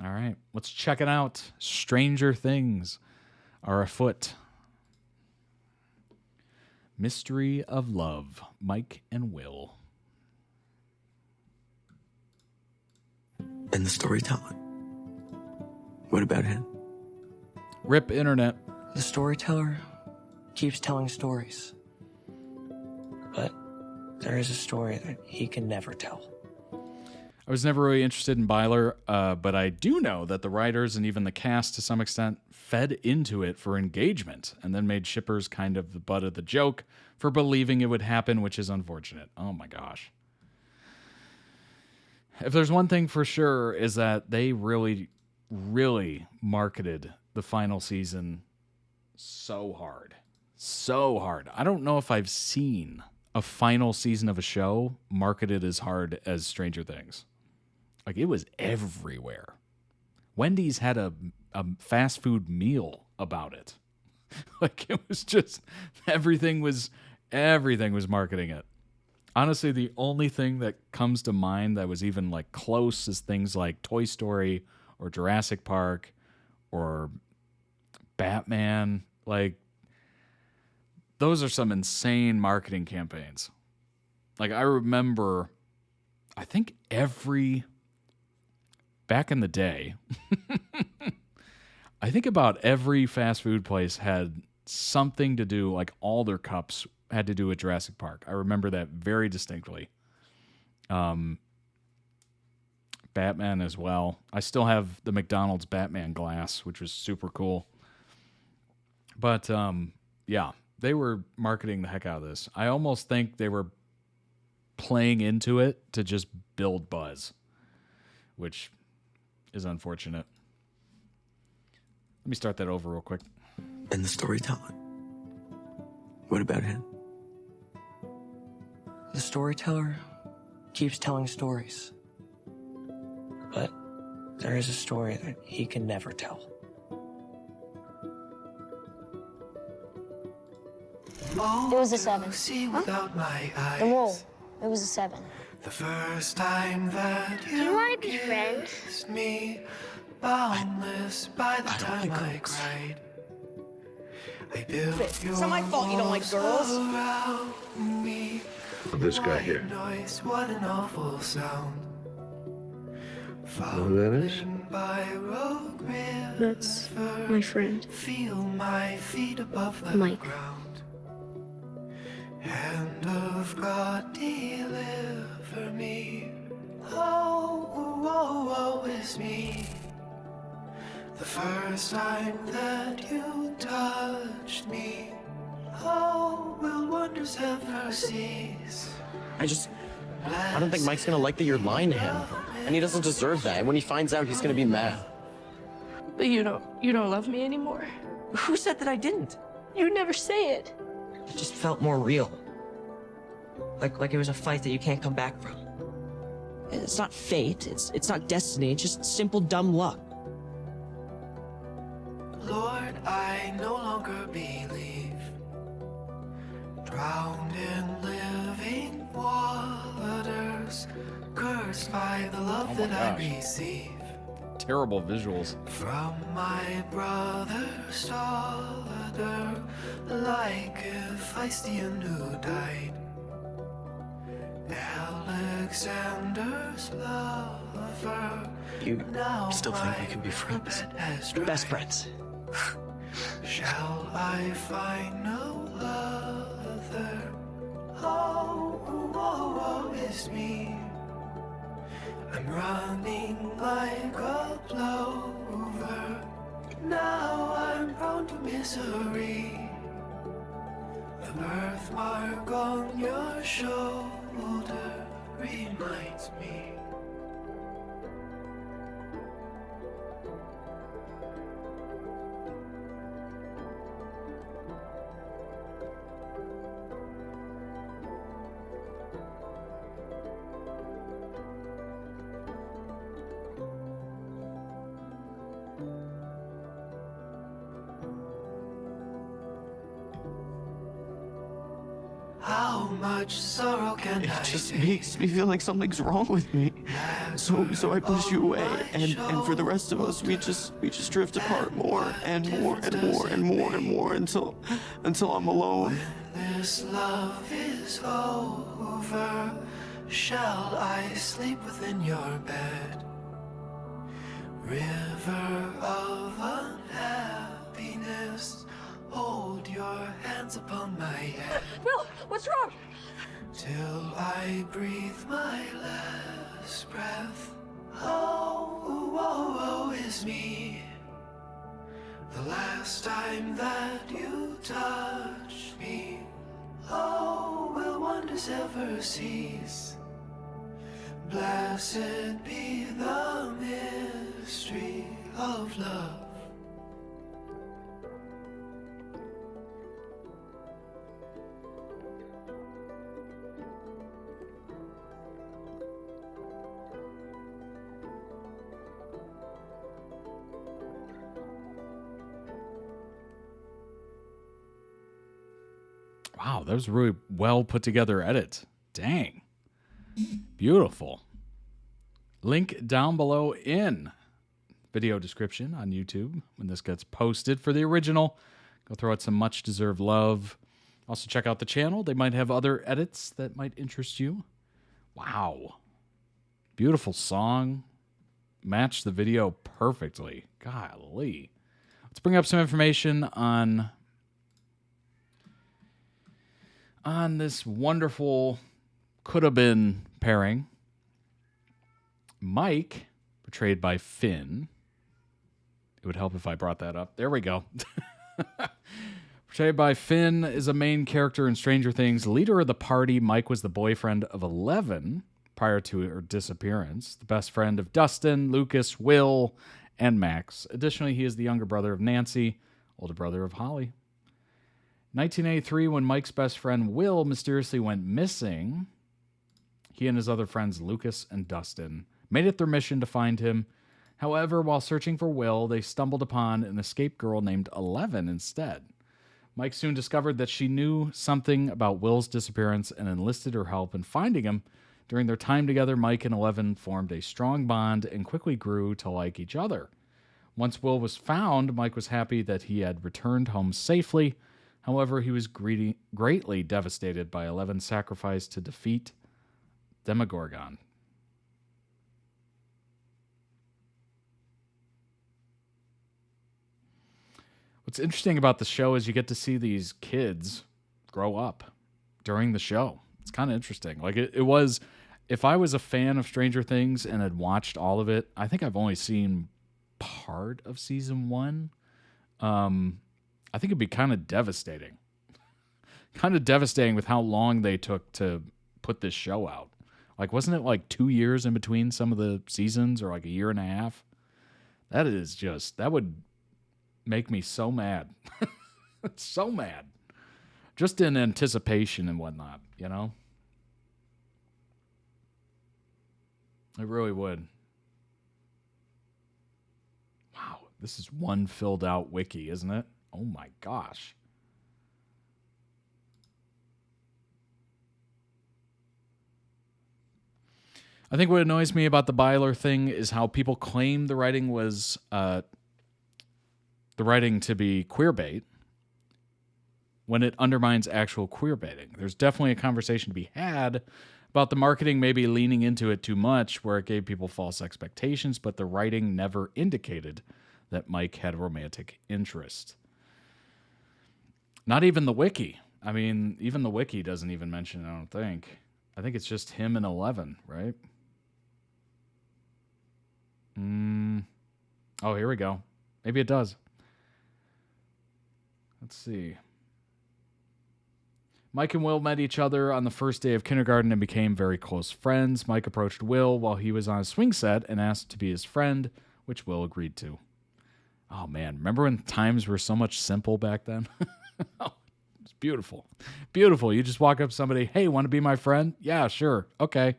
All right, let's check it out. Stranger Things are afoot. Mystery of Love, Mike and Will. And the storyteller. What about him? Rip internet. The storyteller keeps telling stories. But there is a story that he can never tell. I was never really interested in Byler, but I do know that the writers and even the cast to some extent fed into it for engagement and then made shippers kind of the butt of the joke for believing it would happen, which is unfortunate. Oh my gosh. If there's one thing for sure is that they really, really marketed the final season so hard. So hard. I don't know if I've seen a final season of a show marketed as hard as Stranger Things. Like, it was everywhere. Wendy's had a fast food meal about it. Like, it was just everything was marketing it. Honestly, the only thing that comes to mind that was even like close is things like Toy Story or Jurassic Park or Batman. Like, those are some insane marketing campaigns. Like, I remember, I think back in the day, I think about every fast food place had something to do, like all their cups had to do with Jurassic Park. I remember that very distinctly. Batman as well. I still have the McDonald's Batman glass, which was super cool. But yeah, they were marketing the heck out of this. I almost think they were playing into it to just build buzz, which is unfortunate. Let me start that over real quick. And the storyteller. What about him? The storyteller keeps telling stories. But there is a story that he can never tell. It was a 7. Huh? The roll. It was a 7. The first time that Do you want to be friends? kissed me, boundless by the time I cried. I built It's not my fault you don't like girls. around me. This guy here. Noise, what an awful sound. Know who that is? By rogue That's my friend. feel my feet above the Mike. ground. Hand of God, deliver me. Oh, woe is me. The first time that you touched me. Oh, will wonders ever cease? I don't think Mike's gonna like that you're lying to him. And he doesn't deserve that. And when he finds out, he's gonna be mad. But you don't love me anymore. Who said that I didn't? You never say it. It just felt more real. Like it was a fight that you can't come back from. It's not fate, it's not destiny, it's just simple dumb luck. Lord, I no longer believe. Drowned in living waters, cursed by the love that I receive. Terrible visuals. From my brother's daughter, like a Hephaestion who died. Alexander's lover. You still think we can be friends? Best friends. Shall I find no other? Oh, woe is me. I'm running like a plover. Now I'm prone to misery. The birthmark on your shoulder reminds me. How much sorrow can I just take? makes me feel like something's wrong with me. So I push you away, and for the rest of us, we just drift apart more and more and more and more and more until I'm alone. This love is over. Shall I sleep within your bed? River of unhappiness, hold your hands upon my head. Will, what's wrong? Till I breathe my last breath. Oh, woe is me. The last time that you touched me. Oh, will wonders ever cease? Blessed be the mystery of love. Wow, that was a really well put together edit. Dang. Beautiful. Link down below in video description on YouTube when this gets posted for the original. Go throw it some much deserved love. Also check out the channel. They might have other edits that might interest you. Wow. Beautiful song. Matched the video perfectly. Golly. Let's bring up some information on this wonderful could-have-been pairing. Mike, portrayed by Finn. It would help if I brought that up. There we go. Portrayed by Finn is a main character in Stranger Things. Leader of the party, Mike was the boyfriend of Eleven prior to her disappearance. The best friend of Dustin, Lucas, Will, and Max. Additionally, he is the younger brother of Nancy, older brother of Holly. 1983, when Mike's best friend Will mysteriously went missing, he and his other friends Lucas and Dustin made it their mission to find him. However, while searching for Will, they stumbled upon an escaped girl named Eleven instead. Mike soon discovered that she knew something about Will's disappearance and enlisted her help in finding him. During their time together, Mike and Eleven formed a strong bond and quickly grew to like each other. Once Will was found, Mike was happy that he had returned home safely. However, he was greatly devastated by Eleven's sacrifice to defeat Demogorgon. What's interesting about the show is you get to see these kids grow up. during the show. It's kind of interesting. Like it was, if I was a fan of Stranger Things and had watched all of it, I think I've only seen part of season 1. I think it'd be kind of devastating. Kind of devastating with how long they took to put this show out. Like, wasn't it like 2 years in between some of the seasons, or like a year and a half? That would make me so mad. So mad. Just in anticipation and whatnot, you know? It really would. Wow, this is one filled out wiki, isn't it? Oh my gosh. I think what annoys me about the Byler thing is how people claim the writing was the writing to be queerbait when it undermines actual queerbaiting. There's definitely a conversation to be had about the marketing maybe leaning into it too much, where it gave people false expectations, but the writing never indicated that Mike had romantic interest. Not even the wiki. I mean, even the wiki doesn't even mention it, I don't think. I think it's just him and 11, right? Oh, here we go. Maybe it does. Let's see. Mike and Will met each other on the first day of kindergarten and became very close friends. Mike approached Will while he was on a swing set and asked to be his friend, which Will agreed to. Oh, man. Remember when times were so much simple back then? Oh, it's beautiful. Beautiful. You just walk up to somebody, hey, want to be my friend? Yeah, sure. Okay.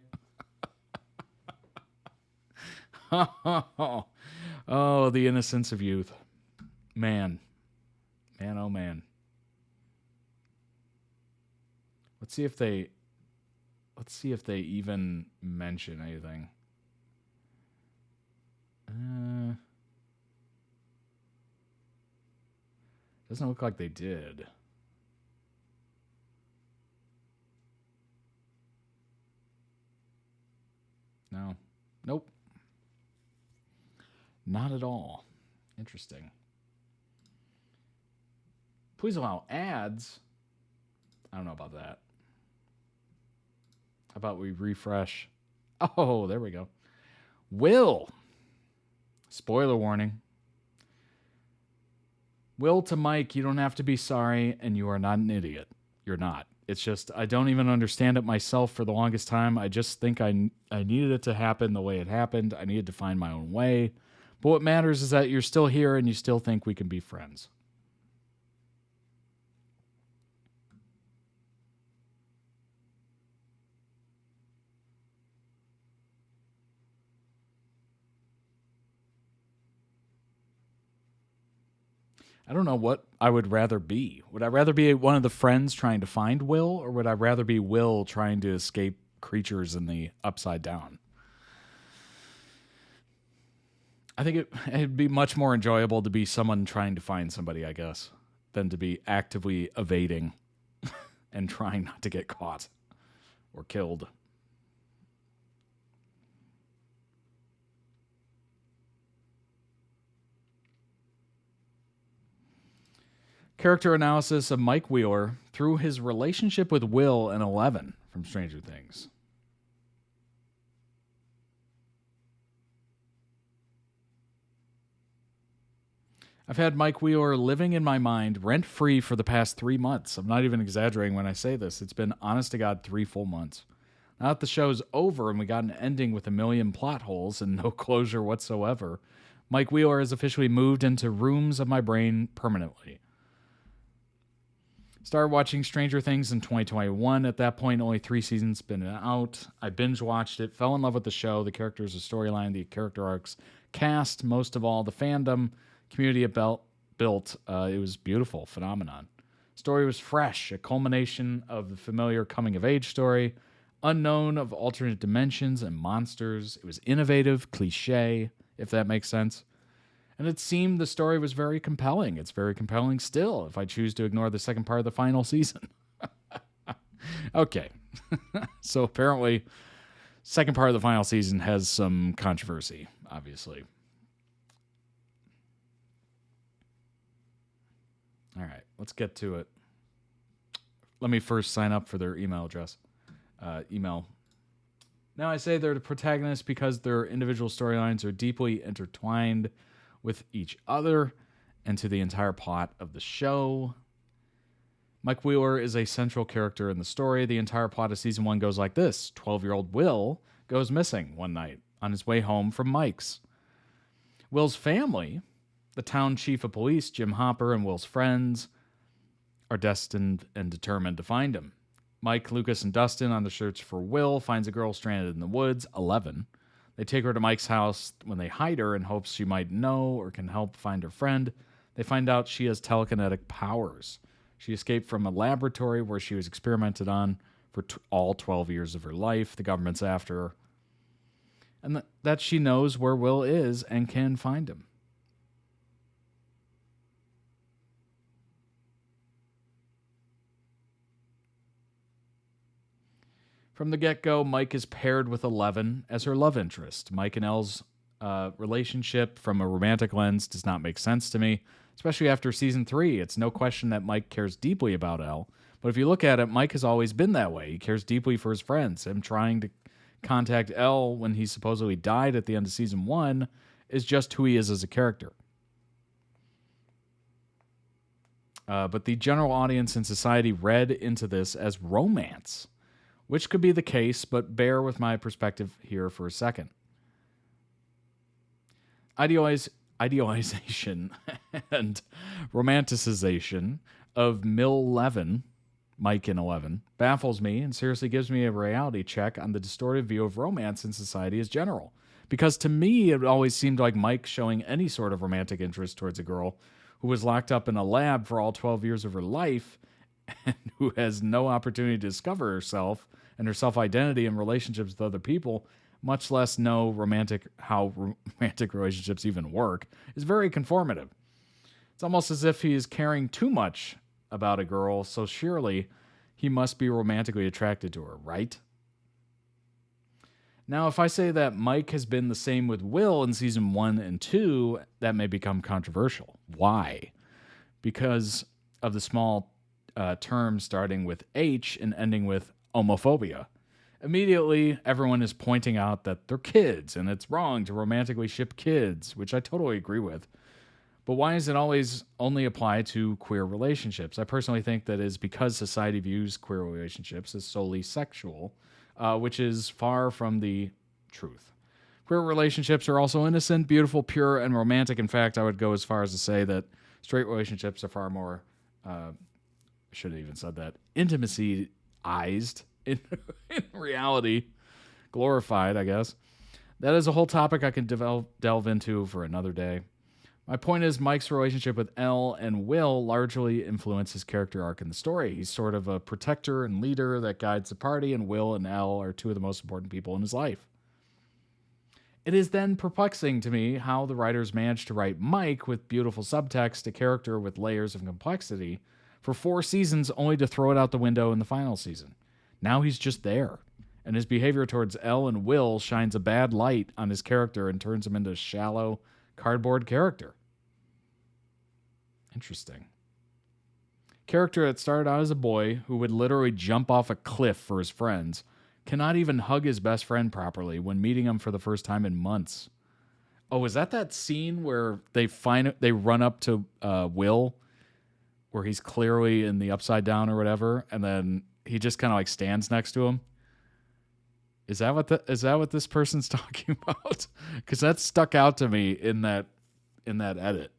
Oh, the innocence of youth. Man. Man, oh, man. Let's see if they even mention anything. Doesn't look like they did. No. Nope. Not at all. Interesting. Please allow ads. I don't know about that. How about we refresh? Oh, there we go. Will. Spoiler warning. Will to Mike, you don't have to be sorry, and you are not an idiot. You're not. It's just, I don't even understand it myself for the longest time. I just think I needed it to happen the way it happened. I needed to find my own way. But what matters is that you're still here and you still think we can be friends. I don't know what I would rather be. Would I rather be one of the friends trying to find Will, or would I rather be Will trying to escape creatures in the Upside Down? I think it'd be much more enjoyable to be someone trying to find somebody, I guess, than to be actively evading and trying not to get caught or killed. Character analysis of Mike Wheeler through his relationship with Will and 11 from Stranger Things. I've had Mike Wheeler living in my mind rent-free for the past 3 months. I'm not even exaggerating when I say this. It's been, honest to God, 3 full months. Now that the show's over and we got an ending with a million plot holes and no closure whatsoever, Mike Wheeler has officially moved into rooms of my brain permanently. Started watching Stranger Things in 2021. At that point, only 3 seasons been out. I binge-watched it, fell in love with the show, the characters, the storyline, the character arcs, cast, most of all, the fandom, community it built. It was beautiful, phenomenon. Story was fresh, a culmination of the familiar coming-of-age story, unknown of alternate dimensions and monsters. It was innovative, cliche, if that makes sense. And it seemed the story was very compelling. It's very compelling still, if I choose to ignore the second part of the final season. Okay. So apparently, second part of the final season has some controversy, obviously. All right, let's get to it. let me first sign up for their email address. Email. Now I say they're the protagonists because their individual storylines are deeply intertwined with each other and to the entire plot of the show. Mike Wheeler is a central character in the story. The entire plot of season 1 goes like this. 12-year-old Will goes missing one night on his way home from Mike's. Will's family, the town chief of police, Jim Hopper, and Will's friends, are destined and determined to find him. Mike, Lucas, and Dustin, on the search for Will, finds a girl stranded in the woods, 11. They take her to Mike's house when they hide her in hopes she might know or can help find her friend. They find out she has telekinetic powers. She escaped from a laboratory where she was experimented on for all 12 years of her life. The government's after her. And that she knows where Will is and can find him. From the get-go, Mike is paired with 11 as her love interest. Mike and Elle's relationship from a romantic lens does not make sense to me, especially after season 3. It's no question that Mike cares deeply about Elle, but if you look at it, Mike has always been that way. He cares deeply for his friends. Him trying to contact Elle when he supposedly died at the end of season 1 is just who he is as a character. But the general audience and society read into this as romance, which could be the case, but bear with my perspective here for a second. Idealization and romanticization of Mike and 11, baffles me and seriously gives me a reality check on the distorted view of romance in society as general. Because to me, it always seemed like Mike showing any sort of romantic interest towards a girl who was locked up in a lab for all 12 years of her life and who has no opportunity to discover herself and her self-identity in relationships with other people, much less know how romantic relationships even work, is very conformative. It's almost as if he is caring too much about a girl, so surely he must be romantically attracted to her, right? Now, if I say that Mike has been the same with Will in season 1 and 2, that may become controversial. Why? Because of the small term starting with H and ending with homophobia. Immediately, everyone is pointing out that they're kids, and it's wrong to romantically ship kids, which I totally agree with. But why does it always only apply to queer relationships? I personally think that is because society views queer relationships as solely sexual, which is far from the truth. Queer relationships are also innocent, beautiful, pure, and romantic. In fact, I would go as far as to say that straight relationships are far more, I should have even said that, intimacy-ized in reality, glorified, I guess. That is a whole topic I can delve into for another day. My point is Mike's relationship with Elle and Will largely influence his character arc in the story. He's sort of a protector and leader that guides the party, and Will and Elle are two of the most important people in his life. It is then perplexing to me how the writers managed to write Mike with beautiful subtext, a character with layers of complexity, for 4 seasons only to throw it out the window in the final season. Now he's just there, and his behavior towards Elle and Will shines a bad light on his character and turns him into a shallow, cardboard character. Interesting. Character that started out as a boy who would literally jump off a cliff for his friends cannot even hug his best friend properly when meeting him for the first time in months. Oh, is that scene where they run up to Will, where he's clearly in the upside down or whatever, and then he just kind of like stands next to him? Is that what this person's talking about? Because that stuck out to me in that edit.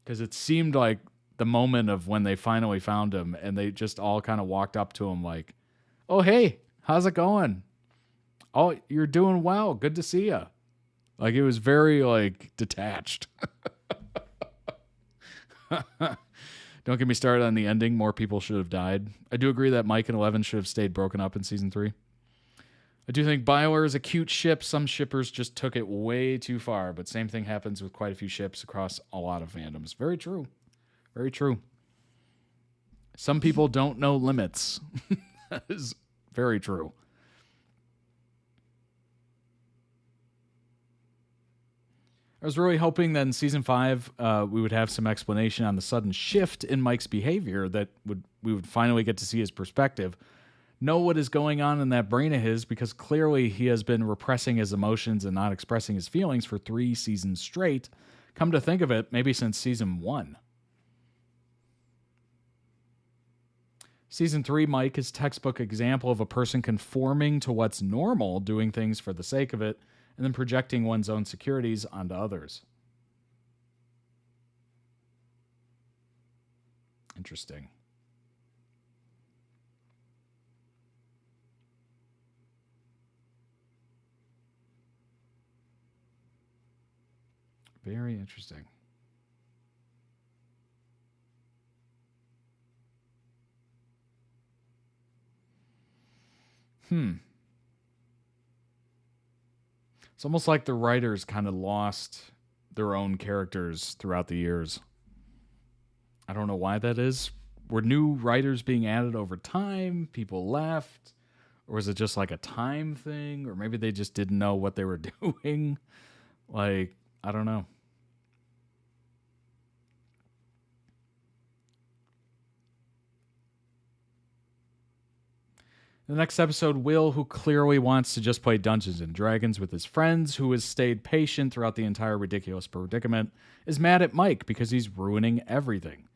Because it seemed like the moment of when they finally found him, and they just all kind of walked up to him like, "Oh, hey, how's it going? Oh, you're doing well. Good to see you." Like, it was very like detached. Don't get me started on the ending. More people should have died. I do agree that Mike and 11 should have stayed broken up in season 3. I do think BioWare is a cute ship. Some shippers just took it way too far, but same thing happens with quite a few ships across a lot of fandoms. Very true. Very true. Some people don't know limits. That is very true. I was really hoping that in season 5 we would have some explanation on the sudden shift in Mike's behavior, that we would finally get to see his perspective, know what is going on in that brain of his, because clearly he has been repressing his emotions and not expressing his feelings for 3 seasons straight. Come to think of it, maybe since season 1. Season 3, Mike is textbook example of a person conforming to what's normal, doing things for the sake of it, and then projecting one's own securities onto others. Interesting. Very interesting. It's almost like the writers kind of lost their own characters throughout the years. I don't know why that is. Were new writers being added over time? People left? Or was it just like a time thing? Or maybe they just didn't know what they were doing? Like, I don't know. In the next episode, Will, who clearly wants to just play Dungeons and Dragons with his friends, who has stayed patient throughout the entire ridiculous predicament, is mad at Mike because he's ruining everything.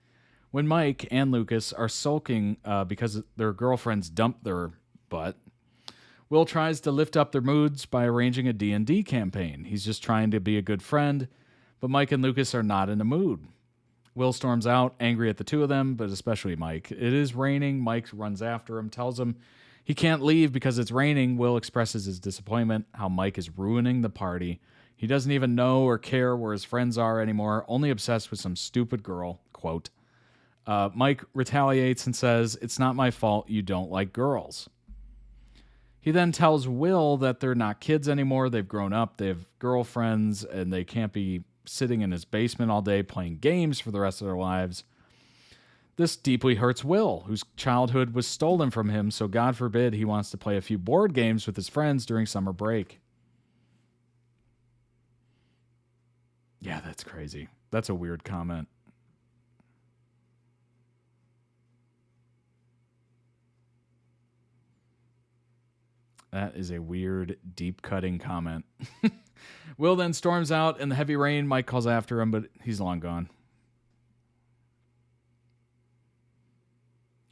When Mike and Lucas are sulking because their girlfriends dumped their butt, Will tries to lift up their moods by arranging a D&D campaign. He's just trying to be a good friend, but Mike and Lucas are not in the mood. Will storms out, angry at the two of them, but especially Mike. It is raining. Mike runs after him, tells him he can't leave because it's raining. Will expresses his disappointment, how Mike is ruining the party. He doesn't even know or care where his friends are anymore, only obsessed with some stupid girl, quote. Mike retaliates and says, "It's not my fault you don't like girls." He then tells Will that they're not kids anymore. They've grown up, they have girlfriends, and they can't be sitting in his basement all day playing games for the rest of their lives. This deeply hurts Will, whose childhood was stolen from him, so God forbid he wants to play a few board games with his friends during summer break. Yeah, that's crazy. That's a weird comment. That is a weird, deep-cutting comment. Will then storms out in the heavy rain. Mike calls after him, but he's long gone.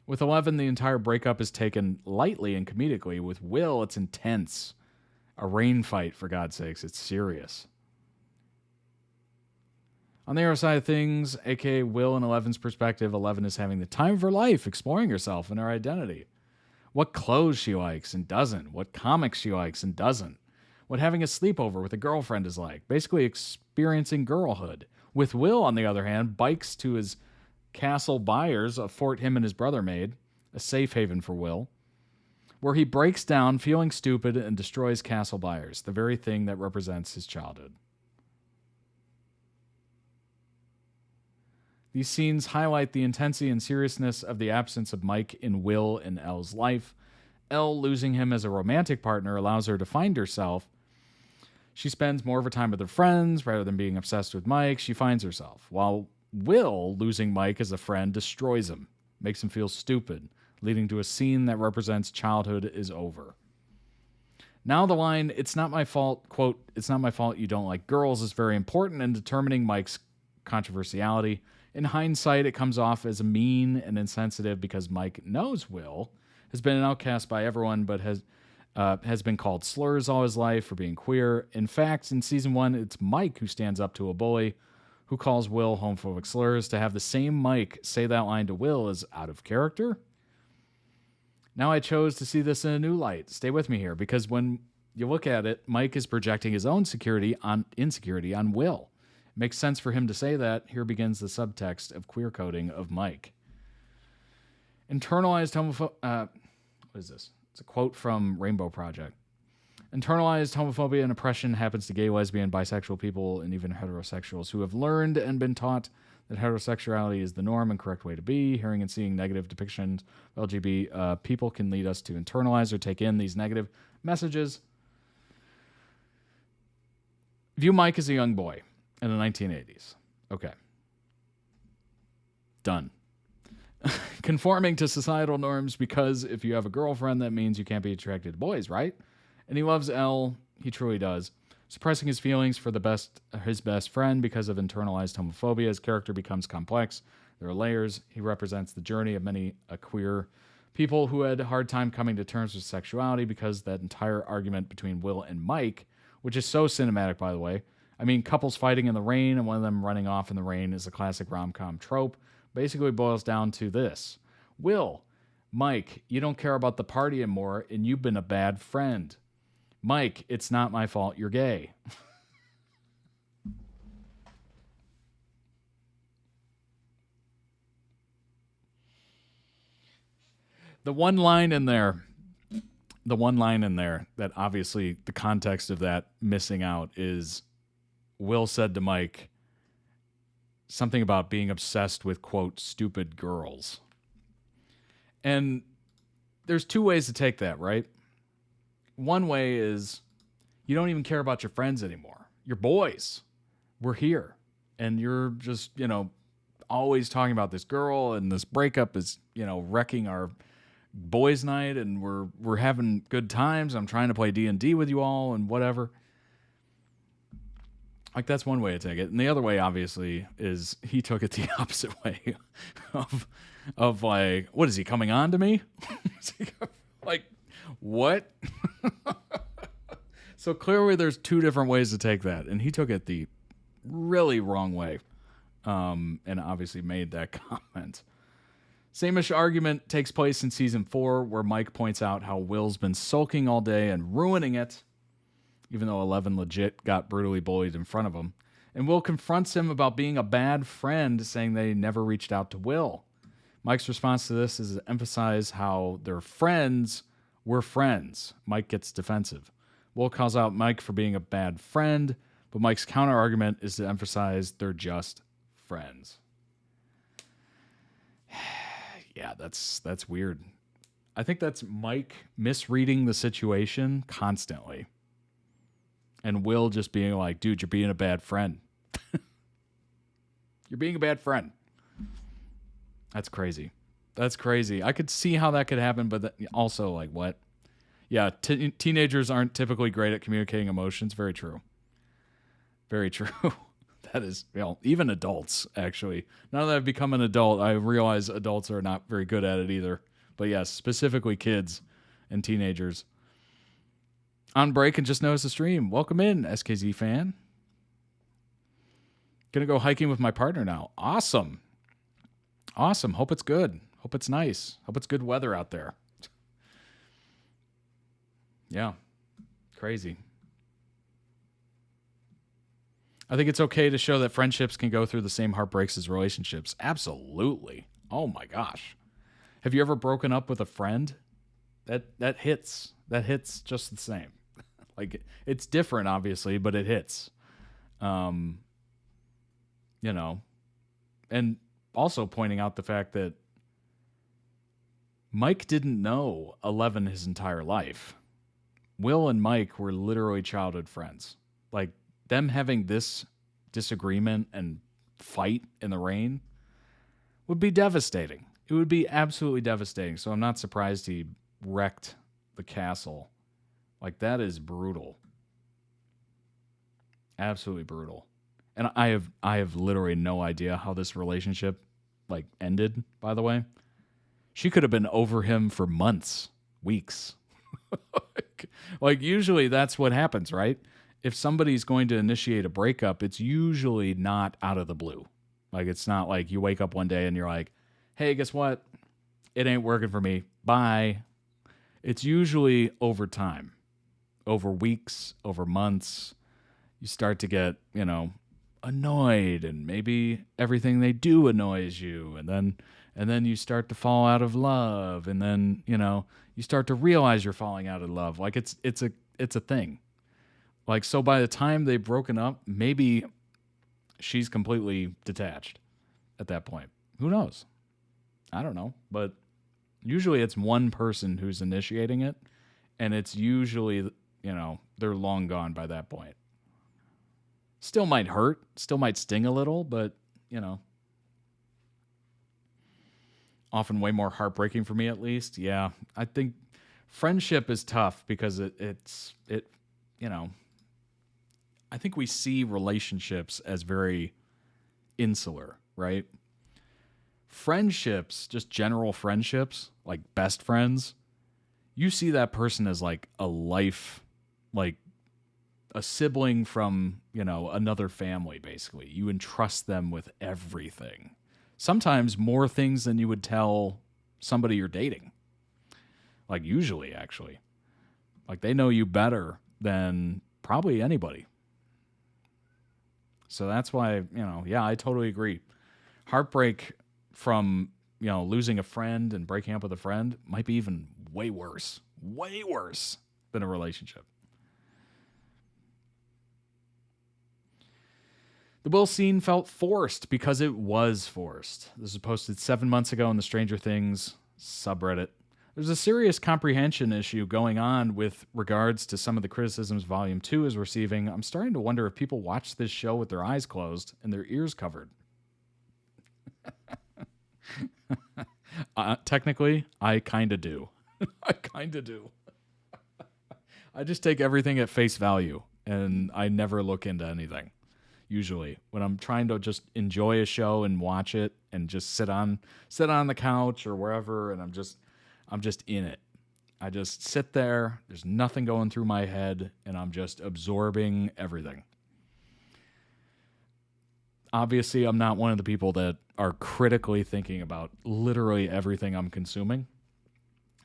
With 11, the entire breakup is taken lightly and comedically. With Will, it's intense. A rain fight, for God's sakes. It's serious. On the other side of things, aka Will and 11's perspective, 11 is having the time of her life, exploring herself and her identity. What clothes she likes and doesn't. What comics she likes and doesn't. What having a sleepover with a girlfriend is like. Basically experiencing girlhood. With Will, on the other hand, bikes to his Castle Byers, a fort him and his brother made, a safe haven for Will, where he breaks down, feeling stupid, and destroys Castle Byers, the very thing that represents his childhood. These scenes highlight the intensity and seriousness of the absence of Mike in Will and Elle's life. Elle losing him as a romantic partner allows her to find herself. She spends more of her time with her friends rather than being obsessed with Mike. She finds herself, while Will losing Mike as a friend destroys him, makes him feel stupid, leading to a scene that represents childhood is over. Now the line, "It's not my fault," quote, "It's not my fault you don't like girls," is very important in determining Mike's controversiality. In hindsight, it comes off as mean and insensitive because Mike knows Will has been an outcast by everyone, but has been called slurs all his life for being queer. In fact, in season 1, it's Mike who stands up to a bully who calls Will homophobic slurs. To have the same Mike say that line to Will is out of character. Now I chose to see this in a new light. Stay with me here, because when you look at it, Mike is projecting his own insecurity on Will. It makes sense for him to say that. Here begins the subtext of queer coding of Mike. Internalized homophobia. What is this? It's a quote from Rainbow Project. Internalized homophobia and oppression happens to gay, lesbian, bisexual people, and even heterosexuals who have learned and been taught that heterosexuality is the norm and correct way to be. Hearing and seeing negative depictions of LGBT people can lead us to internalize or take in these negative messages. View Mike as a young boy. in the 1980s. Okay. Done. Conforming to societal norms because if you have a girlfriend, that means you can't be attracted to boys, right? And he loves Elle. He truly does. Suppressing his feelings for his best friend because of internalized homophobia, his character becomes complex. There are layers. He represents the journey of many queer people who had a hard time coming to terms with sexuality because that entire argument between Will and Mike, which is so cinematic, by the way. I mean, couples fighting in the rain and one of them running off in the rain is a classic rom-com trope. Basically boils down to this. Will, Mike, you don't care about the party anymore, and you've been a bad friend. Mike, it's not my fault you're gay. The one line in there that obviously the context of that missing out is Will said to Mike something about being obsessed with, quote, stupid girls. And there's two ways to take that, right? One way is you don't even care about your friends anymore. You're boys. We're here. And you're just, always talking about this girl, and this breakup is, wrecking our boys' night, and we're having good times. I'm trying to play D&D with you all and whatever. Like, that's one way to take it. And the other way, obviously, is he took it the opposite way of like, what is he coming on to me? Like, what? So clearly there's two different ways to take that. And he took it the really wrong way. And obviously made that comment. Same-ish argument takes place in season 4, where Mike points out how Will's been sulking all day and ruining it, even though 11 legit got brutally bullied in front of him. And Will confronts him about being a bad friend, saying they never reached out to Will. Mike's response to this is to emphasize how they're friends were friends. Mike gets defensive. Will calls out Mike for being a bad friend, but Mike's counter-argument is to emphasize they're just friends. Yeah, that's weird. I think that's Mike misreading the situation constantly. And Will just being like, dude, you're being a bad friend. You're being a bad friend. That's crazy. That's crazy. I could see how that could happen, but also, like, what? Yeah, teenagers aren't typically great at communicating emotions. Very true. Very true. That is, even adults, actually. Now that I've become an adult, I realize adults are not very good at it either. But yes, specifically kids and teenagers. On break and just noticed the stream. Welcome in, SKZ fan. Gonna go hiking with my partner now. Awesome. Awesome. Hope it's good. Hope it's nice. Hope it's good weather out there. Yeah. Crazy. I think it's okay to show that friendships can go through the same heartbreaks as relationships. Absolutely. Oh my gosh. Have you ever broken up with a friend? That hits. That hits just the same. Like, it's different, obviously, but it hits. And also pointing out the fact that Mike didn't know 11 his entire life. Will and Mike were literally childhood friends. Like, them having this disagreement and fight in the rain would be devastating. It would be absolutely devastating. So I'm not surprised he wrecked the castle. Like, that is brutal. Absolutely brutal. And I have literally no idea how this relationship, like, ended, by the way. She could have been over him for months, weeks. Like, usually that's what happens, right? If somebody's going to initiate a breakup, it's usually not out of the blue. Like, it's not like you wake up one day and you're like, hey, guess what? It ain't working for me. Bye. It's usually over time, over weeks, over months. You start to get, annoyed, and maybe everything they do annoys you. And then you start to fall out of love. And then, you start to realize you're falling out of love. Like, it's a thing. Like, so by the time they've broken up, maybe she's completely detached at that point. Who knows? I don't know. But usually it's one person who's initiating it, and it's usually, they're long gone by that point. Still might hurt, still might sting a little, but, you know, often way more heartbreaking for me at least. Yeah, I think friendship is tough because you know, I think we see relationships as very insular, right? Friendships, just general friendships, like best friends, you see that person as like a life, like a sibling from, you know, another family, basically. You entrust them with everything. Sometimes more things than you would tell somebody you're dating. Like usually, actually. Like they know you better than probably anybody. So that's why, you know, yeah, I totally agree. Heartbreak from, you know, losing a friend and breaking up with a friend might be even way worse than a relationship. The Will scene felt forced because it was forced. This was posted 7 months ago in the Stranger Things subreddit. There's a serious comprehension issue going on with regards to some of the criticisms Volume 2 is receiving. I'm starting to wonder if people watch this show with their eyes closed and their ears covered. Technically, I kind of do. I kind of do. I just take everything at face value, and I never look into anything. Usually, when I'm trying to just enjoy a show and watch it, and just sit on the couch or wherever, and I'm just in it. I just sit there. There's nothing going through my head, and I'm just absorbing everything. Obviously, I'm not one of the people that are critically thinking about literally everything I'm consuming.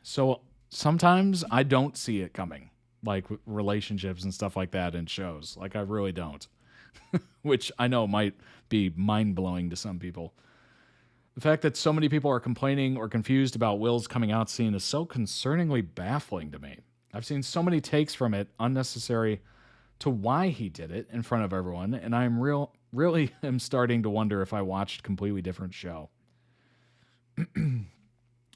So sometimes I don't see it coming, like relationships and stuff like that in shows. Like I really don't, which I know might be mind-blowing to some people. The fact that so many people are complaining or confused about Will's coming out scene is so concerningly baffling to me. I've seen so many takes from it unnecessary to why he did it in front of everyone, and I'm really am starting to wonder if I watched a completely different show.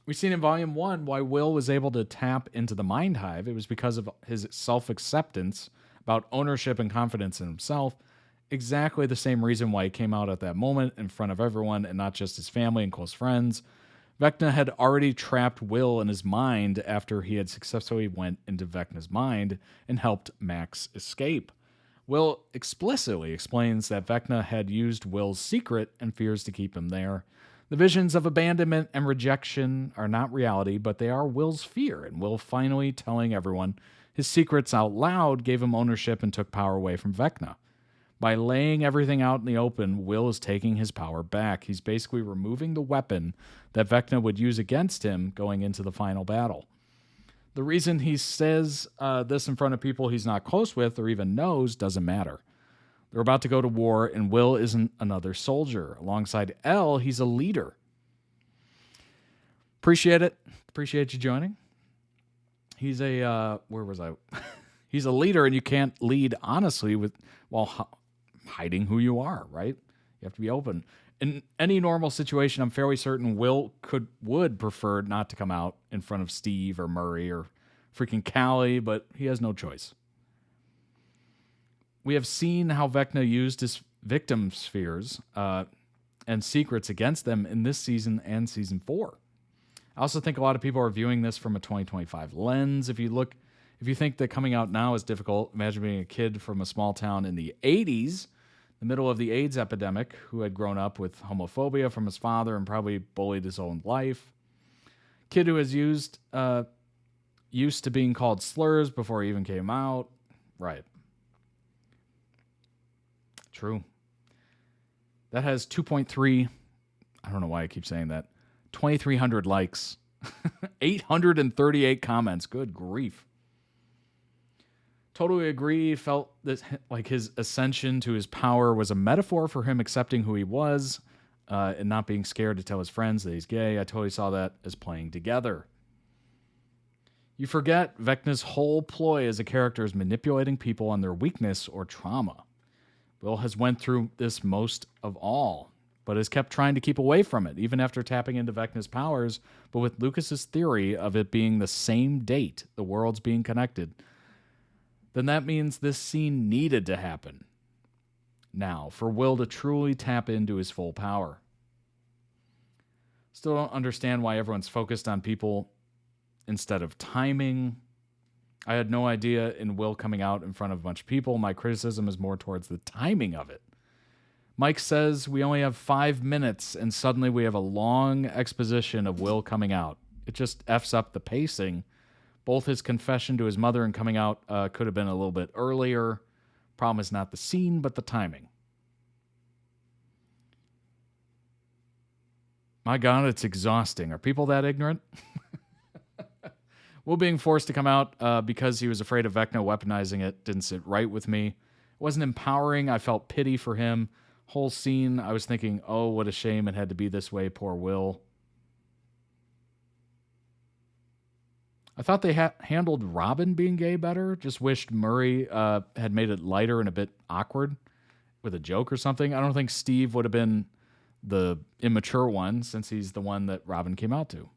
We've seen in Volume 1 why Will was able to tap into the Mind Hive. It was because of his self-acceptance about ownership and confidence in himself. Exactly the same reason why he came out at that moment in front of everyone and not just his family and close friends. Vecna had already trapped Will in his mind after he had successfully went into Vecna's mind and helped Max escape. Will explicitly explains that Vecna had used Will's secret and fears to keep him there. The visions of abandonment and rejection are not reality, but they are Will's fear, and Will finally telling everyone his secrets out loud gave him ownership and took power away from Vecna. By laying everything out in the open, Will is taking his power back. He's basically removing the weapon that Vecna would use against him going into the final battle. The reason he says this in front of people he's not close with or even knows doesn't matter. They're about to go to war, and Will isn't another soldier. Alongside Elle, he's a leader. Appreciate it. Appreciate you joining. He's a, where was I? He's a leader, and you can't lead honestly while hiding who you are, right? You have to be open. In any normal situation, I'm fairly certain Will would prefer not to come out in front of Steve or Murray or freaking Callie, but he has no choice. We have seen how Vecna used his victims' fears and secrets against them in this season and season 4. I also think a lot of people are viewing this from a 2025 lens. If you think that coming out now is difficult, imagine being a kid from a small town in the 80s, the middle of the AIDS epidemic, who had grown up with homophobia from his father and probably bullied his own life. Kid who has used to being called slurs before he even came out. Right. True. That has 2.3, I don't know why I keep saying that, 2,300 likes, 838 comments. Good grief. Totally agree. Felt that like his ascension to his power was a metaphor for him accepting who he was and not being scared to tell his friends that he's gay. I totally saw that as playing together. You forget Vecna's whole ploy as a character is manipulating people on their weakness or trauma. Will has went through this most of all, but has kept trying to keep away from it, even after tapping into Vecna's powers. But with Lucas's theory of it being the same date, the worlds being connected, then that means this scene needed to happen. now for Will to truly tap into his full power. Still don't understand why everyone's focused on people instead of timing. I had no idea in Will coming out in front of a bunch of people. My criticism is more towards the timing of it. Mike says we only have 5 minutes and suddenly we have a long exposition of Will coming out. It just F's up the pacing. Both his confession to his mother and coming out could have been a little bit earlier. Problem is not the scene, but the timing. My God, it's exhausting. Are people that ignorant? Will being forced to come out because he was afraid of Vecna weaponizing it didn't sit right with me. It wasn't empowering. I felt pity for him. Whole scene, I was thinking, oh, what a shame it had to be this way. Poor Will. I thought they handled Robin being gay better. Just wished Murray had made it lighter and a bit awkward with a joke or something. I don't think Steve would have been the immature one since he's the one that Robin came out to.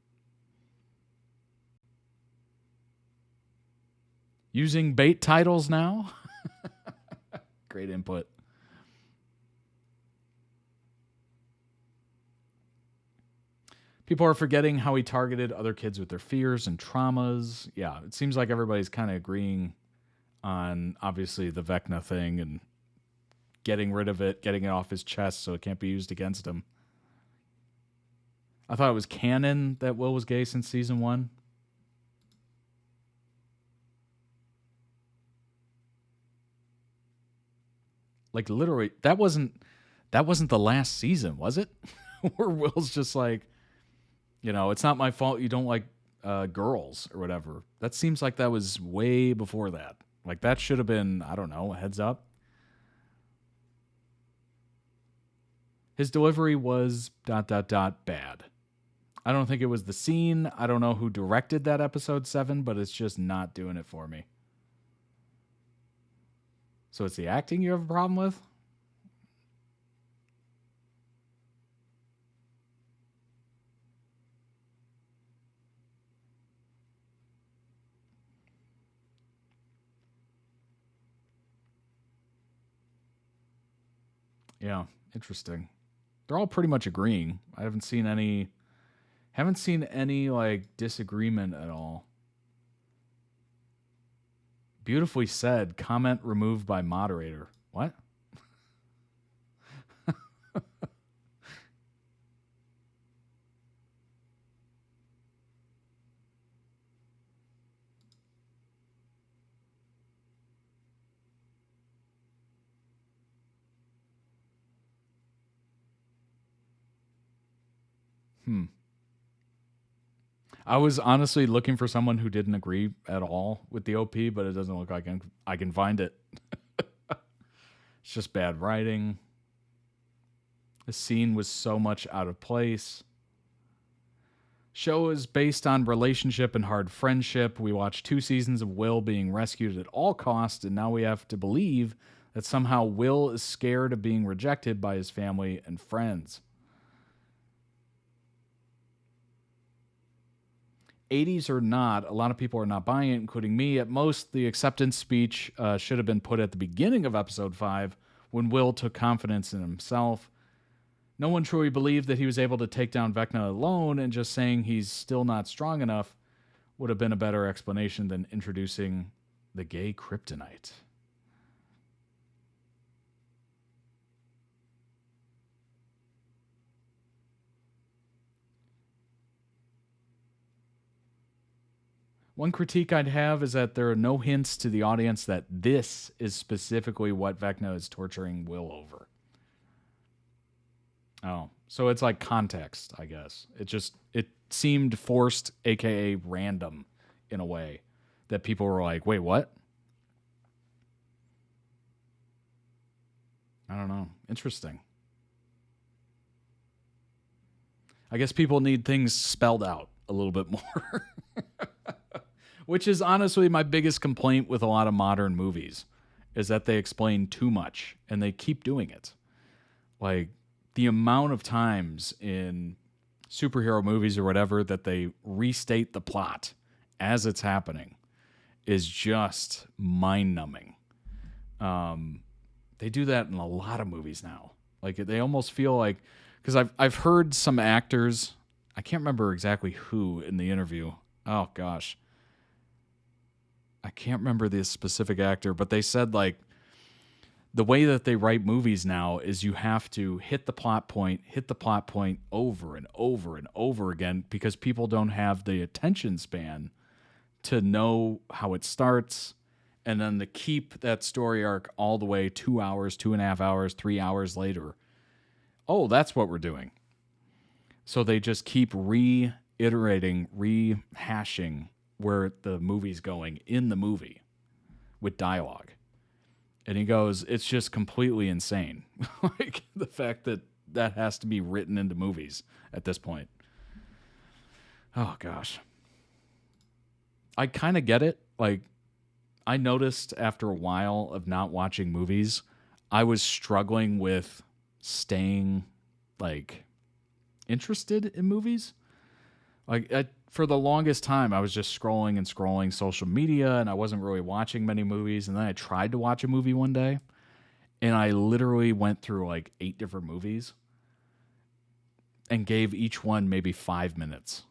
Using bait titles now? Great input. People are forgetting how he targeted other kids with their fears and traumas. Yeah, it seems like everybody's kind of agreeing on, obviously, the Vecna thing and getting rid of it, getting it off his chest so it can't be used against him. I thought it was canon that Will was gay since season 1. Like, literally, that wasn't the last season, was it? Where Will's just like, you know, it's not my fault you don't like girls or whatever. That seems like that was way before that. Like, that should have been, I don't know, a heads up. His delivery was ... bad. I don't think it was the scene. I don't know who directed that episode 7, but it's just not doing it for me. So it's the acting you have a problem with? Yeah, interesting. They're all pretty much agreeing. I haven't seen any like disagreement at all. Beautifully said. Comment removed by moderator. What? I was honestly looking for someone who didn't agree at all with the OP, but it doesn't look like I can find it. It's just bad writing. The scene was so much out of place. Show is based on relationship and hard friendship. We watched 2 seasons of Will being rescued at all costs, and now we have to believe that somehow Will is scared of being rejected by his family and friends. 80s or not, a lot of people are not buying it, including me. At most, the acceptance speech should have been put at the beginning of episode 5 when Will took confidence in himself. No one truly believed that he was able to take down Vecna alone, and just saying he's still not strong enough would have been a better explanation than introducing the gay kryptonite. One critique I'd have is that there are no hints to the audience that this is specifically what Vecna is torturing Will over. Oh, so it's like context, I guess. It seemed forced, aka random, in a way, that people were like, wait, what? I don't know. Interesting. I guess people need things spelled out a little bit more. Which is honestly my biggest complaint with a lot of modern movies, is that they explain too much, and they keep doing it. Like, the amount of times in superhero movies or whatever that they restate the plot as it's happening is just mind-numbing. They do that in a lot of movies now. Like they almost feel like, because I've heard some actors, I can't remember exactly who in the interview. Oh gosh, I can't remember the specific actor, but they said like the way that they write movies now is you have to hit the plot point over and over and over again because people don't have the attention span to know how it starts and then to keep that story arc all the way 2 hours, 2.5 hours, 3 hours later. Oh, that's what we're doing. So they just keep reiterating, rehashing where the movie's going in the movie with dialogue. And he goes, it's just completely insane. Like the fact that that has to be written into movies at this point. Oh, gosh. I kind of get it. Like, I noticed after a while of not watching movies, I was struggling with staying, like, interested in movies. Like, for the longest time, I was just scrolling and scrolling social media, and I wasn't really watching many movies. And then I tried to watch a movie one day, and I literally went through, like, 8 different movies and gave each one maybe 5 minutes.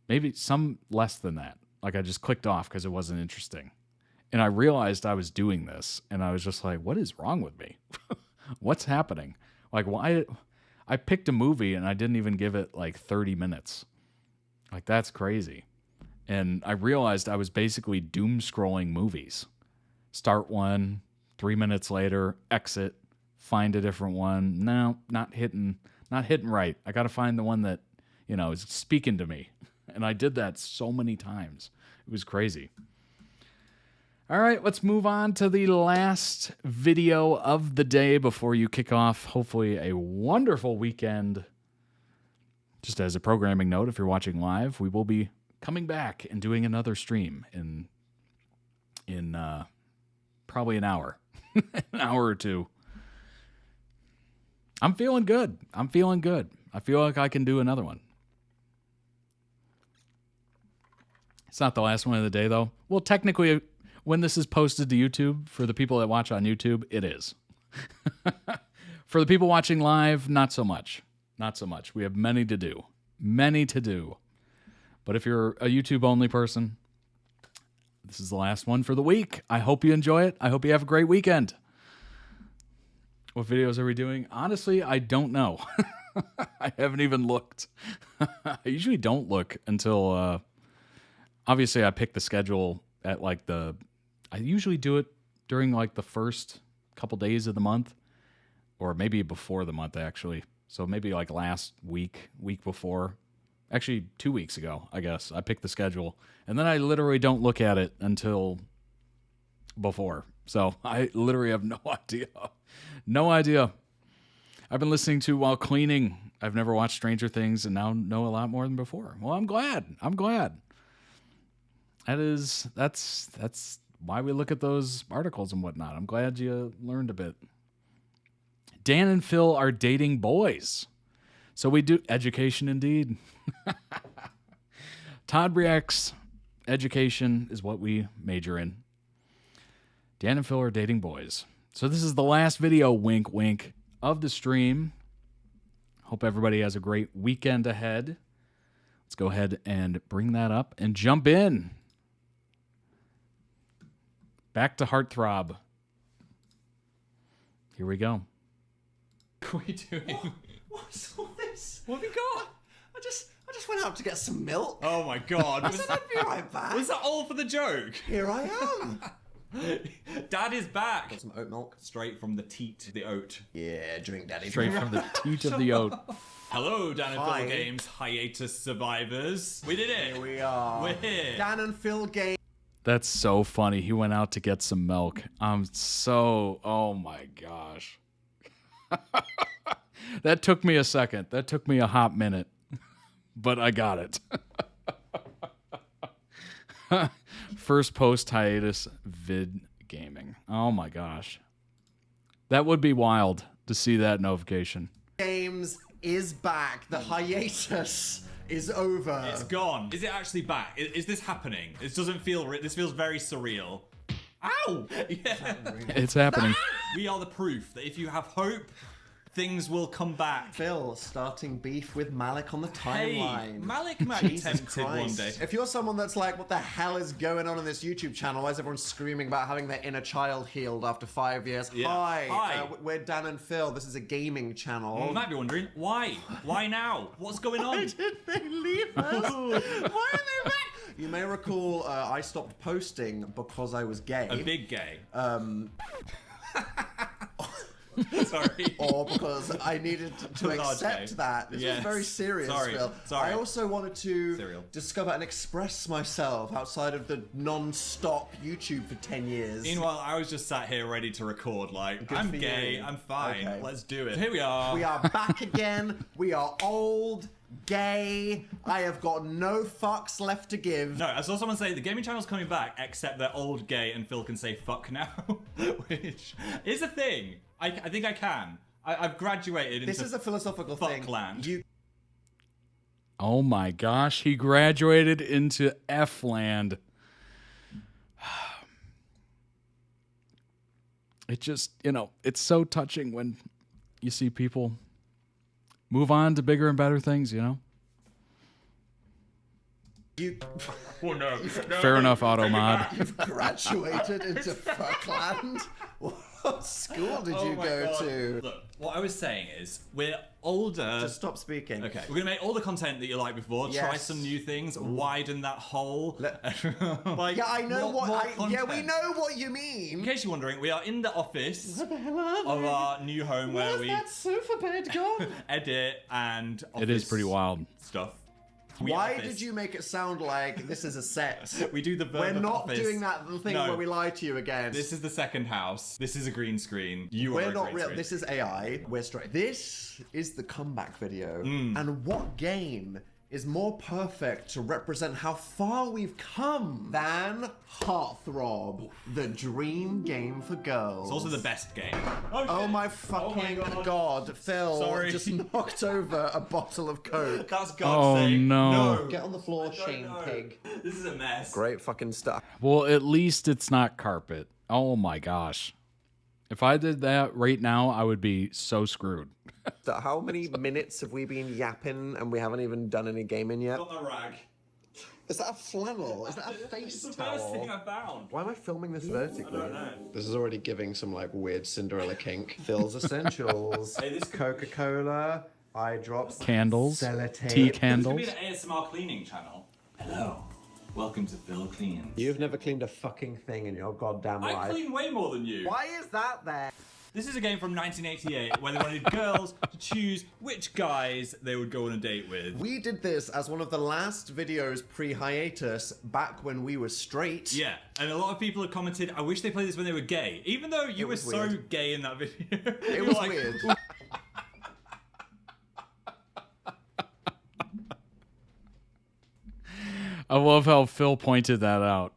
Maybe some less than that. Like, I just clicked off because it wasn't interesting. And I realized I was doing this, and I was just like, what is wrong with me? What's happening? Like, why? I picked a movie, and I didn't even give it, like, 30 minutes. Like, that's crazy. And I realized I was basically doom scrolling movies. Start one, 3 minutes later, exit, find a different one. No, not hitting right. I got to find the one that, you know, is speaking to me. And I did that so many times. It was crazy. All right, let's move on to the last video of the day before you kick off, hopefully, a wonderful weekend. Just as a programming note, if you're watching live, we will be coming back and doing another stream in probably an hour, an hour or two. I'm feeling good. I feel like I can do another one. It's not the last one of the day, though. Well, technically, when this is posted to YouTube, for the people that watch on YouTube, it is. For the people watching live, not so much. Not so much. We have many to do. But if you're a YouTube-only person, this is the last one for the week. I hope you enjoy it. I hope you have a great weekend. What videos are we doing? Honestly, I don't know. I haven't even looked. I usually don't look until... obviously, I pick the schedule at I usually do it during like the first couple days of the month, or maybe before the month, actually. So maybe like last week before. Actually, 2 weeks ago, I guess. I picked the schedule, and then I literally don't look at it until before. So I literally have no idea. No idea. I've been listening to while cleaning. I've never watched Stranger Things and now know a lot more than before. Well, I'm glad. That's why we look at those articles and whatnot. I'm glad you learned a bit. Dan and Phil are dating boys. So we do education indeed. Todd reacts. Education is what we major in. Dan and Phil are dating boys. So this is the last video, wink, wink, of the stream. Hope everybody has a great weekend ahead. Let's go ahead and bring that up and jump in. Back to Heartthrob. Here we go. What are you doing? What's all this? What have you got? I just went out to get some milk. Oh my god. I said I'd be right back. Was that all for the joke? Here I am. Dad is back. Got some oat milk straight from the teat, the oat. Yeah, drink daddy. Straight from the teat of the oat. Hello, Dan and Hi. Phil Games hiatus survivors. We did it. Here we are. We're here. Dan and Phil Games. That's so funny. He went out to get some milk. Oh my gosh. That took me a second. That took me a hot minute. But I got it. First post hiatus vid gaming. Oh my gosh. That would be wild to see that notification. Games is back. The hiatus is over. It's gone. Is it actually back? Is this happening? It doesn't feel. This feels very surreal. Ow! Yeah. It's happening. We are the proof that if you have hope, things will come back. Phil starting beef with Malik on the timeline. Hey, Malik might be Jesus tempted one Christ. day. If you're someone that's like, what the hell is going on in this YouTube channel? Why is everyone screaming about having their inner child healed after 5 years? Yeah. Hi. We're Dan and Phil. This is a gaming channel. You might be wondering, why? Why now? What's going on? Why did they leave us? Why are they back? You may recall I stopped posting because I was gay. A big gay. Sorry. Or because I needed to accept gay. that. This was very serious, Phil. Sorry. I also wanted to discover and express myself outside of the non-stop YouTube for 10 years. Meanwhile, I was just sat here ready to record, like, Good I'm for gay, you. I'm fine, Okay. let's do it. Here we are. We are back again. We are old, gay. I have got no fucks left to give. No, I saw someone say the gaming channel's coming back, except they're old, gay, and Phil can say fuck now, which is a thing. I think I can. I've graduated into This is a philosophical thing. Fuckland. Oh my gosh, he graduated into F-land. It just, it's so touching when you see people move on to bigger and better things, You Oh no. Fair enough, Automod. You've graduated into Fuckland? What school did you go to? Look, what I was saying is, we're older. Just stop speaking. Okay. We're gonna make all the content that you liked before, try Yes. some new things, widen that hole. Yeah, I know we know what you mean. In case you're wondering, we are in the office of our new home where we that sofa bed gone? edit and It is pretty wild. stuff. Why did you make it sound like this is a set? We do the verb We're of not office. doing that thing No. where we lie to you again. This is the second house. This is a green screen. You are We're a not green real. screen. This is AI. We're straight. This is the comeback video. Mm. And what game is more perfect to represent how far we've come than Heartthrob, the dream game for girls? It's also the best game. Oh my fucking god. Phil Sorry. just knocked over a bottle of Coke. That's God's Oh sake. no. Get on the floor, Shane Pig. This is a mess. Great fucking stuff. Well, at least it's not carpet. Oh my gosh. If I did that right now, I would be so screwed. So how many minutes have we been yapping and we haven't even done any gaming yet? Got the rag. Is that a flannel? Is that a face It's the first thing I found. Why am I filming this vertically? I don't know. This is already giving some like weird Cinderella kink. Phil's Essentials, Hey, this Coca-Cola, eye drops, Candles, sellotape. tea This candles. could be the ASMR cleaning channel. Hello. Welcome to Phil Cleans. You've never cleaned a fucking thing in your goddamn I life. clean way more than you. Why is that there? This is a game from 1988 where they wanted girls to choose which guys they would go on a date with. We did this as one of the last videos pre-hiatus back when we were straight. Yeah, and a lot of people have commented, I wish they played this when they were gay. Even though you were was so weird. gay in that video. It was weird. I love how Phil pointed that out.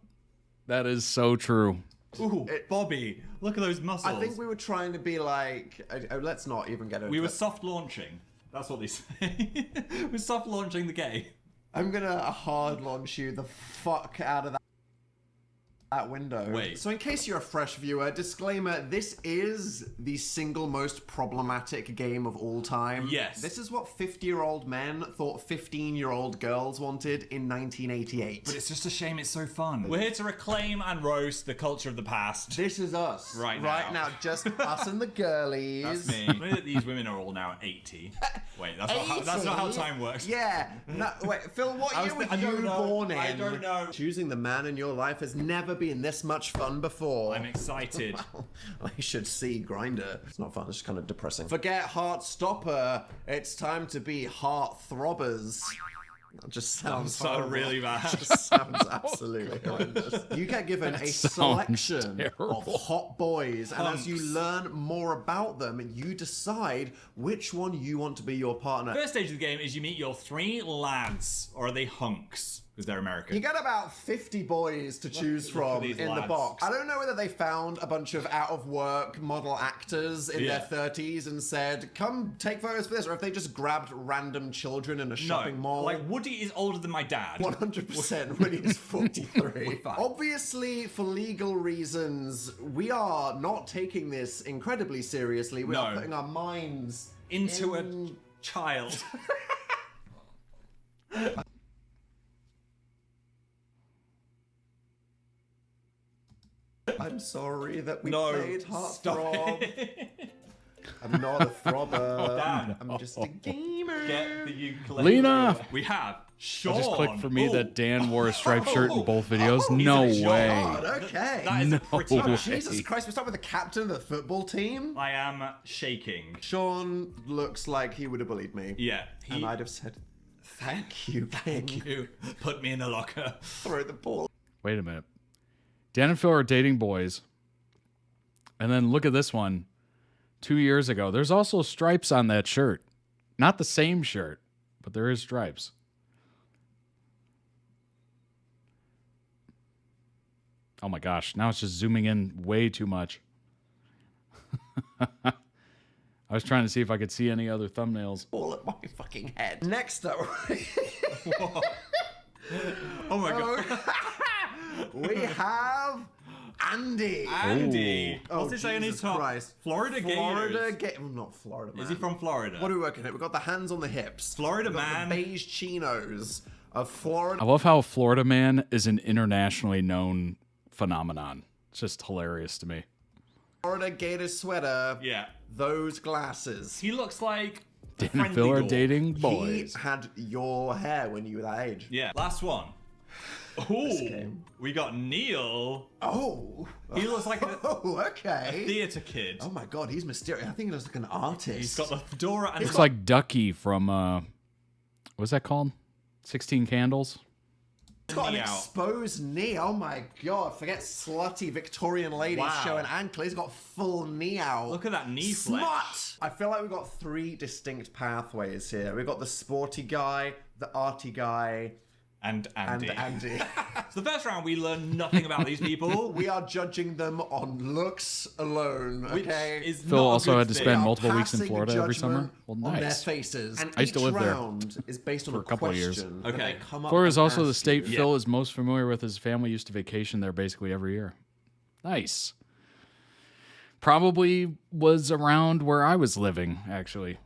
That is so true. Ooh, Bobby, look at those muscles. I think we were trying to be like, let's not even get into We were it. soft launching. That's what they say. We're soft launching the gay. I'm gonna hard launch you the fuck out of that window. Wait. So in case you're a fresh viewer, disclaimer, this is the single most problematic game of all time. Yes. This is what 50-year-old men thought 15-year-old girls wanted in 1988. But it's just a shame it's so fun. We're here to reclaim and roast the culture of the past. This is us. Right Right now, just us and the girlies. That's me. Know that these women are all now 80. Wait, that's not how time works. Yeah. No, wait, Phil, what year were you born in? I don't know. Choosing the man in your life has never been this much fun before. I'm excited. I should see Grindr. It's not fun, it's just kind of depressing. Forget Heartstopper. It's time to be Heartthrobbers. That just sounds so horrible. really bad. It just sounds absolutely horrendous. You get given a sounds selection terrible. of hot boys, and as you Hunks. learn more about them, you decide which one you want to be your partner. First stage of the game is you meet your 3 lads, or are they hunks? because they're American. You get about 50 boys to choose from these in the lads. box. I don't know whether they found a bunch of out-of-work model actors in their 30s and said, come take photos for this, or if they just grabbed random children in a shopping mall. Like, Woody is older than my dad. 100% when he's 43. Obviously, for legal reasons, we are not taking this incredibly seriously. We are putting our minds into a child. I'm sorry that we No, played stop Heartthrob. I'm not a throbber. Dan. I'm just a gamer. Get the ukulele. Lena! We have Sean. I just clicked for me that Dan wore a striped shirt in both videos. No he's a way. God, okay. That is a pretty way. Jesus Christ, we start with the captain of the football team. I am shaking. Sean looks like he would have bullied me. Yeah. And I'd have said, thank you, Thank you. Put me in the locker. Throw the ball. Wait a minute. Dan and Phil are dating boys. And then look at this one. 2 years ago. There's also stripes on that shirt. Not the same shirt, but there is stripes. Oh my gosh. Now it's just zooming in way too much. I was trying to see if I could see any other thumbnails. All at my fucking head. Next up. Oh my god. We have Andy. Andy. Oh, What's he saying Jesus he's from? Christ. Florida Gators. Well, not Florida, man. Is he from Florida? What are we working at? We've got the hands on the hips. Florida We've got man. the beige chinos of Florida. I love how Florida man is an internationally known phenomenon. It's just hilarious to me. Florida Gator sweater. Yeah. Those glasses. He looks like Dan and Phil are dating boys. He had your hair when you were that age. Yeah. Last one. Ooh, we got Neil. Oh. He looks like a okay. theater kid. Oh my god, he's mysterious. I think he looks like an artist. He's got the fedora and Looks like Ducky from, what's that called? 16 Candles? He's got an knee out. exposed knee. Oh my god. Forget slutty Victorian ladies Wow. showing ankle. He's got full knee out. Look at that knee flex. Smut! I feel like we've got three distinct pathways here. We've got the sporty guy, the arty guy, and Andy. So the first round, we learn nothing about these people. We are judging them on looks alone, okay? Which is Phil not a also good had to thing. spend We are multiple weeks in passing Florida every summer. judgment Well, on their nice. faces. And I used to each live there round is based on for a couple of years. question that Okay. they come up Florida is and also the ask state you. Phil is most familiar with. His family used to vacation there basically every year. Nice. Probably was around where I was living, actually.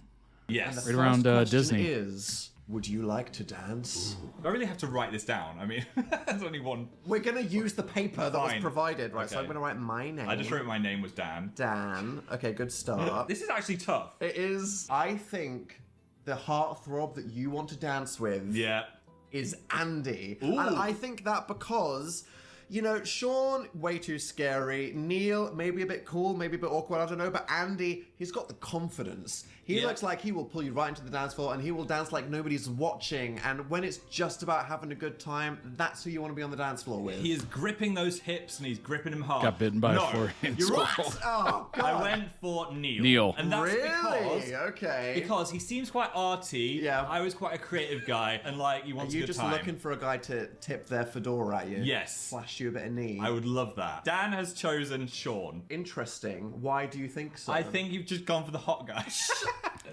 Yes. And the Right around first question Disney. is, would you like to dance? Do I really have to write this down? I mean, there's only one. We're going to use the paper that was Fine. provided, right? So Okay. I'm going to write my name. I just wrote my name was Dan. Dan. Okay, good start. This is actually tough. It is. I think the heartthrob that you want to dance with Yeah. is Andy. Ooh. And I think that because, you know, Sean, way too scary. Neil, maybe a bit cool, maybe a bit awkward, I don't know. But Andy, he's got the confidence. He Yeah. looks like he will pull you right into the dance floor and he will dance like nobody's watching. And when it's just about having a good time, that's who you want to be on the dance floor with. He is gripping those hips and he's gripping them hard. Got bitten by a no, Floridian You're right. squirrel. Oh, God. I went for Neil. Neil. And that's Really? because... Okay. Because he seems quite arty. Yeah. I was quite a creative guy and like he Are wants you a good just time. looking for a guy to tip their fedora at you? Yes. Flash you a bit of knee? I would love that. Dan has chosen Sean. Interesting. Why do you think so? I think you've just gone for the hot guy.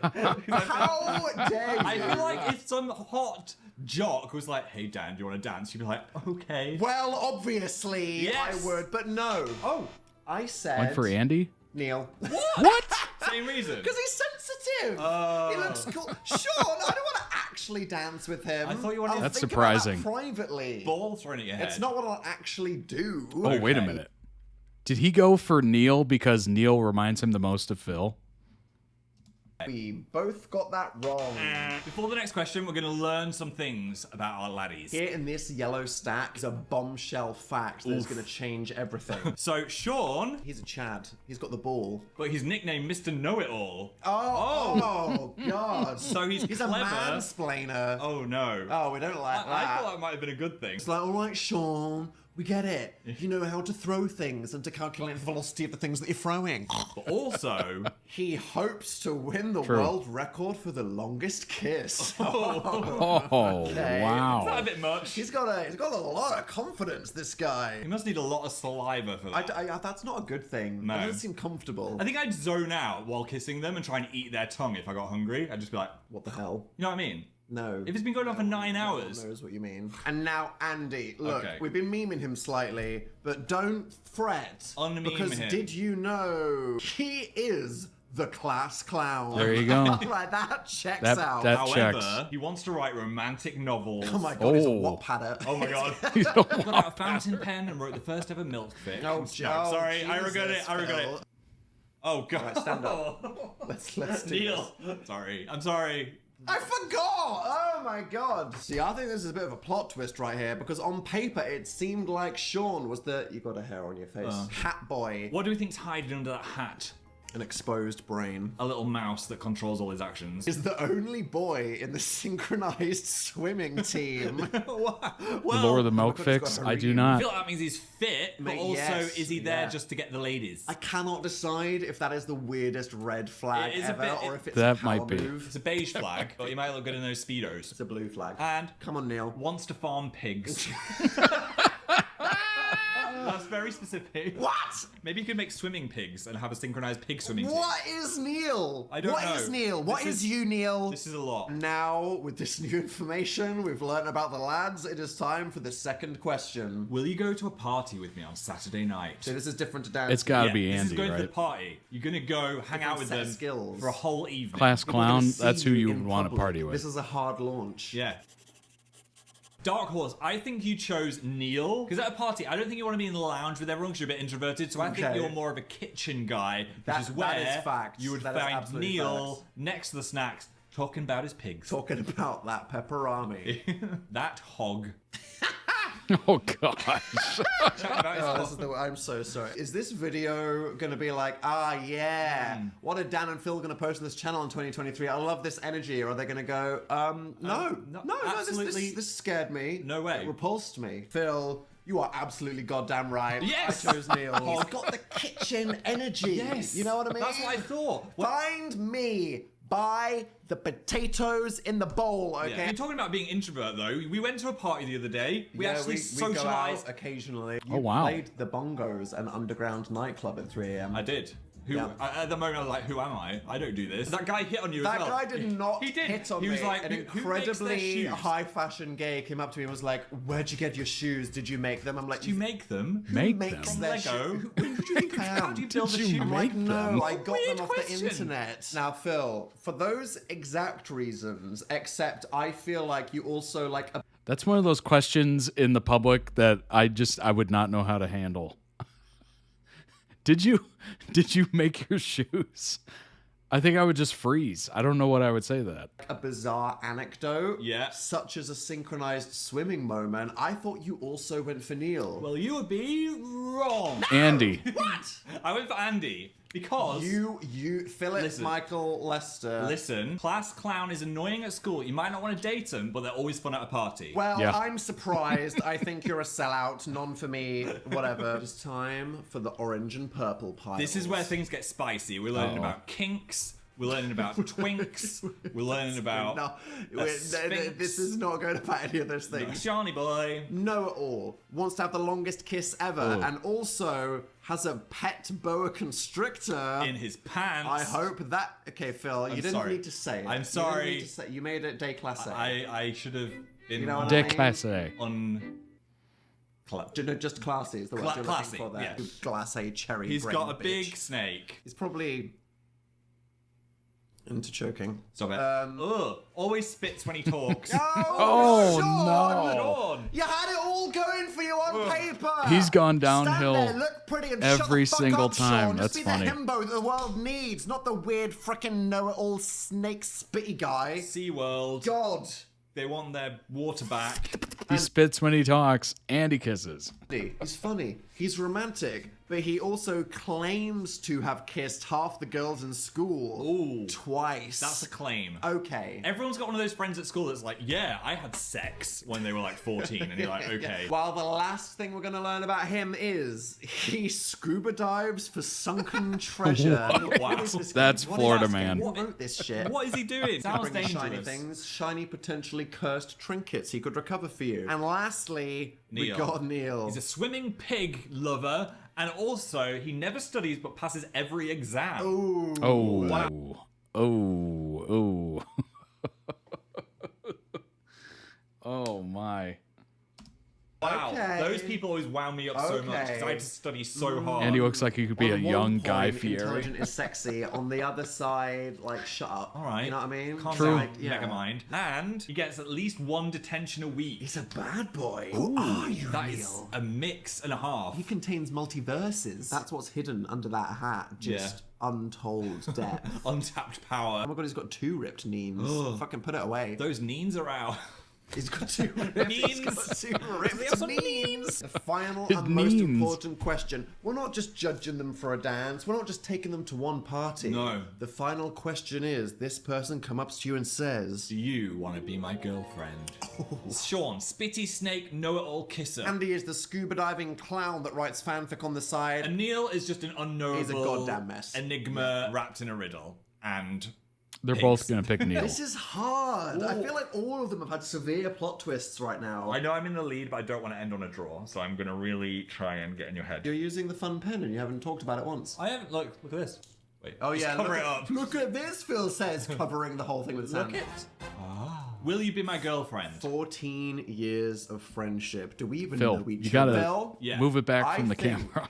How dare you? I feel like if some hot jock was like, "Hey Dan, do you want to dance?" You'd be like, "Okay." Well, obviously Yes. I would, but no. Oh, I said Went for Andy? Neil. What? Same reason. Because he's sensitive. He looks cool. Sean, I don't want to actually dance with him. I thought you wanted I'll to That's think about that surprising. privately. Ball thrown at your head. It's not what I'll actually do. Oh, wait a Okay. minute. Did he go for Neil because Neil reminds him the most of Phil? We both got that wrong. Before the next question, we're going to learn some things about our laddies. Here in this yellow stack is a bombshell fact that's going to change everything. So Sean, He's a Chad. He's got the ball. but he's nicknamed Mr. Know-It-All. Oh God. So he's a clever. mansplainer. Oh no. Oh, we don't like I that. thought that might have been a good thing. It's like, all right, Sean, We get it. You know how to throw things and to calculate the velocity of the things that you're throwing. But also, he hopes to win the True. world record for the longest kiss. Oh, Okay. wow. Is that a bit much? He's got a lot of confidence, this guy. He must need a lot of saliva for that. That's not a good thing. No. It doesn't seem comfortable. I think I'd zone out while kissing them and try and eat their tongue if I got hungry. I'd just be like, what the hell? You know what I mean? No. If it's been going on for 9 hours. No one knows what you mean. And now Andy. Look, Okay. we've been memeing him slightly, but don't fret. Unmeme because him. did you know he is the class clown? There you go. Like, that checks That- out. that However, checks. he wants to write romantic novels. Oh my god, he's a Oh. Wattpadder. Oh my god. He's a Got out a fountain pen and wrote the first ever milk fic. Oh, sorry, I regret Jesus, it. I regret Phil. it. Oh god. Right, stand up. Let's do Neil. Sorry. I'm sorry. I forgot! Oh my god. See, I think this is a bit of a plot twist right here, because on paper it seemed like Sean was the... You got a hair on your face. Hat boy. What do we think's hiding under that hat? An exposed brain. A little mouse that controls all his actions. Is the only boy in the synchronized swimming team. Lord of the Milk Fix? I do I not. feel like that means he's fit, but Mate, also yes, is he there yeah. just to get the ladies? I cannot decide if that is the weirdest red flag It is a ever, bit- or if it's That a power might be. move. It's a beige flag, but he might look good in those Speedos. It's a blue flag. And Come on, Neil. wants to farm pigs. That's very specific. What? Maybe you could make swimming pigs and have a synchronized pig swimming team. What is Neil? I don't What know. is Neil? What This is you, Neil? This is a lot. Now, with this new information we've learned about the lads, it is time for the second question. Will you go to a party with me on Saturday night? So this is different to Dan. It's gotta be This is Andy, going to the right? party. You're gonna go hang out with set of them skills. for a whole evening. Class People are gonna clown, see that's who you in would want to public. party with. This is a hard launch. Yeah. Dark Horse, I think you chose Neil. Because at a party, I don't think you want to be in the lounge with everyone because you're a bit introverted. So I think Okay. you're more of a kitchen guy, which That- is where that is fact. you would That is find absolute Neil facts. next to the snacks talking about his pigs. Talking about that pepperami. That hog. Oh gosh. Chatting about his Oh, hog. this is I'm so sorry. Is this video gonna be like, yeah, what are Dan and Phil gonna post on this channel in 2023? I love this energy. Or are they gonna go, no, absolutely. this scared me. No way. It repulsed me. Phil, you are absolutely goddamn right. Yes! I chose Neil. He's got the kitchen energy. Yes. You know what I mean? That's what I thought. Find me. Buy the potatoes in the bowl, okay? Yeah. You're talking about being introvert though. We went to a party the other day. We Yeah, actually we go socialized. out occasionally. Oh, You wow. played the bongos, an underground nightclub at 3 a.m. I did. Who Yeah. at the moment I was like, who am I? I don't do this. That guy hit on you That as well. guy did not He did. hit on He was me. like, An who makes their incredibly shoes? high fashion gay came up to me and was like, "Where'd you get your shoes? Did you make them?" I'm like, Do you make them? "Who Make makes them? their Lego? shoes? Who do you think I am?" How do you build a Did you shoe? I'm like, make no, them? I got Weird them off question. the internet. Now, Phil, for those exact reasons, except I feel like you also like a That's one of those questions in the public that I would not know how to handle. Did you make your shoes? I think I would just freeze. I don't know what I would say to that. a bizarre anecdote, Yeah. such as a synchronized swimming moment. I thought you also went for Neil. Well, you would be wrong. Andy. What? I went for Andy because You, Philip, Listen. Michael, Lester. listen, class clown is annoying at school. You might not want to date them, but they're always fun at a party. Well, Yeah. I'm surprised. I think you're a sellout. None for me. Whatever. It's time for the orange and purple piles. This is where things get spicy. We're learning about kinks. We're learning about twinks. We're learning about No, a this sphinx. is not going about any of those things. Johnny boy. Know-it-all wants to have the longest kiss ever, Oh. and also has a pet boa constrictor In his pants. I hope that. Okay, Phil, you didn't sorry. need to say it. I'm You sorry. didn't need to say. You made it day class A. I should have been You know what De I mean? classe. on. No, just classy is the word you're classy, looking for there. yeah. Glass A cherry. He's brain got a bitch. big snake. He's probably into choking. Stop it. Ugh. Always spits when he talks. Oh, Sean! no. Sean. You had it all going for you on paper. He's gone downhill Stand there, look pretty, and every shut the fuck single up, time. Sean. That's Just be funny. the himbo that the world needs, not the weird frickin' know-it-all snake spitty guy. SeaWorld. God. They want their water back. He spits when he talks and he kisses. He's funny. He's romantic, but he also claims to have kissed half the girls in school twice. That's a claim. Okay. Everyone's got one of those friends at school that's like, yeah, I had sex when they were like 14. And you're like, okay. While the last thing we're going to learn about him is he scuba dives for sunken treasure. Wow. That's Florida man. Who wrote this shit? What is he doing? Sounds Bring shiny dangerous. things, shiny potentially cursed trinkets he could recover for you. And lastly, we got Neil. He's a swimming pig lover, and also he never studies but passes every exam. Ooh. Oh. Wow. Oh. Oh my. Wow, Okay. those people always wound me up so much because I had to study so hard. And he looks like he could be a On one young Guy point, Fieri. Intelligent is sexy. On the other side, like, shut up. All right. You know what I mean? Calm True. down, Megamind. And he gets at least one detention a week. He's a bad boy. Who are you, That is a mix and a half. He contains multiverses. That's what's hidden under that hat. Just untold depth. Untapped power. Oh my god, he's got 2 ripped knees. Fucking put it away. Those knees are out. He's got 2 ripped He's got 2 ripped knees. The final His and most knees. important question. We're not just judging them for a dance. We're not just taking them to one party. No. The final question is, this person come up to you and says, Do you want to be my girlfriend? Sean, spitty snake, know-it-all kisser. Andy is the scuba diving clown that writes fanfic on the side. And Neil is just an unknowable He's a goddamn mess. enigma wrapped in a riddle. And They're both going to pick Neil. This is hard. I feel like all of them have had severe plot twists right now. I know I'm in the lead, but I don't want to end on a draw, so I'm going to really try and get in your head. You're using the fun pen and you haven't talked about it once. I haven't. Look at this. Wait. Oh just yeah, cover look it up. Look at this, Phil says, covering the whole thing with sand. Look it. Will you be my girlfriend? 14 years of friendship. Do we even Phil, know each you got other? to Phil, move it back from I the think camera.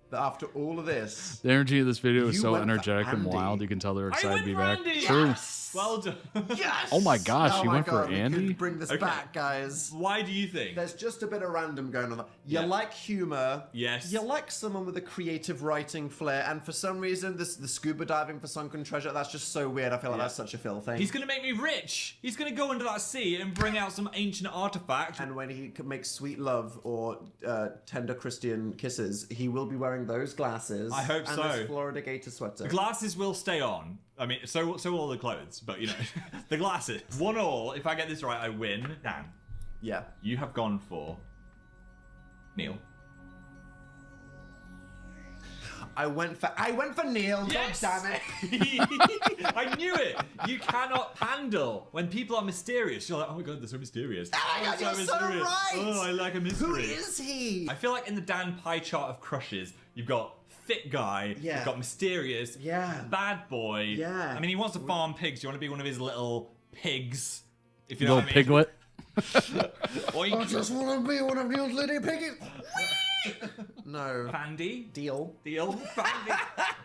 that after all of this, The energy of this video is You so went for energetic and Andy. wild. You can tell they're excited to be back. Andy. True. Well done. yes! Oh my gosh, Oh you my went God, for we Andy? could bring this Okay. back, guys. Why do you think? There's just a bit of random going on. You Yeah. like humor. Yes. You like someone with a creative writing flair, and for some reason, the scuba diving for sunken treasure, that's just so weird. I feel like that's such a Phil thing. He's going to make me rich. He's going to go under that sea and bring out some ancient artifact. And when he can make sweet love or tender Christian kisses, he will be wearing those glasses. I hope and so. this Florida Gator sweater. The glasses will stay on. I mean, so will all the clothes, but you know, the glasses. 1-1. If I get this right, I win. Dan, Yeah. you have gone for Neil. I went for Neil. Yes! God damn it. I knew it. You cannot handle when people are mysterious. You're like, oh my god, they're so mysterious. Oh my God, you're so right. Oh, I like a mystery. Who is he? I feel like in the Dan pie chart of crushes, you've got fit guy, Yeah. you've got mysterious, Yeah. bad boy. Yeah. I mean, he wants to farm pigs. Do you want to be one of his little pigs? If you know Little what I mean. piglet. Oink. I just want to be one of Neil's little piggies. No. Fandy. Deal. Fandy.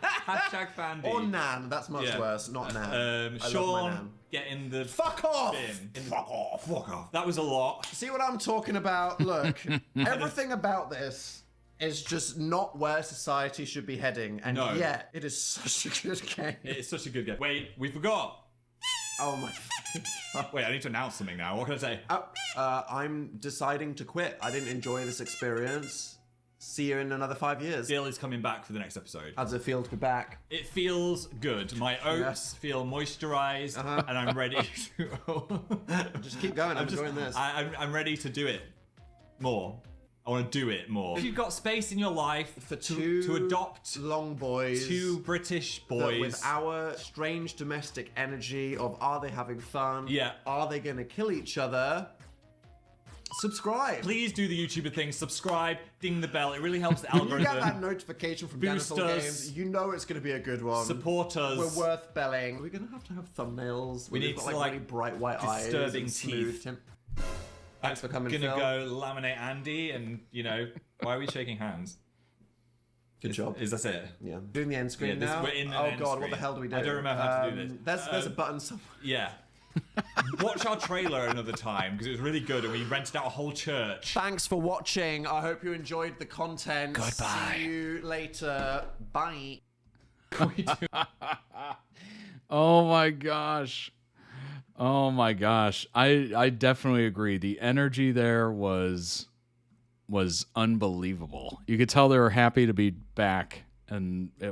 Hashtag Fandy. Or Nan. That's much Yeah. worse. Not Nan. I love my Sean, Nan. get in the Fuck off! bin. Fuck off. Fuck off. That was a lot. See what I'm talking about? Look, everything about this is just not where society should be heading, and No. yet it is such a good game. It's such a good game. Wait, we forgot. Oh my. Wait, I need to announce something now. What can I say? I'm deciding to quit. I didn't enjoy this experience. See you in another 5 years. Dill is coming back for the next episode. How does it feel to be back? It feels good. My oats Yes. feel moisturized, and I'm ready to. Just keep going. I'm enjoying this. I'm ready to do it more. I want to do it more. If you've got space in your life For to adopt long boys, 2 British that boys, with our strange domestic energy of are they having fun? Yeah. Are they going to kill each other? Subscribe. please do the YouTuber thing. Subscribe, ding the bell. It really helps the When you algorithm. get that notification from Boost Dinosaur us. Games, you know it's going to be a good one. Support us. We're worth belling. We're going to have thumbnails. We We've need got, to, like really bright white eyes. disturbing and smooth teeth. tim- Thanks for coming, Gonna Phil. go laminate Andy, and you know, why are we shaking hands? Good job. Is that it? Yeah. Doing the end screen Yeah, now. we're in the oh end god, what screen. the hell do we do? I don't remember how to do this. There's a button somewhere. Yeah. Watch our trailer another time because it was really good and we rented out a whole church. Thanks for watching. I hope you enjoyed the content. Goodbye. See you later. Bye. Oh my gosh. Oh my gosh. I definitely agree. The energy there was was unbelievable. You could tell they were happy to be back, and they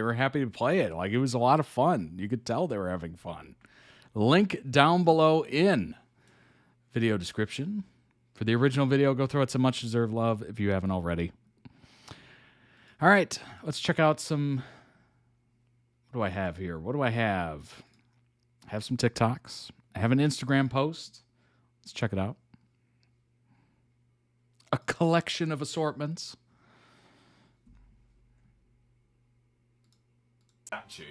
were happy to play it. Like, it was a lot of fun. You could tell they were having fun. Link down below in video description. For the original video, go throw it some much deserved love if you haven't already. All right, let's check out some. What do I have here? What do I have? I have some TikToks. I have an Instagram post. Let's check it out. A collection of assortments. Statue.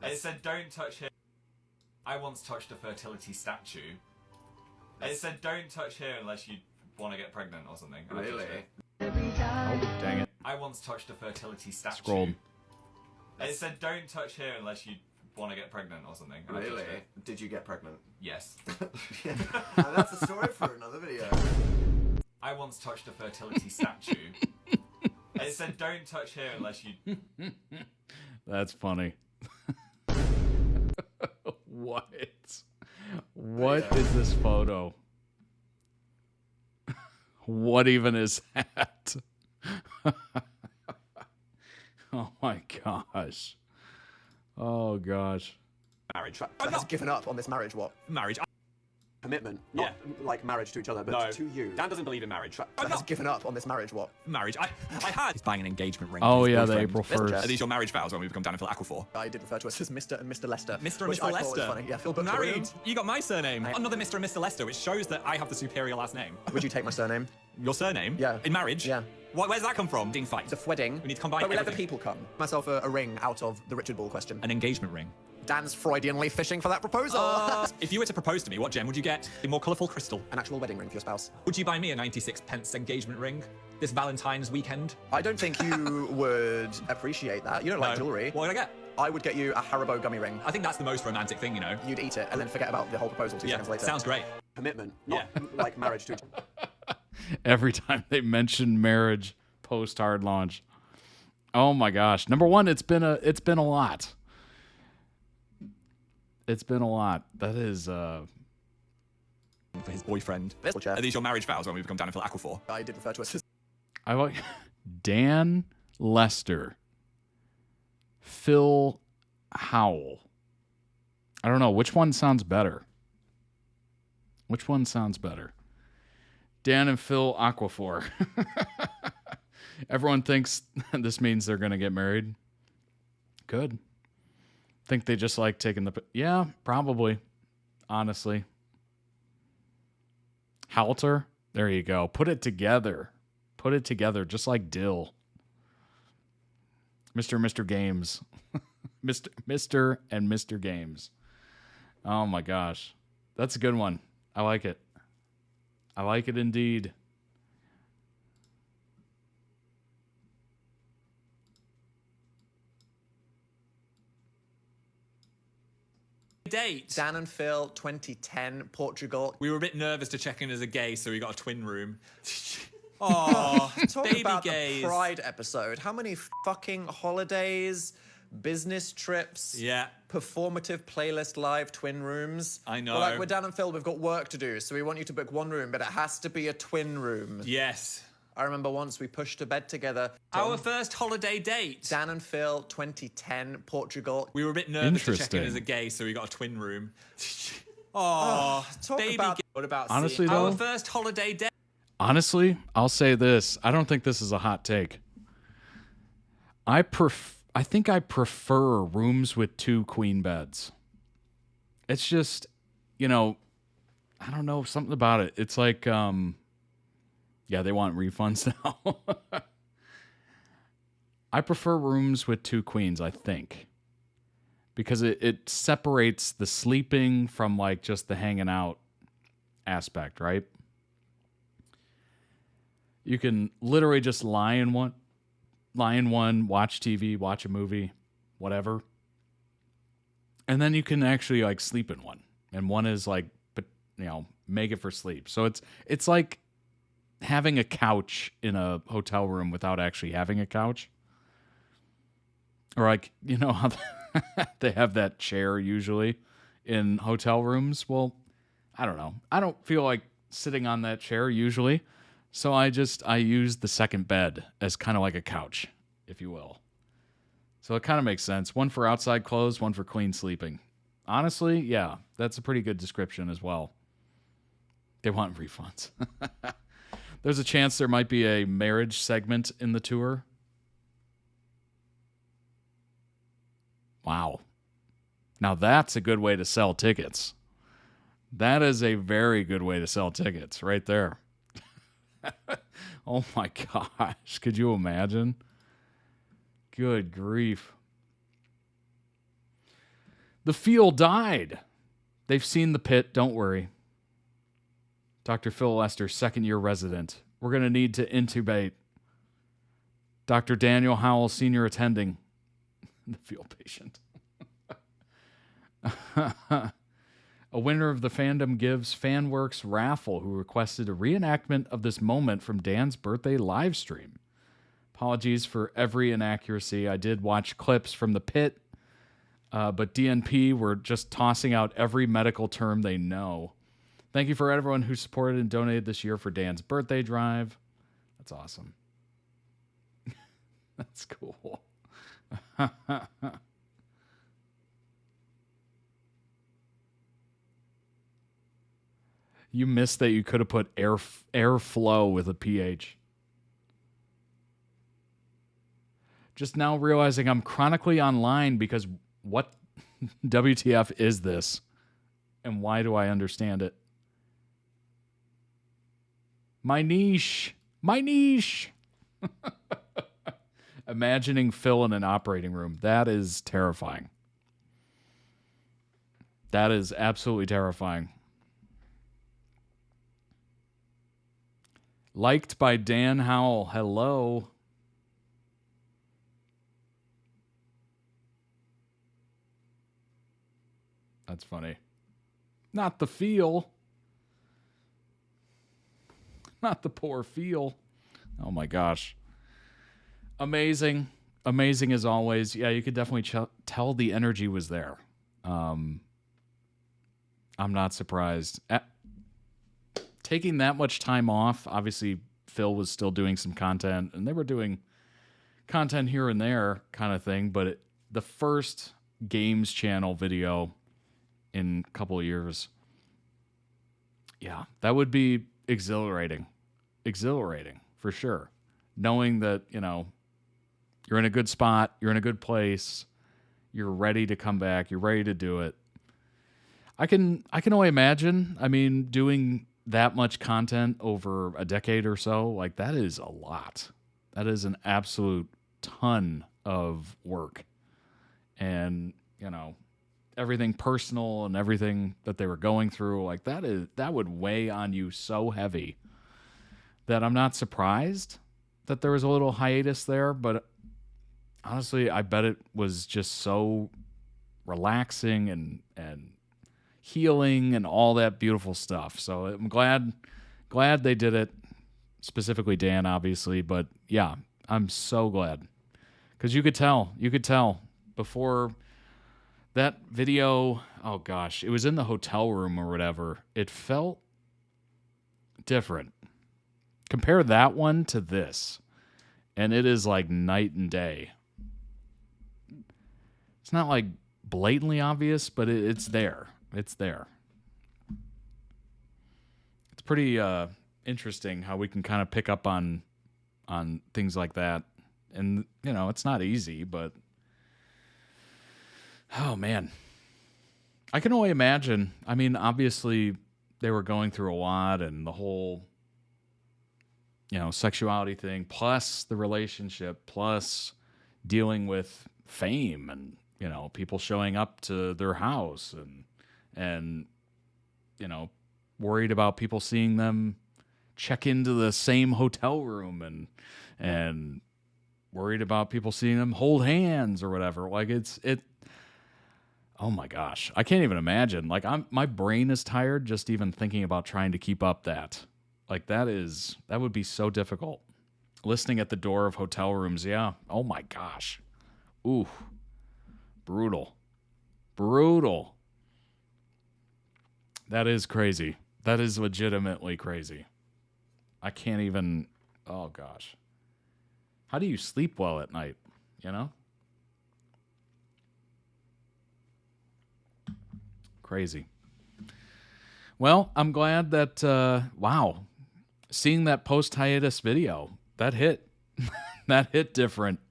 It said, "Don't touch here." I once touched a fertility statue. It said, "Don't touch here unless you want to get pregnant or something." Really? Oh, dang it. I once touched a fertility statue. Scrolled. It said, "Don't touch here unless you want to get pregnant or something." Really? Did you get pregnant? Yes. That's a story for another video. I once touched a fertility statue. It said, "Don't touch here unless you..." That's funny. What? What is this photo? What even is that? Oh my gosh. Oh gosh. Marriage. Has given up on this marriage, what? Marriage. Commitment. Not like marriage to each other, but No. to you. Dan doesn't believe in marriage. Has given up on this marriage, what? Marriage. I had. He's buying an engagement ring. Oh for his yeah, the boyfriend. April 1st. Are these your marriage vows when we become Dan and Phil Aquafor? I did refer to us as Mr. and Mr. Lester. Mr. and which Mr. I Lester. thought was funny. Yeah, Phil booked a Married. room. You got my surname. Another Mr. and Mr. Lester, which shows that I have the superior last name. Would you take my surname? Your surname? Yeah. In marriage? Yeah. Where's that come from? Ding fight. The wedding. We need to combine But we let the everything. people come. Myself a ring out of the Richard Ball question. An engagement ring. Dan's Freudianly fishing for that proposal. If you were to propose to me, what gem would you get? A more colourful crystal. An actual wedding ring for your spouse. Would you buy me a 96 engagement ring this Valentine's weekend? I don't think you would appreciate that. You don't like No. jewellery. What would I get? I would get you a Haribo gummy ring. I think that's the most romantic thing, you know. You'd eat it and then forget about the whole proposal 2 seconds later. Sounds great. Commitment. Not like marriage to each other. Every time they mention marriage post hard launch. Oh my gosh. Number one, it's been a lot. It's been a lot. That is For his boyfriend. Are these your marriage vows when we become Dan and Phil Aquafor? I did refer to us as I like Dan Lester. Phil Howell. I don't know. Which one sounds better? Which one sounds better? Dan and Phil Aquafor. Everyone thinks this means they're going to get married. Good. Think they just like taking the... Yeah, probably. Honestly. Halter. There you go. Put it together. Put it together just like Dill. Mr. Games. Mr. and Mr. Games. Oh my gosh. That's a good one. I like it. I like it indeed. Date. Dan and Phil, 2010, Portugal. We were a bit nervous to check in as a gay, so we got a twin room. Oh, Talk baby about gays. the Pride episode. How many fucking holidays, business trips, performative playlist live twin rooms? I know. We're like, we're Dan and Phil, we've got work to do, so we want you to book one room, but it has to be a twin room. Yes. I remember once we pushed to bed together. Our first holiday date. Dan and Phil, 2010, Portugal. We were a bit nervous to check in Interesting. as a gay, so we got a twin room. Oh, talk baby about... gay. What about Honestly, Our though, first holiday date. honestly, I'll say this. I don't think this is a hot take. I think I prefer rooms with 2 queen beds. It's just, you know, I don't know, something about it. It's like, yeah, they want refunds now. I prefer rooms with 2 queens, I think. Because it separates the sleeping from like just the hanging out aspect, right? You can literally just lie in one, watch TV, watch a movie, whatever. And then you can actually like sleep in one. And one is like, but you know, make it for sleep. So it's like having a couch in a hotel room without actually having a couch. Or like, you know how they have that chair usually in hotel rooms? Well, I don't know. I don't feel like sitting on that chair usually. So I used the second bed as kind of like a couch, if you will. So it kind of makes sense. One for outside clothes, one for clean sleeping. Honestly, yeah, that's a pretty good description as well. They want refunds. There's a chance there might be a marriage segment in the tour. Wow. Now that's a good way to sell tickets. That is a very good way to sell tickets right there. Oh my gosh. Could you imagine? Good grief. The field died. They've seen the pit. Don't worry. Dr. Phil Lester, second-year resident. We're going to need to intubate. Dr. Daniel Howell, senior attending. The field patient. A winner of the Fandom Gives FanWorks raffle who requested a reenactment of this moment from Dan's birthday live stream. Apologies for every inaccuracy. I did watch clips from the pit, but DNP were just tossing out every medical term they know. Thank you for everyone who supported and donated this year for Dan's birthday drive. That's awesome. That's cool. You missed that you could have put airflow with a PH. Just now realizing I'm chronically online because what WTF is this? And why do I understand it? My niche. My niche. Imagining Phil in an operating room. That is terrifying. That is absolutely terrifying. Liked by Dan Howell. Hello. That's funny. Not the feel. Not the poor feel. Oh my gosh. Amazing. Amazing as always. Yeah, you could definitely tell the energy was there. I'm not surprised. Taking that much time off, obviously Phil was still doing some content, and they were doing content here and there kind of thing, but the first Games Channel video in a couple of years, yeah, that would be exhilarating. Exhilarating, for sure. Knowing that, you know, you're in a good spot, you're in a good place, you're ready to come back, you're ready to do it. I can only imagine, I mean, doing that much content over a decade or so, like that is a lot. That is an absolute ton of work. And, you know, everything personal and everything that they were going through, like that would weigh on you so heavy that I'm not surprised that there was a little hiatus there, but honestly, I bet it was just so relaxing and healing and all that beautiful stuff. So I'm glad they did it, specifically Dan, obviously, but yeah, I'm so glad. Because you could tell before that video, oh gosh, it was in the hotel room or whatever. It felt different. Compare that one to this, and it is like night and day. It's not like blatantly obvious, but it's there. It's there. It's pretty interesting how we can kind of pick up on things like that. And, you know, it's not easy, but oh, man. I can only imagine. I mean, obviously, they were going through a lot and the whole, you know, sexuality thing, plus the relationship, plus dealing with fame and, you know, people showing up to their house and you know, worried about people seeing them check into the same hotel room and worried about people seeing them hold hands or whatever. Like oh my gosh, I can't even imagine. Like my brain is tired just even thinking about trying to keep up that. Like that would be so difficult. Listening at the door of hotel rooms, yeah. Oh my gosh. Ooh. Brutal. That is crazy. That is legitimately crazy. I can't even, oh gosh. How do you sleep well at night, you know? Crazy. Well, I'm glad that, wow, seeing that post-hiatus video, that hit. That hit different.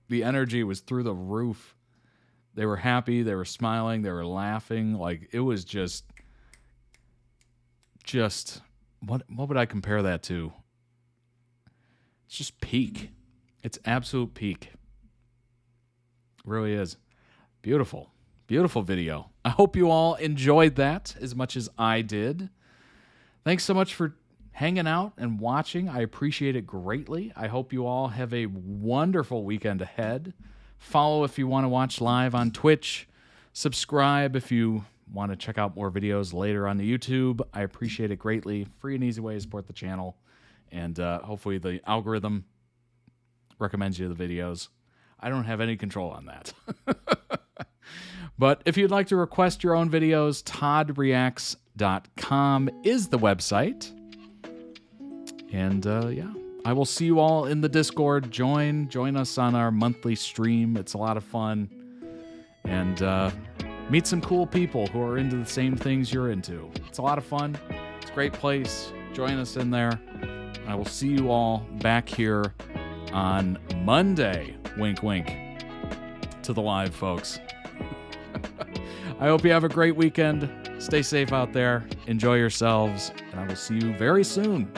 The energy was through the roof. They were happy, they were smiling, they were laughing. Like, it was just, what would I compare that to? It's just peak. It's absolute peak. It really is. Beautiful. Beautiful video. I hope you all enjoyed that as much as I did. Thanks so much for hanging out and watching. I appreciate it greatly. I hope you all have a wonderful weekend ahead. Follow if you want to watch live on Twitch. Subscribe if you want to check out more videos later on the YouTube. I appreciate it greatly. Free and easy way to support the channel. And hopefully the algorithm recommends you the videos. I don't have any control on that. But if you'd like to request your own videos, toddreacts.com is the website. And yeah, I will see you all in the Discord. Join us on our monthly stream. It's a lot of fun. And meet some cool people who are into the same things you're into. It's a lot of fun. It's a great place. Join us in there. I will see you all back here on Monday. Wink, wink to the live folks. I hope you have a great weekend. Stay safe out there. Enjoy yourselves. And I will see you very soon.